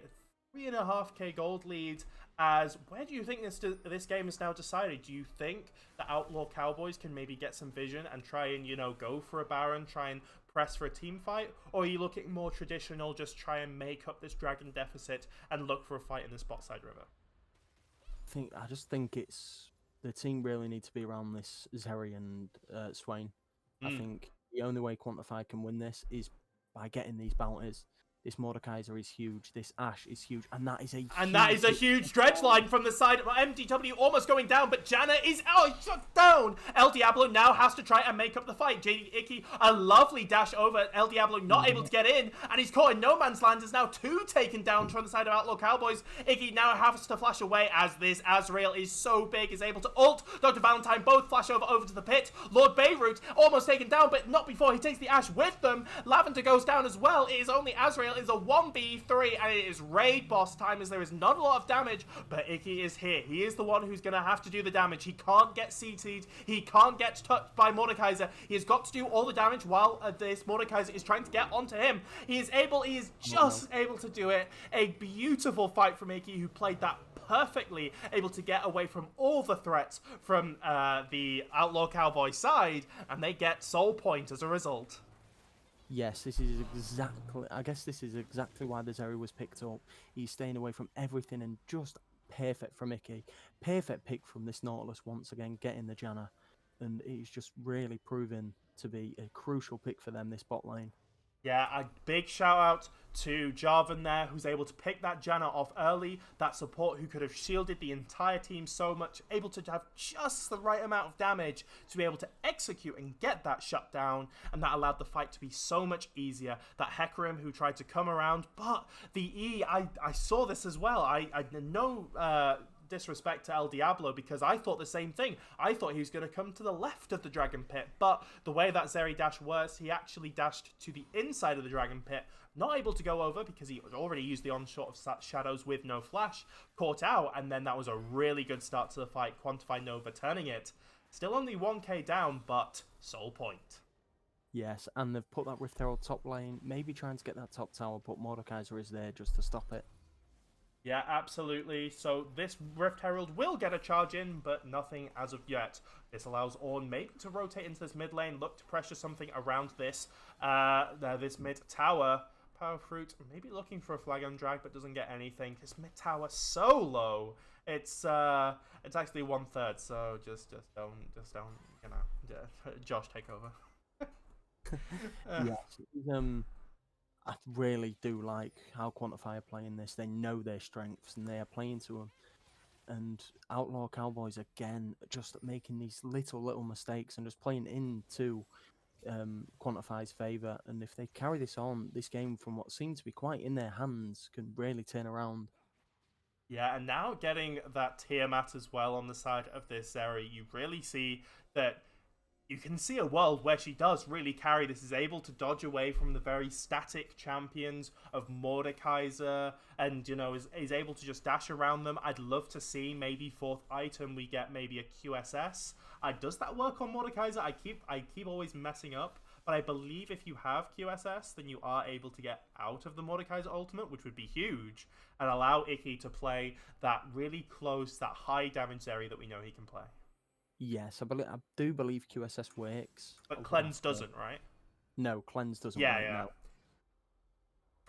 3.5k gold lead. As where do you think this game is now decided? Do you think the Outlaw Cowboys can maybe get some vision and try and go for a Baron, try and press for a team fight, or are you looking more traditional, just try and make up this dragon deficit and look for a fight in the spot side river? I just think it's the team really need to be around this Zeri and Swain. I think the only way Quantified can win this is by getting these bounties. This Mordekaiser is huge. This Ashe is huge, and that is a huge dredge line from the side of MDW, almost going down. But Janna is shut down. El Diablo now has to try and make up the fight. JD Icky, a lovely dash over. El Diablo not able to get in, and he's caught in no man's land. Is now 2 taken down from the side of Outlaw Cowboys. Icky now has to flash away as this Azrael is so big, is able to ult. Dr. Valentine both flash over to the pit. Lord Beirut almost taken down, but not before he takes the Ashe with them. Lavender goes down as well. It is only Azrael. Is a 1v3 and it is raid boss time as there is not a lot of damage, but Icky is here. He is the one who's going to have to do the damage. He can't get CT'd. He can't get touched by Mordekaiser. He has got to do all the damage while this Mordekaiser is trying to get onto him. He is just able to do it. A beautiful fight from Icky, who played that perfectly, able to get away from all the threats from the Outlaw Cowboy side, and they get soul point as a result. Yes, this is exactly why the Zeri was picked up. He's staying away from everything and just perfect from Icky. Perfect pick from this Nautilus once again, getting the Janna. And he's just really proven to be a crucial pick for them, this bot lane. Yeah, a big shout out to Jarvan there, who's able to pick that Janna off early. That support who could have shielded the entire team so much, able to have just the right amount of damage to be able to execute and get that shut down. And that allowed the fight to be so much easier. That Hecarim who tried to come around, but the E, I saw this as well. I know disrespect to El Diablo, because I thought the same thing. I thought he was going to come to the left of the Dragon Pit, but the way that Zeri dash works, he actually dashed to the inside of the Dragon Pit, not able to go over because he already used the onshot of Shadows with no flash, caught out, and then that was a really good start to the fight. Quantify Nova turning it. Still only 1k down, but soul point. Yes, and they've put that Rift Herald top lane, maybe trying to get that top tower, but Mordekaiser is there just to stop it. Yeah, absolutely. So this Rift Herald will get a charge in, but nothing as of yet. This allows Ornn maybe to rotate into this mid lane, look to pressure something around this this mid tower. Power Fruit maybe looking for a flag on drag, but doesn't get anything. This mid tower so low. It's actually 1/3. So just don't Josh take over. Yes, I really do like how Quantify are playing this. They know their strengths and they are playing to them. And Outlaw Cowboys again, just making these little mistakes and just playing into Quantify's favour. And if they carry this on, this game from what seemed to be quite in their hands can really turn around. Yeah, and now getting that Tiamat as well on the side of this Zeri, you really see that you can see a world where she does really carry this, is able to dodge away from the very static champions of Mordekaiser, and, you know, is able to just dash around them. I'd love to see maybe fourth item we get maybe a QSS. Does that work on Mordekaiser? I keep always messing up, but I believe if you have QSS, then you are able to get out of the Mordekaiser ultimate, which would be huge, and allow Icky to play that really close, that high damage area that we know he can play. Yes, I do believe QSS works. But Cleanse doesn't, right? No, Cleanse doesn't Yeah, work, yeah. no.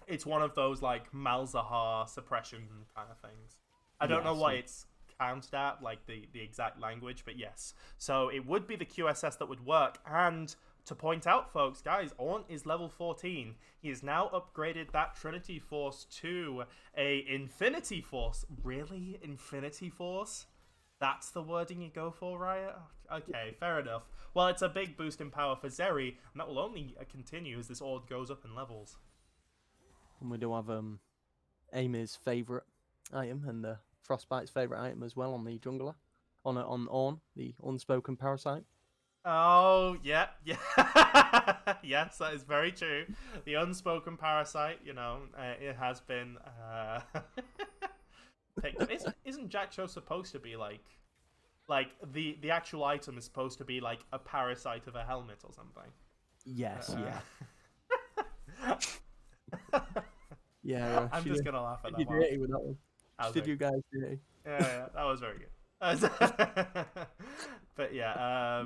It's one of those, like, Malzahar suppression kind of things. I don't know what it's counted at, like, the exact language, but yes. So it would be the QSS that would work, and to point out, folks, guys, Ornn is level 14. He has now upgraded that Trinity Force to a Infinity Force. Really? Infinity Force? That's the wording you go for, Riot? Okay, fair enough. Well, it's a big boost in power for Zeri, and that will only continue as this Ornn goes up in levels. And we do have Amy's favourite item and the Frostbite's favourite item as well on the jungler. On Ornn, the unspoken parasite. Oh, yeah. Yes, that is very true. The unspoken parasite, you know, it has been picked up. Isn't Jack Show supposed to be like the actual item is supposed to be like a parasite of a helmet or something? Yes, yeah. Yeah, I'm just gonna laugh at that one. With that one. Did you guys dirty? Yeah, that was very good. But yeah,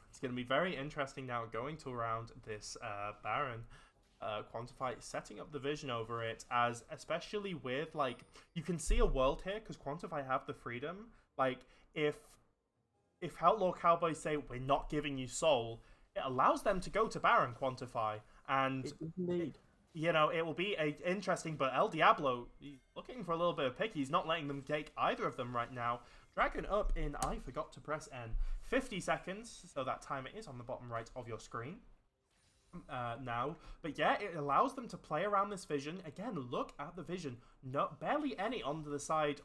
it's going to be very interesting now going to around this Baron. Quantify setting up the vision over it, as especially with, like, you can see a world here because Quantify have the freedom. Like, if Outlaw Cowboys say we're not giving you soul, it allows them to go to Baron Quantify, and indeed. You know, it will be interesting, but El Diablo, looking for a little bit of pick. He's not letting them take either of them right now. Dragon up in, I forgot to press N, 50 seconds, so that timer is on the bottom right of your screen now. But yeah, it allows them to play around this vision. Again, look at the vision. Barely any onto the side.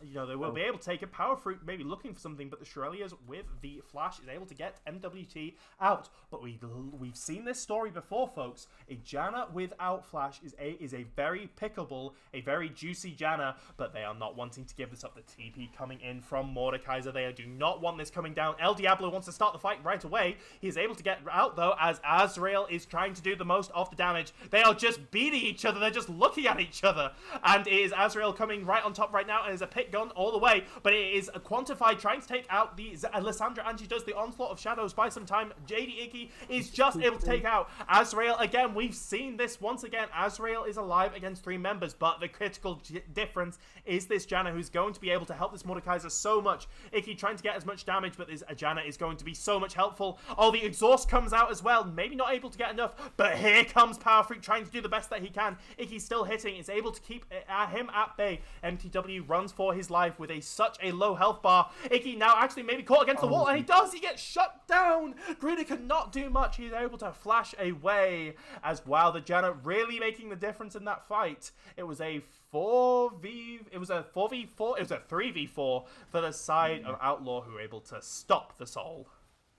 You know, they will be able to take a Power Fruit, maybe looking for something, but the Shurelias with the Flash is able to get MWT out. But we've seen this story before, folks. A Janna without Flash is a very pickable, a very juicy Janna, but they are not wanting to give this up. The TP coming in from Mordekaiser. They do not want this coming down. El Diablo wants to start the fight right away. He is able to get out, though, as Azrael is trying to do the most of the damage. They are just beating each other. They're just looking at each other. And it is Azrael coming right on top right now, and is a pick gun all the way. But it is a Quantified trying to take out the Lissandra, and she does the Onslaught of Shadows by some time. JD Icky is just able to take out Azrael again. We've seen this once again. Azrael is alive against 3 members, but the critical difference is this Janna, who's going to be able to help this Mordekaiser so much. Icky trying to get as much damage, but this Janna is going to be so much helpful. Oh, the exhaust comes out as well. Maybe not able to get enough, but here comes Power Freak trying to do the best that he can. Icky's still hitting, is able to keep him at bay. MTW runs for his life with such a low health bar. Icky now actually maybe caught against the wall, and he gets shut down. Greedy could not do much. He's able to flash away, as wow, the Janna really making the difference in that fight. It was a 4v, it was a 4v4, it was a 3v4 for the side of Outlaw, who were able to stop the Soul.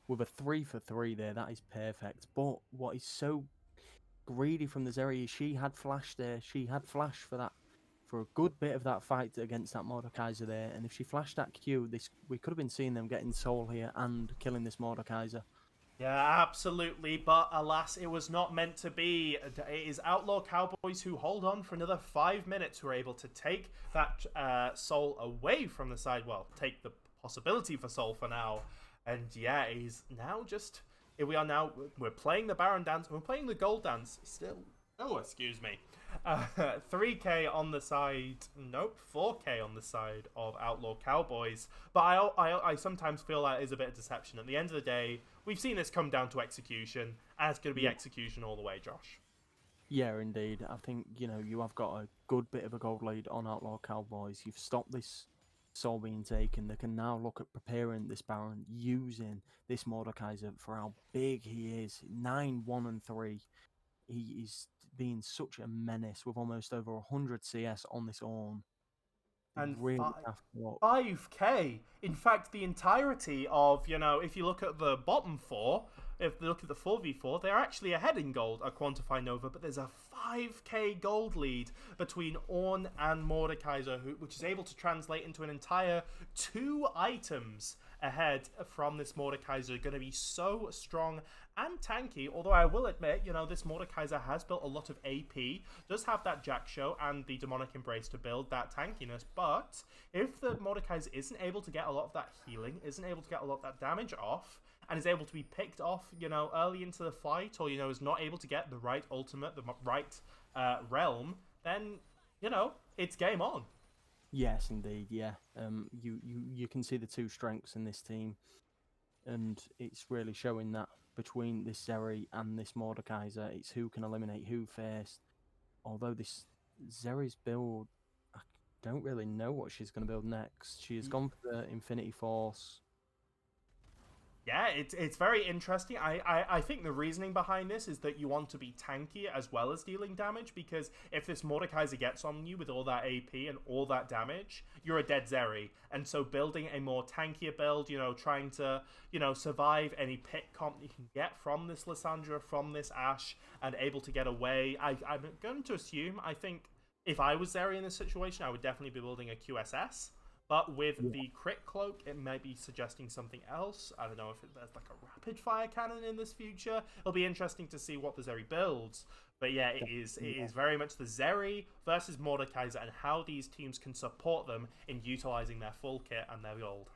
With a 3 for 3 there, that is perfect. But what is so greedy from the Zeri is she had Flash there. She had Flash for a good bit of that fight against that Mordekaiser there. And if she flashed that Q, we could have been seeing them getting Soul here and killing this Mordekaiser. Yeah, absolutely, but alas, it was not meant to be. It is Outlaw Cowboys who hold on for another 5 minutes, who are able to take that Soul away from the side. Well, take the possibility for Soul for now. And yeah, he's now just... we're playing the Baron dance, and we're playing the Gold dance still. Oh, excuse me. 3K on the side. Nope, 4K on the side of Outlaw Cowboys. But I sometimes feel that is a bit of deception. At the end of the day, we've seen this come down to execution, and it's going to be Yeah. execution all the way, Josh. Yeah, indeed. I think, you have got a good bit of a gold lead on Outlaw Cowboys. You've stopped this soul being taken. They can now look at preparing this Baron, using this Mordekaiser for how big he is. 9, 1, and 3. He is being such a menace with almost over 100 CS on this Ornn. They And really have to look. 5K. In fact, the entirety of, if you look at the bottom four, if you look at the 4v4, they're actually ahead in gold at Quantify Nova, but there's a 5K gold lead between Ornn and Mordekaiser, which is able to translate into an entire 2 items ahead from this Mordekaiser. Going to be so strong and tanky, although I will admit, this Mordekaiser has built a lot of AP, does have that Jack Show and the Demonic Embrace to build that tankiness, but if the Mordekaiser isn't able to get a lot of that healing, isn't able to get a lot of that damage off, and is able to be picked off, early into the fight, or, is not able to get the right ultimate, the right realm, then, it's game on. Yes, indeed. Yeah. You can see the two strengths in this team, and it's really showing that between this Zeri and this Mordekaiser, it's who can eliminate who first. Although this Zeri's build, I don't really know what she's going to build next. She has gone for the Infinity Force. Yeah, it's very interesting. I think the reasoning behind this is that you want to be tanky as well as dealing damage, because if this Mordekaiser gets on you with all that AP and all that damage, you're a dead Zeri. And so building a more tankier build, trying to, survive any pit comp you can get from this Lissandra, from this Ashe, and able to get away. I'm going to assume, I think, if I was Zeri in this situation, I would definitely be building a QSS. But with the crit cloak, it might be suggesting something else. I don't know if there's like a rapid fire cannon in this future. It'll be interesting to see what the Zeri builds. But yeah, it is very much the Zeri versus Mordekaiser and how these teams can support them in utilizing their full kit and their gold.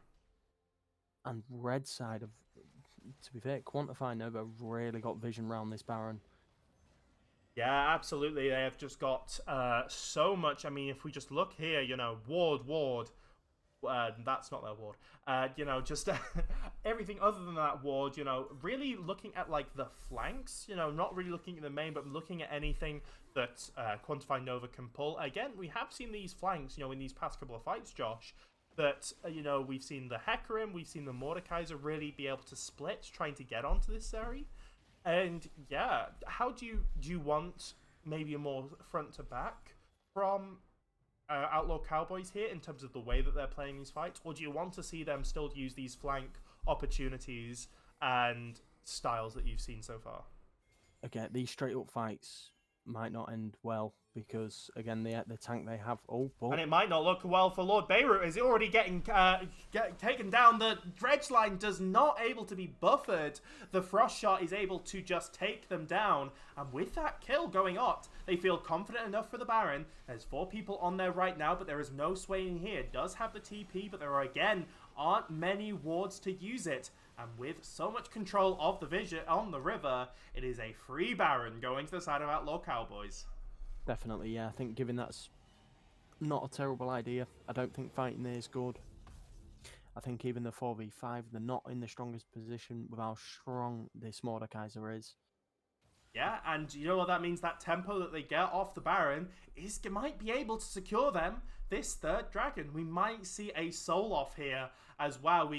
And red side of, to be fair, Quantify Nova really got vision around this Baron. Yeah, absolutely. They have just got so much. I mean, if we just look here, ward. That's not their ward. Just everything other than that ward, really looking at like the flanks, not really looking at the main, but looking at anything that Quantify Nova can pull. Again, we have seen these flanks, in these past couple of fights, Josh, that, we've seen the Hecarim, we've seen the Mordekaiser really be able to split, trying to get onto this Zeri. And yeah, how do you want maybe a more front to back from Outlaw Cowboys here in terms of the way that they're playing these fights, or do you want to see them still use these flank opportunities and styles that you've seen so far? Again, these straight up fights might not end well because, again, the tank they have. And it might not look well for Lord Beirut. Is already getting taken down? The dredge line does not able to be buffered. The frost shot is able to just take them down. And with that kill going up, they feel confident enough for the Baron. There's 4 people on there right now, but there is no swaying here. It does have the TP, but there aren't many wards to use it. And with so much control of the vision on the river, it is a free Baron going to the side of Outlaw Cowboys. Definitely, yeah. I think giving that's not a terrible idea. I don't think fighting there is good. I think even the 4v5, they're not in the strongest position with how strong this Mordekaiser is. Yeah, and you know what that means? That tempo that they get off the Baron might be able to secure them this third dragon. We might see a soul off here as well.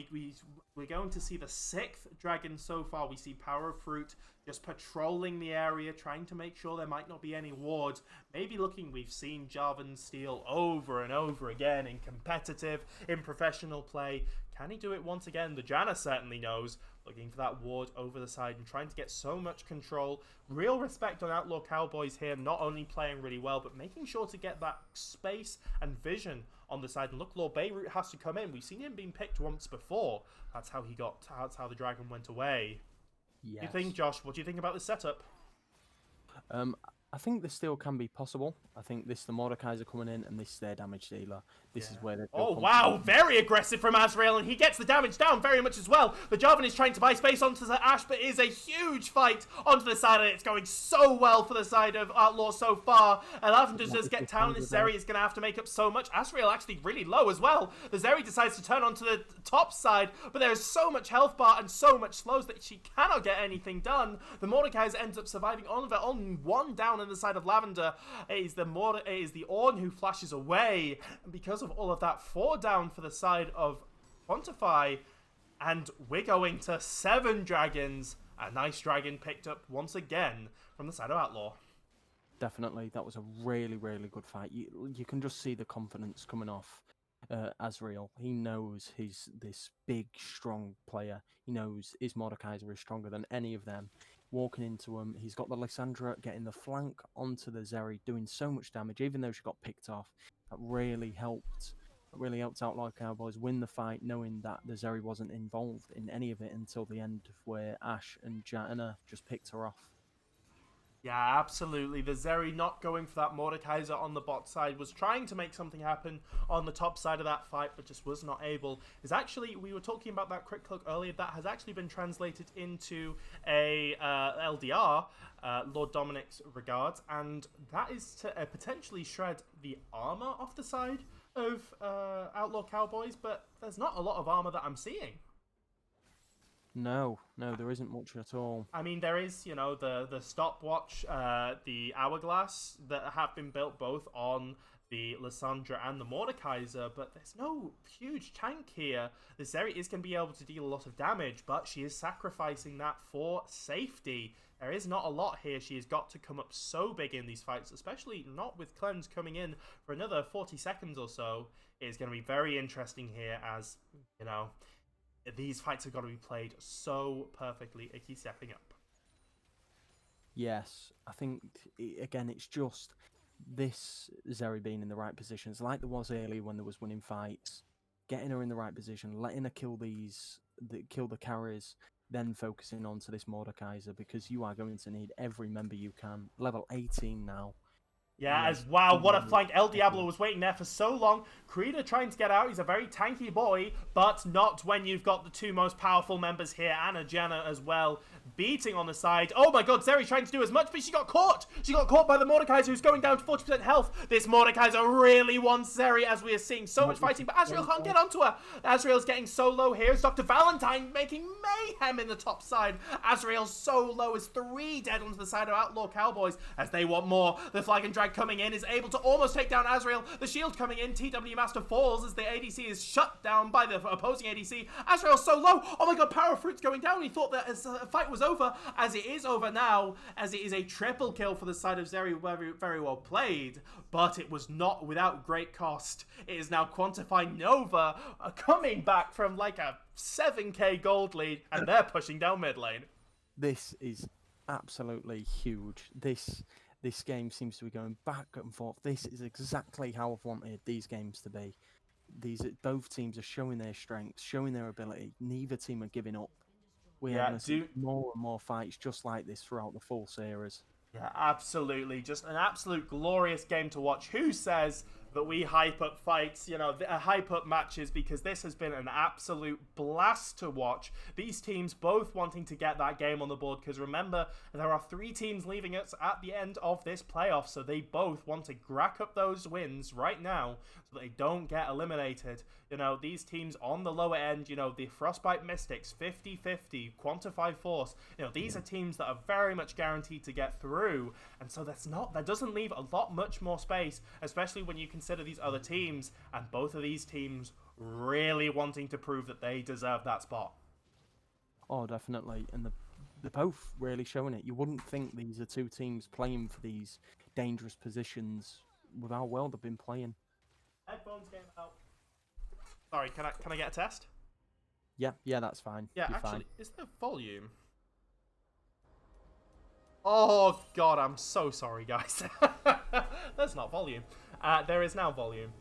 We're going to see the 6th dragon so far. We see Power of Fruit just patrolling the area, trying to make sure there might not be any wards. Maybe we've seen Jarvan steal over and over again in competitive, in professional play. Can he do it once again? The Janna certainly knows. Looking for that ward over the side and trying to get so much control. Real respect on Outlaw Cowboys here, not only playing really well, but making sure to get that space and vision on the side. And look, Lord Beirut has to come in. We've seen him being picked once before. That's how the dragon went away. Yes. What do you think, Josh? What do you think about this setup? I think this still can be possible. I think this the Mordekaiser coming in and this is their damage dealer. This is where they feel Oh, wow. confident. Very aggressive from Azrael, and he gets the damage down very much as well. The Jarvan is trying to buy space onto the Ashe, but it is a huge fight onto the side, and it's going so well for the side of Outlaw so far. And Lavender does get down, and this Zeri is going to have to make up so much. Azrael actually really low as well. The Zeri decides to turn onto the top side, but there is so much health bar and so much slows that she cannot get anything done. The Mordekaiser ends up surviving on one down in the side of Lavender. It is the Ornn who flashes away, and because of all of that, 4 down for the side of Quantify, and we're going to 7 dragons. A nice dragon picked up once again from the side of Outlaw. Definitely, that was a really, really good fight. You can just see the confidence coming off Azrael. He knows he's this big, strong player. He knows his Mordekaiser is stronger than any of them. Walking into him, he's got the Lysandra getting the flank onto the Zeri, doing so much damage, even though she got picked off. That really helped. It really helped Outlaw Cowboys win the fight, knowing that the Zeri wasn't involved in any of it until the end, where Ashe and Janna just picked her off. Yeah, absolutely. The Zeri not going for that Mordekaiser on the bot side, was trying to make something happen on the top side of that fight, but just was not able. Is actually, we were talking about that quick look earlier, that has actually been translated into a LDR, Lord Dominic's regards, and that is to potentially shred the armor off the side of Outlaw Cowboys, but there's not a lot of armor that I'm seeing. No, there isn't much at all. I mean, there is, you know, the stopwatch, the hourglass that have been built both on the Lysandra and the Mordekaiser, but there's no huge tank here. The Zeri is going to be able to deal a lot of damage, but she is sacrificing that for safety. There is not a lot here. She has got to come up so big in these fights, especially not with Cleanse coming in for another 40 seconds or so. It is going to be very interesting here as, you know, these fights have got to be played so perfectly. Icky stepping up. Yes, I think, again, it's just this Zeri being in the right positions, like there was earlier when there was winning fights, getting her in the right position, letting her kill the carries, then focusing on to this Mordekaiser, because you are going to need every member you can. Level 18 now. Yeah, as wow, what a flank. El Diablo was waiting there for so long. Krita trying to get out. He's a very tanky boy, but not when you've got the 2 most powerful members here, Anna Janna as well, beating on the side. Oh my god, Zeri trying to do as much, but she got caught. She got caught by the Mordekaiser, who's going down to 40% health. This Mordekaiser really wants Zeri, as we are seeing so much fighting, but Azrael can't get onto her. Azrael's getting so low here. It's Dr. Valentine making mayhem in the top side. Azrael's so low as 3 dead onto the side of Outlaw Cowboys, as they want more. The Flag and Drag coming in is able to almost take down Azrael. The shield coming in. TW Master falls as the ADC is shut down by the opposing ADC. Azrael's so low. Oh my god, Power Fruit's going down. He thought that the fight was over, as it is over now, as it is a triple kill for the side of Zeri. Very, very well played, but it was not without great cost. It is now Quantify Nova coming back from like a 7k gold lead, and they're pushing down mid lane. This is absolutely huge. This game seems to be going back and forth. This is exactly how I've wanted these games to be. Both teams are showing their strengths, showing their ability. Neither team are giving up. We are going to see more and more fights just like this throughout the full series. Yeah, absolutely. Just an absolute glorious game to watch. Who says that we hype up fights, you know, hype up matches, because this has been an absolute blast to watch. These teams both wanting to get that game on the board, because remember, there are 3 teams leaving us at the end of this playoff, so they both want to rack up those wins right now so that they don't get eliminated. You know, these teams on the lower end, you know, the Frostbite Mystics, 50-50, Quantify Force, you know, these are teams that are very much guaranteed to get through, and so that doesn't leave a lot much more space, especially when you consider these other teams, and both of these teams really wanting to prove that they deserve that spot. Oh, definitely, and they're both really showing it. You wouldn't think these are 2 teams playing for these dangerous positions with how well they've been playing. Headphones came out. Sorry, can I get a test? Yeah, that's fine. Yeah, You're actually, fine. is there volume? Oh god, I'm so sorry, guys. There's not volume. There is now volume.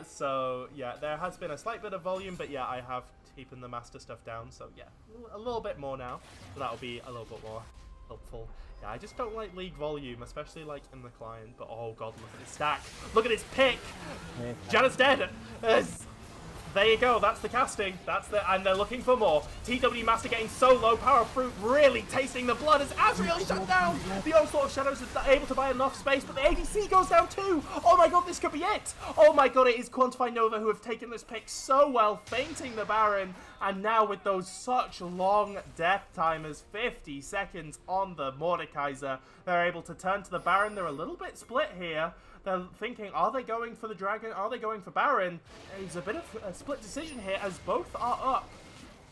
So yeah, there has been a slight bit of volume, but yeah, I have keeping the master stuff down. So yeah, a little bit more now. So that'll be a little bit more. helpful. Yeah, I just don't like League volume, especially like in the client. But oh god, look at his stack. Look at his pick. Janna's dead. There you go, that's the casting. And they're looking for more. TW Master getting so low, Power Fruit really tasting the blood as Azrael shut down. The Onslaught of Shadows is able to buy enough space, but the ADC goes down too. Oh my god, this could be it. Oh my god, it is Quantify Nova who have taken this pick so well, feinting the Baron. And now with those such long death timers, 50 seconds on the Mordekaiser, they're able to turn to the Baron. They're a little bit split here. They're thinking, are they going for the Dragon? Are they going for Baron? It's a bit of a split decision here as both are up.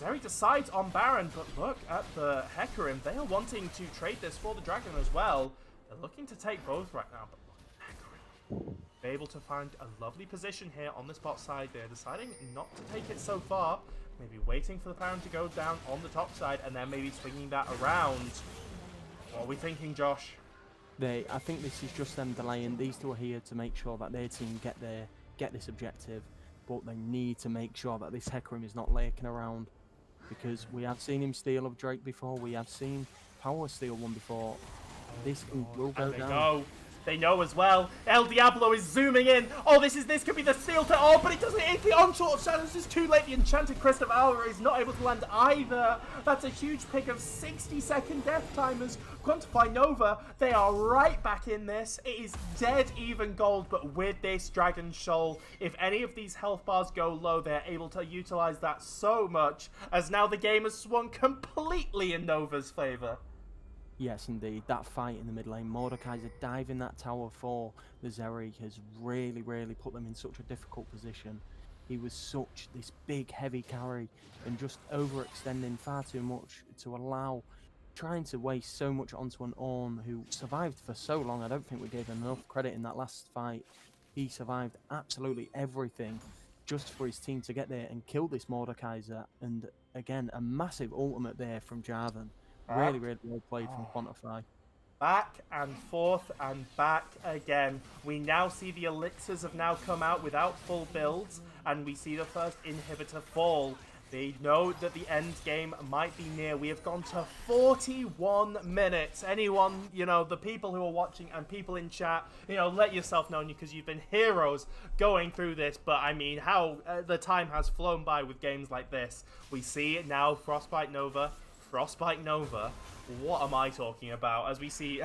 Zeri decides on Baron, but look at the Hecarim. They are wanting to trade this for the Dragon as well. They're looking to take both right now, but look at Hecarim. They're able to find a lovely position here on this bot side. They're deciding not to take it so far. Maybe waiting for the Baron to go down on the top side and then maybe swinging that around. What are we thinking, Josh? I think this is just them delaying. These two are here to make sure that their team get this objective, but they need to make sure that this Hecarim is not lurking around, because we have seen him steal of Drake before. We have seen Power steal one before. This will go down. They know as well. El Diablo is zooming in. Oh, this could be the steal to... Oh, but it doesn't. It's the Onslaught of Shadows is too late. The Enchanted Crest of Alva is not able to land either. That's a huge pick of 60-second death timers. Quantify Nova, they are right back in this. It is dead even gold, but with this Dragon Shoal, if any of these health bars go low, they're able to utilize that so much, as now the game has swung completely in Nova's favor. Yes, indeed. That fight in the mid lane, Mordekaiser diving that tower for the Zeri has really, really put them in such a difficult position. He was such this big, heavy carry and just overextending far too much to allow, trying to waste so much onto an Ornn who survived for so long. I don't think we gave him enough credit in that last fight. He survived absolutely everything just for his team to get there and kill this Mordekaiser. And again, a massive ultimate there from Jarvan. Really, really well played from Quantify. Back and forth and back again. We now see the elixirs have now come out without full builds, and we see the first inhibitor fall. They know that the end game might be near. We have gone to 41 minutes. Anyone, the people who are watching and people in chat, let yourself know, because you've been heroes going through this. But I mean, how the time has flown by with games like this. We see it now, Frostbite Nova, what am I talking about? As we see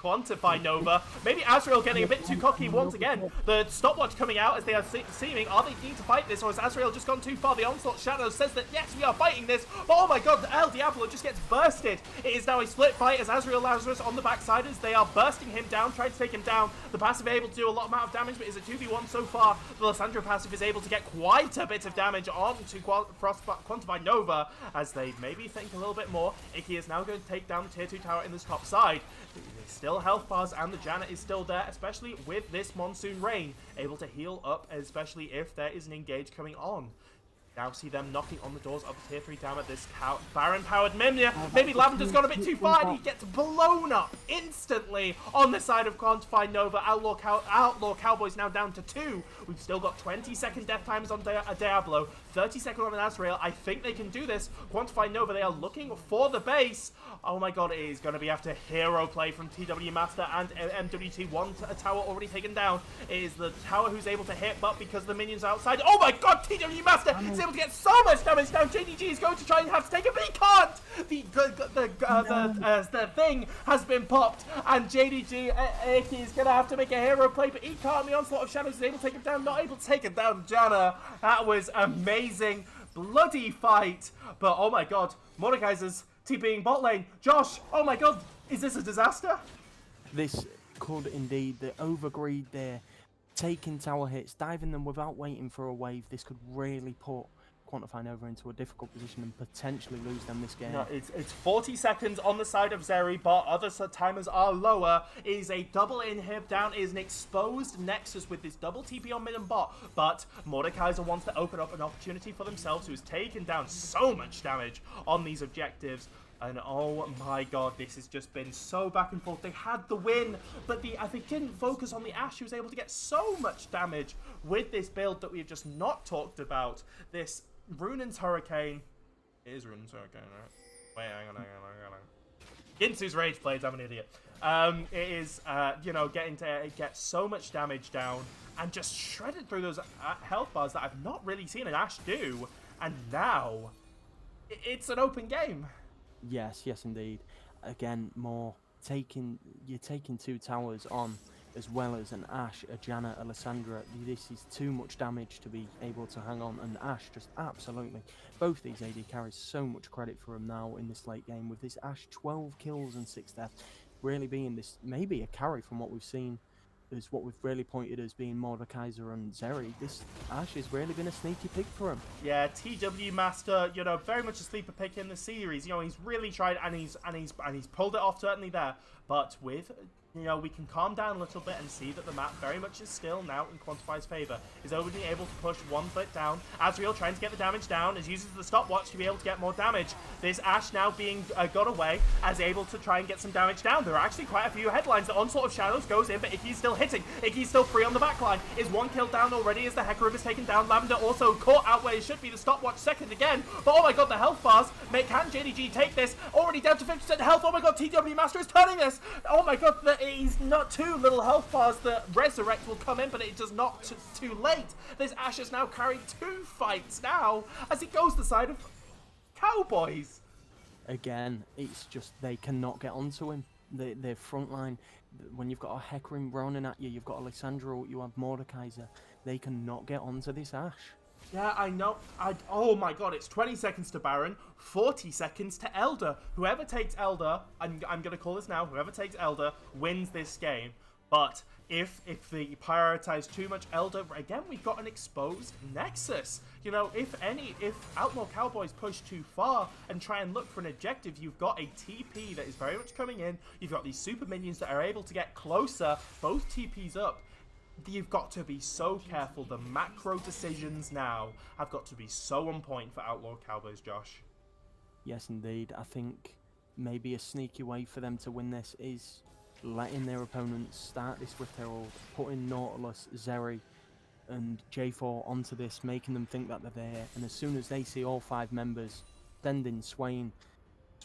Quantify Nova, maybe Azrael getting a bit too cocky once again. The stopwatch coming out as they are seeming, are they need to fight this, or has Azrael just gone too far? The Onslaught Shadow says that yes, we are fighting this, but oh my god, the El Diablo just gets bursted. It is now a split fight as Azrael Lazarus on the backside as they are bursting him down, trying to take him down. The passive able to do a lot amount of damage, but is a 2v1 so far. The Lissandra passive is able to get quite a bit of damage onto Quantify Nova as they maybe think a little bit more. Icky is now going to take down the tier 2 tower in this top side. There's still health bars and the Janna is still there, especially with this monsoon rain, able to heal up, especially if there is an engage coming on. Now see them knocking on the doors of the tier 3 tower. This Baron-powered Mimir. Maybe Lavender's gone a bit too far and he gets blown up instantly on the side of Quantify Nova. Outlaw Cowboys now down to 2. We've still got 20-second death times on Diablo. 30-second on an Azrael. I think they can do this. Quantify Nova, they are looking for the base. Oh my god, it is going to be after hero play from TW Master and MWT. One tower already taken down. It is the tower who's able to hit, but because the minions are outside. Oh my god, TW Master is able to get so much damage down. JDG is going to try and have to take it, but he can't. The thing has been popped, and JDG is going to have to make a hero play, but he can't. The Onslaught of Shadows is able to take him down, not able to take him down. Janna, that was amazing. Bloody fight. But oh my god, Mordekaiser's TPing bot lane. Josh, oh my god, is this a disaster? This could indeed. The overgreed there, taking tower hits, diving them without waiting for a wave. This could really put Quantify Nova into a difficult position and potentially lose them this game. No, it's 40 seconds on the side of Zeri, but other timers are lower. It is a double inhib down. It is an exposed Nexus with this double TP on mid and bot, but Mordekaiser wants to open up an opportunity for themselves, who's taken down so much damage on these objectives. And oh my god, this has just been so back and forth. They had the win, but they didn't focus on the Ashe, who was able to get so much damage with this build that we've just not talked about. This Runan's Hurricane. It is Runan's Hurricane, right? Wait, hang on. Ginsu's Rage Blades, I'm an idiot. It is, getting to get so much damage down and just shredded through those health bars that I've not really seen an Ashe do. And now, it's an open game. Yes, indeed. Again, you're taking two towers on, as well as an Ashe, a Janna, a Lissandra. This is too much damage to be able to hang on, and Ashe just absolutely. Both these AD carries so much credit for him now in this late game, with this Ashe 12 kills and 6 deaths, really being this maybe a carry from what we've seen. Is what we've really pointed as being Mordekaiser and Zeri. This Ashe has really been a sneaky pick for him. Yeah, TW Master, very much a sleeper pick in the series. He's really tried and he's pulled it off certainly there. But with we can calm down a little bit and see that the map very much is still now in Quantify's favour. Is only able to push one foot down. Azriel trying to get the damage down, is uses the stopwatch to be able to get more damage. This Ashe now being got away, as able to try and get some damage down. There are actually quite a few headlines. The Onslaught of Shadows goes in, but Icky's still hitting. Icky's still free on the backline. Is one kill down already as the Hecarim is taken down. Lavender also caught out where it should be. The stopwatch second again. But oh my god, the health bars. Can JDG take this? Already down to 50% health. Oh my god, TW Master is turning this. Oh my god, he's not too little health bars. The resurrect will come in, but it does not too late. This Ashe has now carried 2 fights now as it goes the side of Cowboys. Again, it's just they cannot get onto him. Their front line, when you've got a Hecarim running at you, you've got Alessandro, you have Mordekaiser, they cannot get onto this Ashe. Yeah, I know. Oh my god, it's 20 seconds to Baron, 40 seconds to Elder. Whoever takes Elder, I'm going to call this now, whoever takes Elder wins this game. But if they prioritize too much Elder, again, we've got an exposed Nexus. If Outlaw Cowboys push too far and try and look for an objective, you've got a TP that is very much coming in. You've got these super minions that are able to get closer, both TPs up. You've got to be so careful. The macro decisions now have got to be so on point for Outlaw Cowboys, Josh. Yes, indeed. I think maybe a sneaky way for them to win this is letting their opponents start this Rift Herald, putting Nautilus, Zeri, and J4 onto this, making them think that they're there. And as soon as they see all 5 members, sending Swain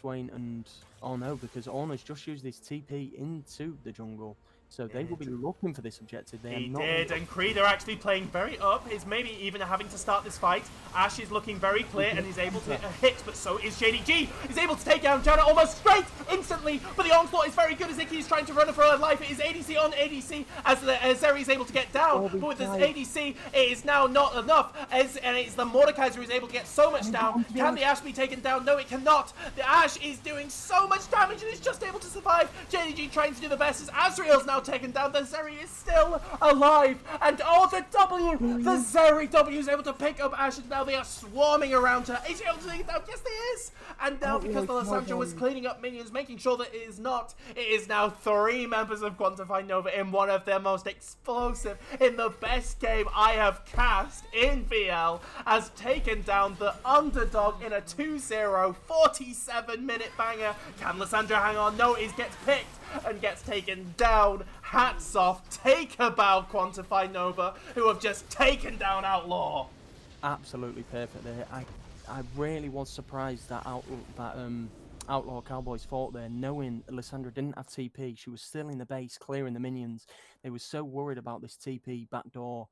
and oh no, because Orna's just used his TP into the jungle. So they will be looking for this objective. He did, and Creed are actually playing very up. Is maybe even having to start this fight. Ashe is looking very clear and he's able to hit, but so is JDG. He's able to take down Janna almost straight, instantly, but the onslaught is very good as Icky is trying to run for her life. It is ADC on ADC as Zeri is able to get down, but with this ADC, it is now not enough, and it's the Mordekaiser who is able to get so much down. Can the Ashe be taken down? No, it cannot. The Ashe is doing so much damage and is just able to survive. JDG trying to do the best as Azriel's now taken down. The Zeri is still alive, and oh, the Zeri W is able to pick up Ashe, and now they are swarming around her. Is she able to take it down? Yes, they is. And now because the Lissandra was cleaning up minions, making sure that it is now 3 members of Quantify Nova in one of their most explosive, in the best game I have cast in VL, has taken down the underdog in a 2-0 47-minute banger. Can Lissandra hang on? No, it gets picked and gets taken down. Hats off. Take a bow, Quantify Nova, who have just taken down Outlaw. Absolutely perfect there. I really was surprised that Outlaw Cowboys fought there, knowing Lissandra didn't have TP. She was still in the base, clearing the minions. They were so worried about this TP backdoor,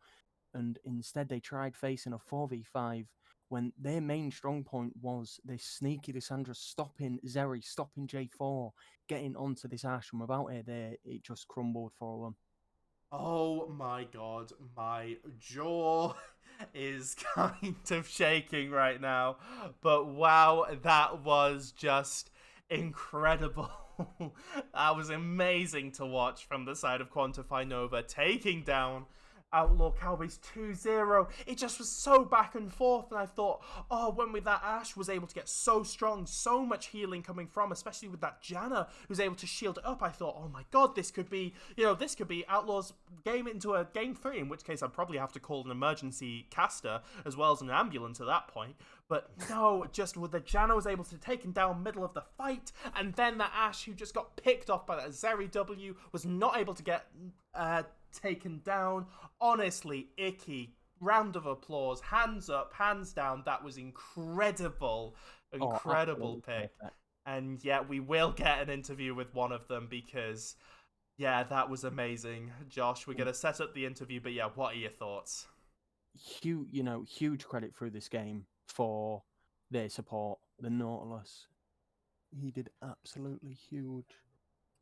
and instead they tried facing a 4v5 when their main strong point was this sneaky Lissandra stopping Zeri, stopping J4, getting onto this Ashe, and without her there, it just crumbled for them. Oh my god, my jaw is kind of shaking right now. But wow, that was just incredible. That was amazing to watch from the side of Quantify Nova, taking down Outlaw Cowboys 2-0. It just was so back and forth, and I thought, oh, when with that Ashe was able to get so strong, so much healing coming from, especially with that Janna who's able to shield it up, I thought, oh my god, this could be Outlaw's game into a game 3, in which case I'd probably have to call an emergency caster as well as an ambulance at that point. But no, just with the Janna was able to take him down middle of the fight, and then the Ashe who just got picked off by that Zeri W was not able to get taken down. Honestly, Icky, round of applause, hands up, hands down. That was incredible pick. Perfect. And yeah, we will get an interview with one of them because, yeah, that was amazing. Josh, we're going to set up the interview, but yeah, what are your thoughts? Huge credit through this game for their support. The Nautilus, he did absolutely huge.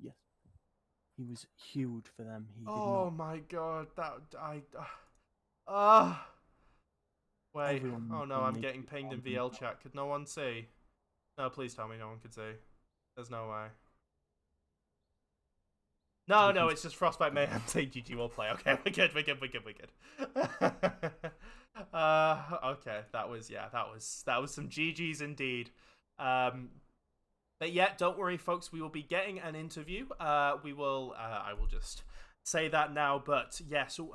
Yes, he was huge for them. He did Oh not. my god, ah. Wait, Everyone in oh the no, team I'm needs getting to be pinged in proud of him. VL chat. Could no one see? No, please tell me no one could see. There's no way. No, We no, can. it's just Frostbite Mayhem saying GG will play. Okay, we're good. Okay, that was some GGs indeed. But yeah, don't worry, folks. We will be getting an interview. We will. I will just say that now. But yeah, so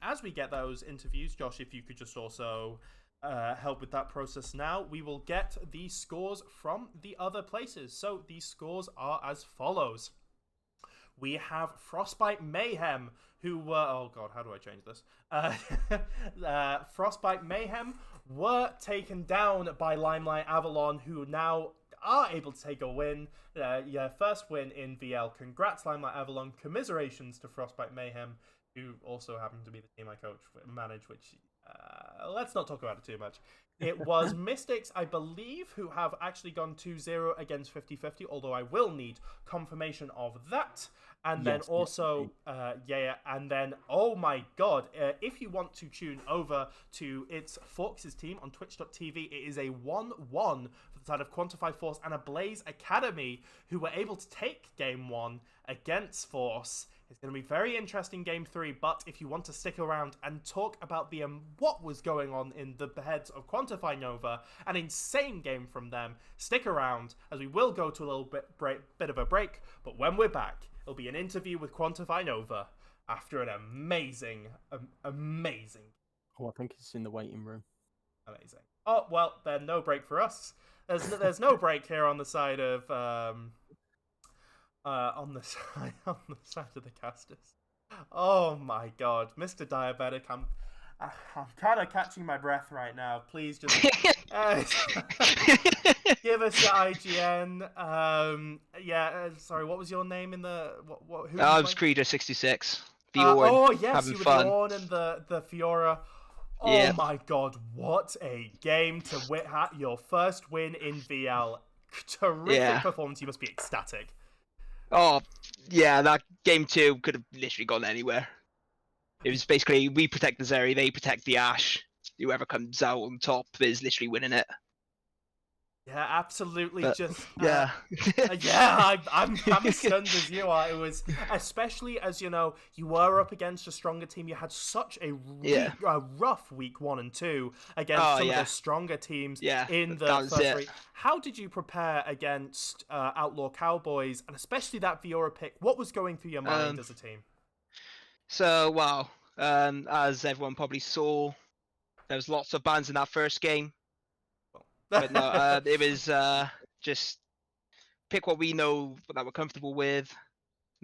as we get those interviews, Josh, if you could just also help with that process now, we will get the scores from the other places. So these scores are as follows. We have Frostbite Mayhem, who were... Oh, God, how do I change this? Frostbite Mayhem were taken down by Limelight Avalon, who now are able to take a win. Yeah, first win in VL. Congrats, Limelight Avalon. Commiserations to Frostbite Mayhem, who also happen to be the team I manage, which... let's not talk about it too much. It was Mystics, I believe, who have actually gone 2-0 against 50-50, although I will need confirmation of that. And then Yes, also, and then, oh my god, if you want to tune over to It's Forks' team on twitch.tv, it is a 1-1 for the side of Quantify Force and a Blaze Academy, who were able to take Game 1 against Force. It's going to be very interesting Game 3, but if you want to stick around and talk about the what was going on in the heads of Quantify Nova, an insane game from them, stick around, as we will go to a little bit of a break, but when we're back, it'll be an interview with Quantify Nova after an amazing. Oh, I think it's in the waiting room. Amazing. Oh, well, then no break for us. There's no break here on the side of... on the side of the casters. Oh my god, Mr. Diabetic, I'm kind of catching my breath right now. Please just give us your IGN. Sorry, what was your name in the who? I was Creeder66. Oh yes, having you were fun. the Orn and the Fiora. Oh Yeah. my god, what a game to your first win in VL. Terrific performance. You must be ecstatic. Oh, yeah, that game 2 could have literally gone anywhere. It was basically, we protect the Zeri, they protect the Ashe. Whoever comes out on top is literally winning it. Yeah, absolutely. But, just yeah. I'm as stunned as you are. It was, especially as you were up against a stronger team. You had such a rough week 1 and 2 against some of the stronger teams in the first week. How did you prepare against Outlaw Cowboys, and especially that Fiora pick? What was going through your mind as a team? So, well, as everyone probably saw, there was lots of bans in that first game. But no, it was just pick what we know that we're comfortable with,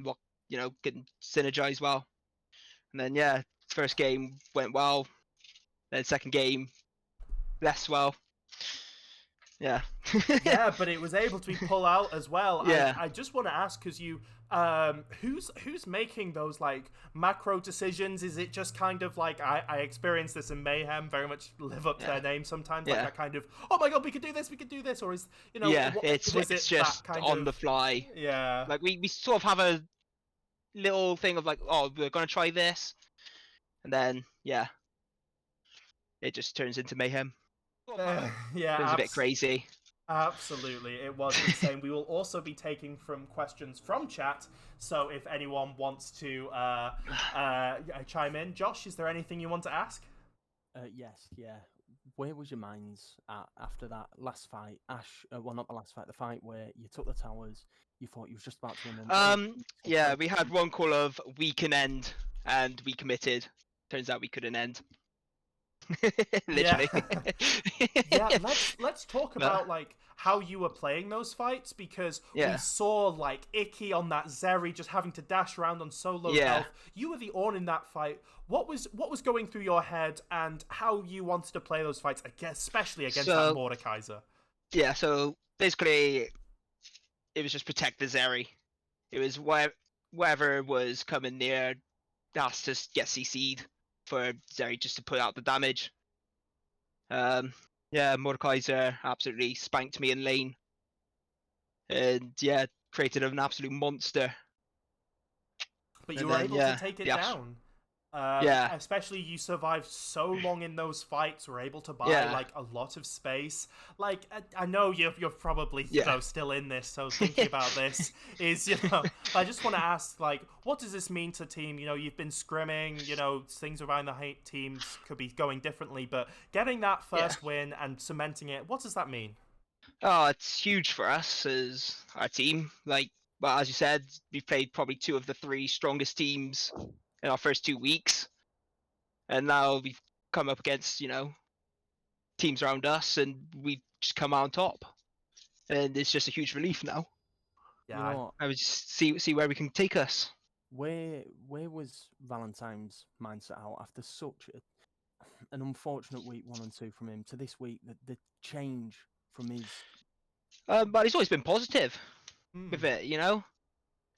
what can synergize well, and then first game went well, then second game less well. Yeah. Yeah, but it was able to be pulled out as well. Yeah. I just want to ask, because you, who's making those like macro decisions? Is it just kind of like I experienced this in Mayhem, very much live up to their name sometimes, like that kind of, oh my god, we could do this, or is it's just on the fly. Yeah, like we sort of have a little thing of like, oh, we're gonna try this, and then it just turns into mayhem. Yeah, it was a bit crazy. Absolutely, it was insane. We will also be taking from questions from chat, so if anyone wants to chime in. Josh, is there anything you want to ask? Yes, yeah. Where was your minds at after that last fight? Ashe, well, not the last fight, the fight where you took the towers, you thought you was just about to win. We had one call of we can end, and we committed. Turns out we couldn't end. Literally. Let's talk about like how you were playing those fights, because we saw like Icky on that Zeri just having to dash around on so low health. You were the Orn in that fight. What was going through your head, and how you wanted to play those fights, I guess, especially against that Mordekaiser? Yeah, so basically it was just protect the Zeri. It was whoever was coming near has to get CC'd for Zeri just to put out the damage. Yeah, Mordekaiser absolutely spanked me in lane. And yeah, created an absolute monster. But And you were then able to take it down. Yeah. Especially you survived so long in those fights, were able to buy Yeah. like a lot of space. Like I know you're probably still in this, so thinking about this is I just want to ask, like, what does this mean to team? You've been scrimming, things around the teams could be going differently, but getting that first win and cementing it, what does that mean? Oh, it's huge for us as our team. Like, well, as you said, we've played probably 2 of the 3 strongest teams in our first 2 weeks, and now we've come up against teams around us, and we've just come out on top, and it's just a huge relief now. You know what? I would just see where we can take us. Where was Valentine's mindset out after such an unfortunate week 1 and 2 from him to this week? The change from his But he's always been positive with it.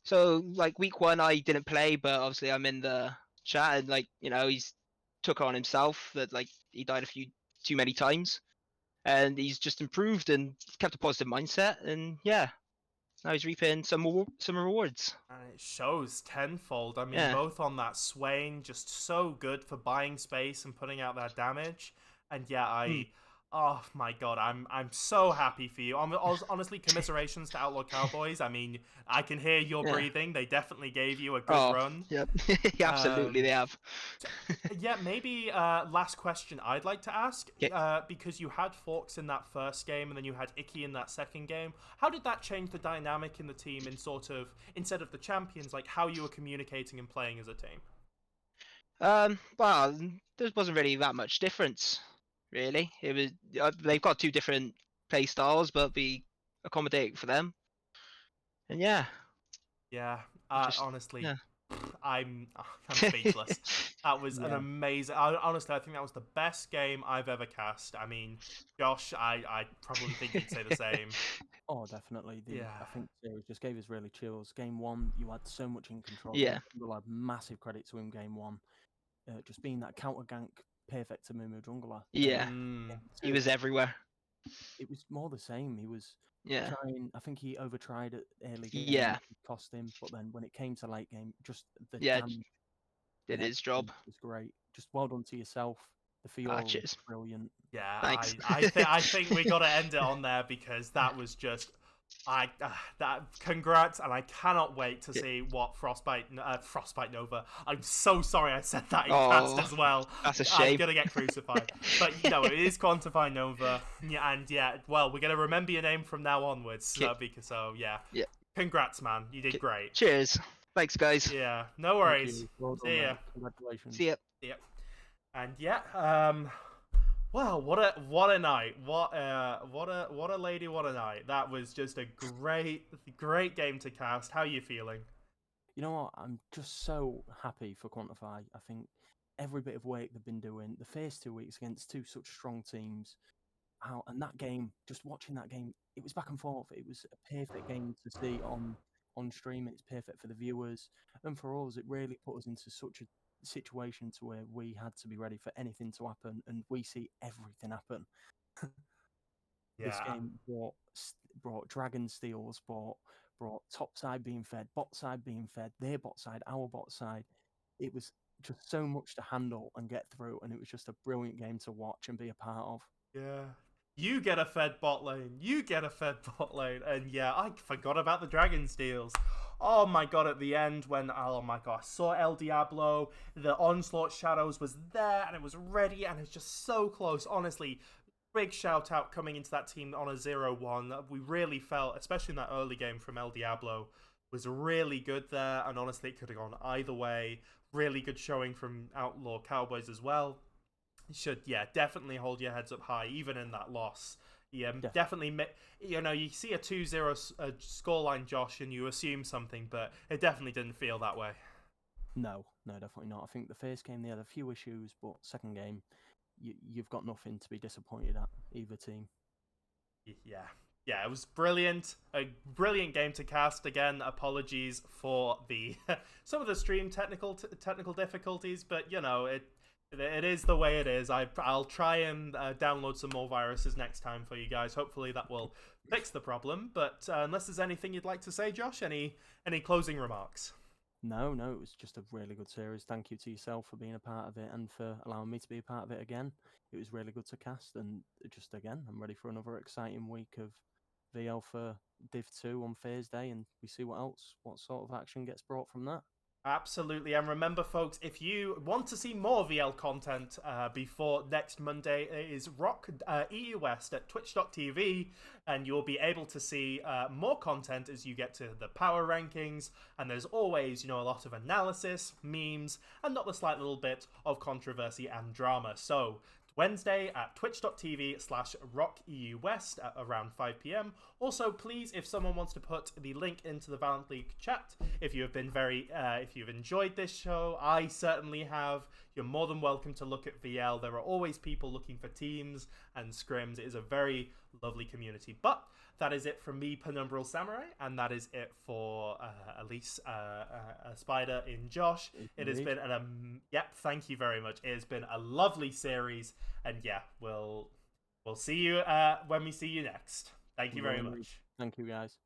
So like week 1, I didn't play, but obviously I'm in the chat, and he's took on himself that he died a few too many times, and he's just improved and kept a positive mindset, and yeah, now he's reaping some rewards. And it shows tenfold. I mean, both on that Swain, just so good for buying space and putting out that damage. And oh my god, I'm so happy for you. Honestly, commiserations to Outlaw Cowboys. I mean, I can hear your breathing. They definitely gave you a good run. Yep, absolutely they have. Maybe last question I'd like to ask, because you had Forks in that first game and then you had Icky in that second game. How did that change the dynamic in the team in sort of, instead of the champions, like how you were communicating and playing as a team? Well, there wasn't really that much difference, really. It was they've got 2 different play styles, but we accommodate for them. And honestly, I'm speechless. That was an amazing. Honestly, I think that was the best game I've ever cast. I mean, Josh, I probably think you'd say the same. Oh, definitely. I think series just gave us really chills. Game 1, you had so much in control. We'll have massive credit to him. Game 1, just being that counter gank perfect to Mumu jungler. He was everywhere. It was more the same. He was Yeah. trying. I think he overtried at early game. Yeah. It cost him. But then when it came to late game, just the damage did his job. was great. Just well done to yourself. The Fiora was brilliant. Yeah, thanks. I think we got to end it on there because that was just. Congrats, and I cannot wait to see what Frostbite Nova. I'm so sorry I said that in cast as well. That's a shame. I'm gonna get crucified, but it is Quantify Nova, and well, we're gonna remember your name from now onwards. Congrats, man, you did great. Cheers, thanks, guys. Yeah, no worries. Well done, see ya. Congratulations. See ya. Yep. And wow, what a night! What a lady! What a night! That was just a great game to cast. How are you feeling? You know what? I'm just so happy for Quantify. I think every bit of work they've been doing the first 2 weeks against 2 such strong teams. And that game, just watching that game, it was back and forth. It was a perfect game to see on stream. It's perfect for the viewers, and for us, it really put us into such a situation to where we had to be ready for anything to happen, and we see everything happen. This game brought dragon steals, brought top side being fed, bot side being fed, their bot side, our bot side. It was just so much to handle and get through, and it was just a brilliant game to watch and be a part of. Yeah. You get a fed bot lane. You get a fed bot lane. And I forgot about the dragon steals. Oh my god, at the end when, oh my god, I saw El Diablo, the Onslaught Shadows was there and it was ready and it's just so close. Honestly, big shout out coming into that team on a 0-1. We really felt, especially in that early game from El Diablo, was really good there. And honestly, it could have gone either way. Really good showing from Outlaw Cowboys as well. You should, definitely hold your heads up high, even in that loss. Yeah, definitely. You see a 2-0 scoreline, Josh, and you assume something, but it definitely didn't feel that way. No, definitely not. I think the first game they had a few issues, but second game, you've got nothing to be disappointed at, either team. yeah, it was brilliant. A brilliant game to cast. Again, apologies for the some of the stream technical difficulties, but you know it is the way it is. I'll try and download some more viruses next time for you guys. Hopefully that will fix the problem. But unless there's anything you'd like to say, Josh, any closing remarks? No, it was just a really good series. Thank you to yourself for being a part of it and for allowing me to be a part of it again. It was really good to cast, and just again, I'm ready for another exciting week of VL for Div 2 on Thursday, and we see what sort of action gets brought from that. Absolutely. And remember, folks, if you want to see more VL content before next Monday, it is Rock EU West at twitch.tv, and you'll be able to see more content as you get to the power rankings. And there's always, a lot of analysis, memes, and not the slight little bit of controversy and drama. So Wednesday at twitch.tv/RockEUWest at around 5 p.m. Also, please, if someone wants to put the link into the Valent League chat, if you've enjoyed this show, I certainly have, you're more than welcome to look at VL. There are always people looking for teams and scrims. It is a very lovely community. But that is it from me, Penumbral Samurai, and that is it for Elise, Spider, in Josh. It has been thank you very much. It has been a lovely series, and yeah, we'll see you when we see you next. Thank you very much. Thank you, guys.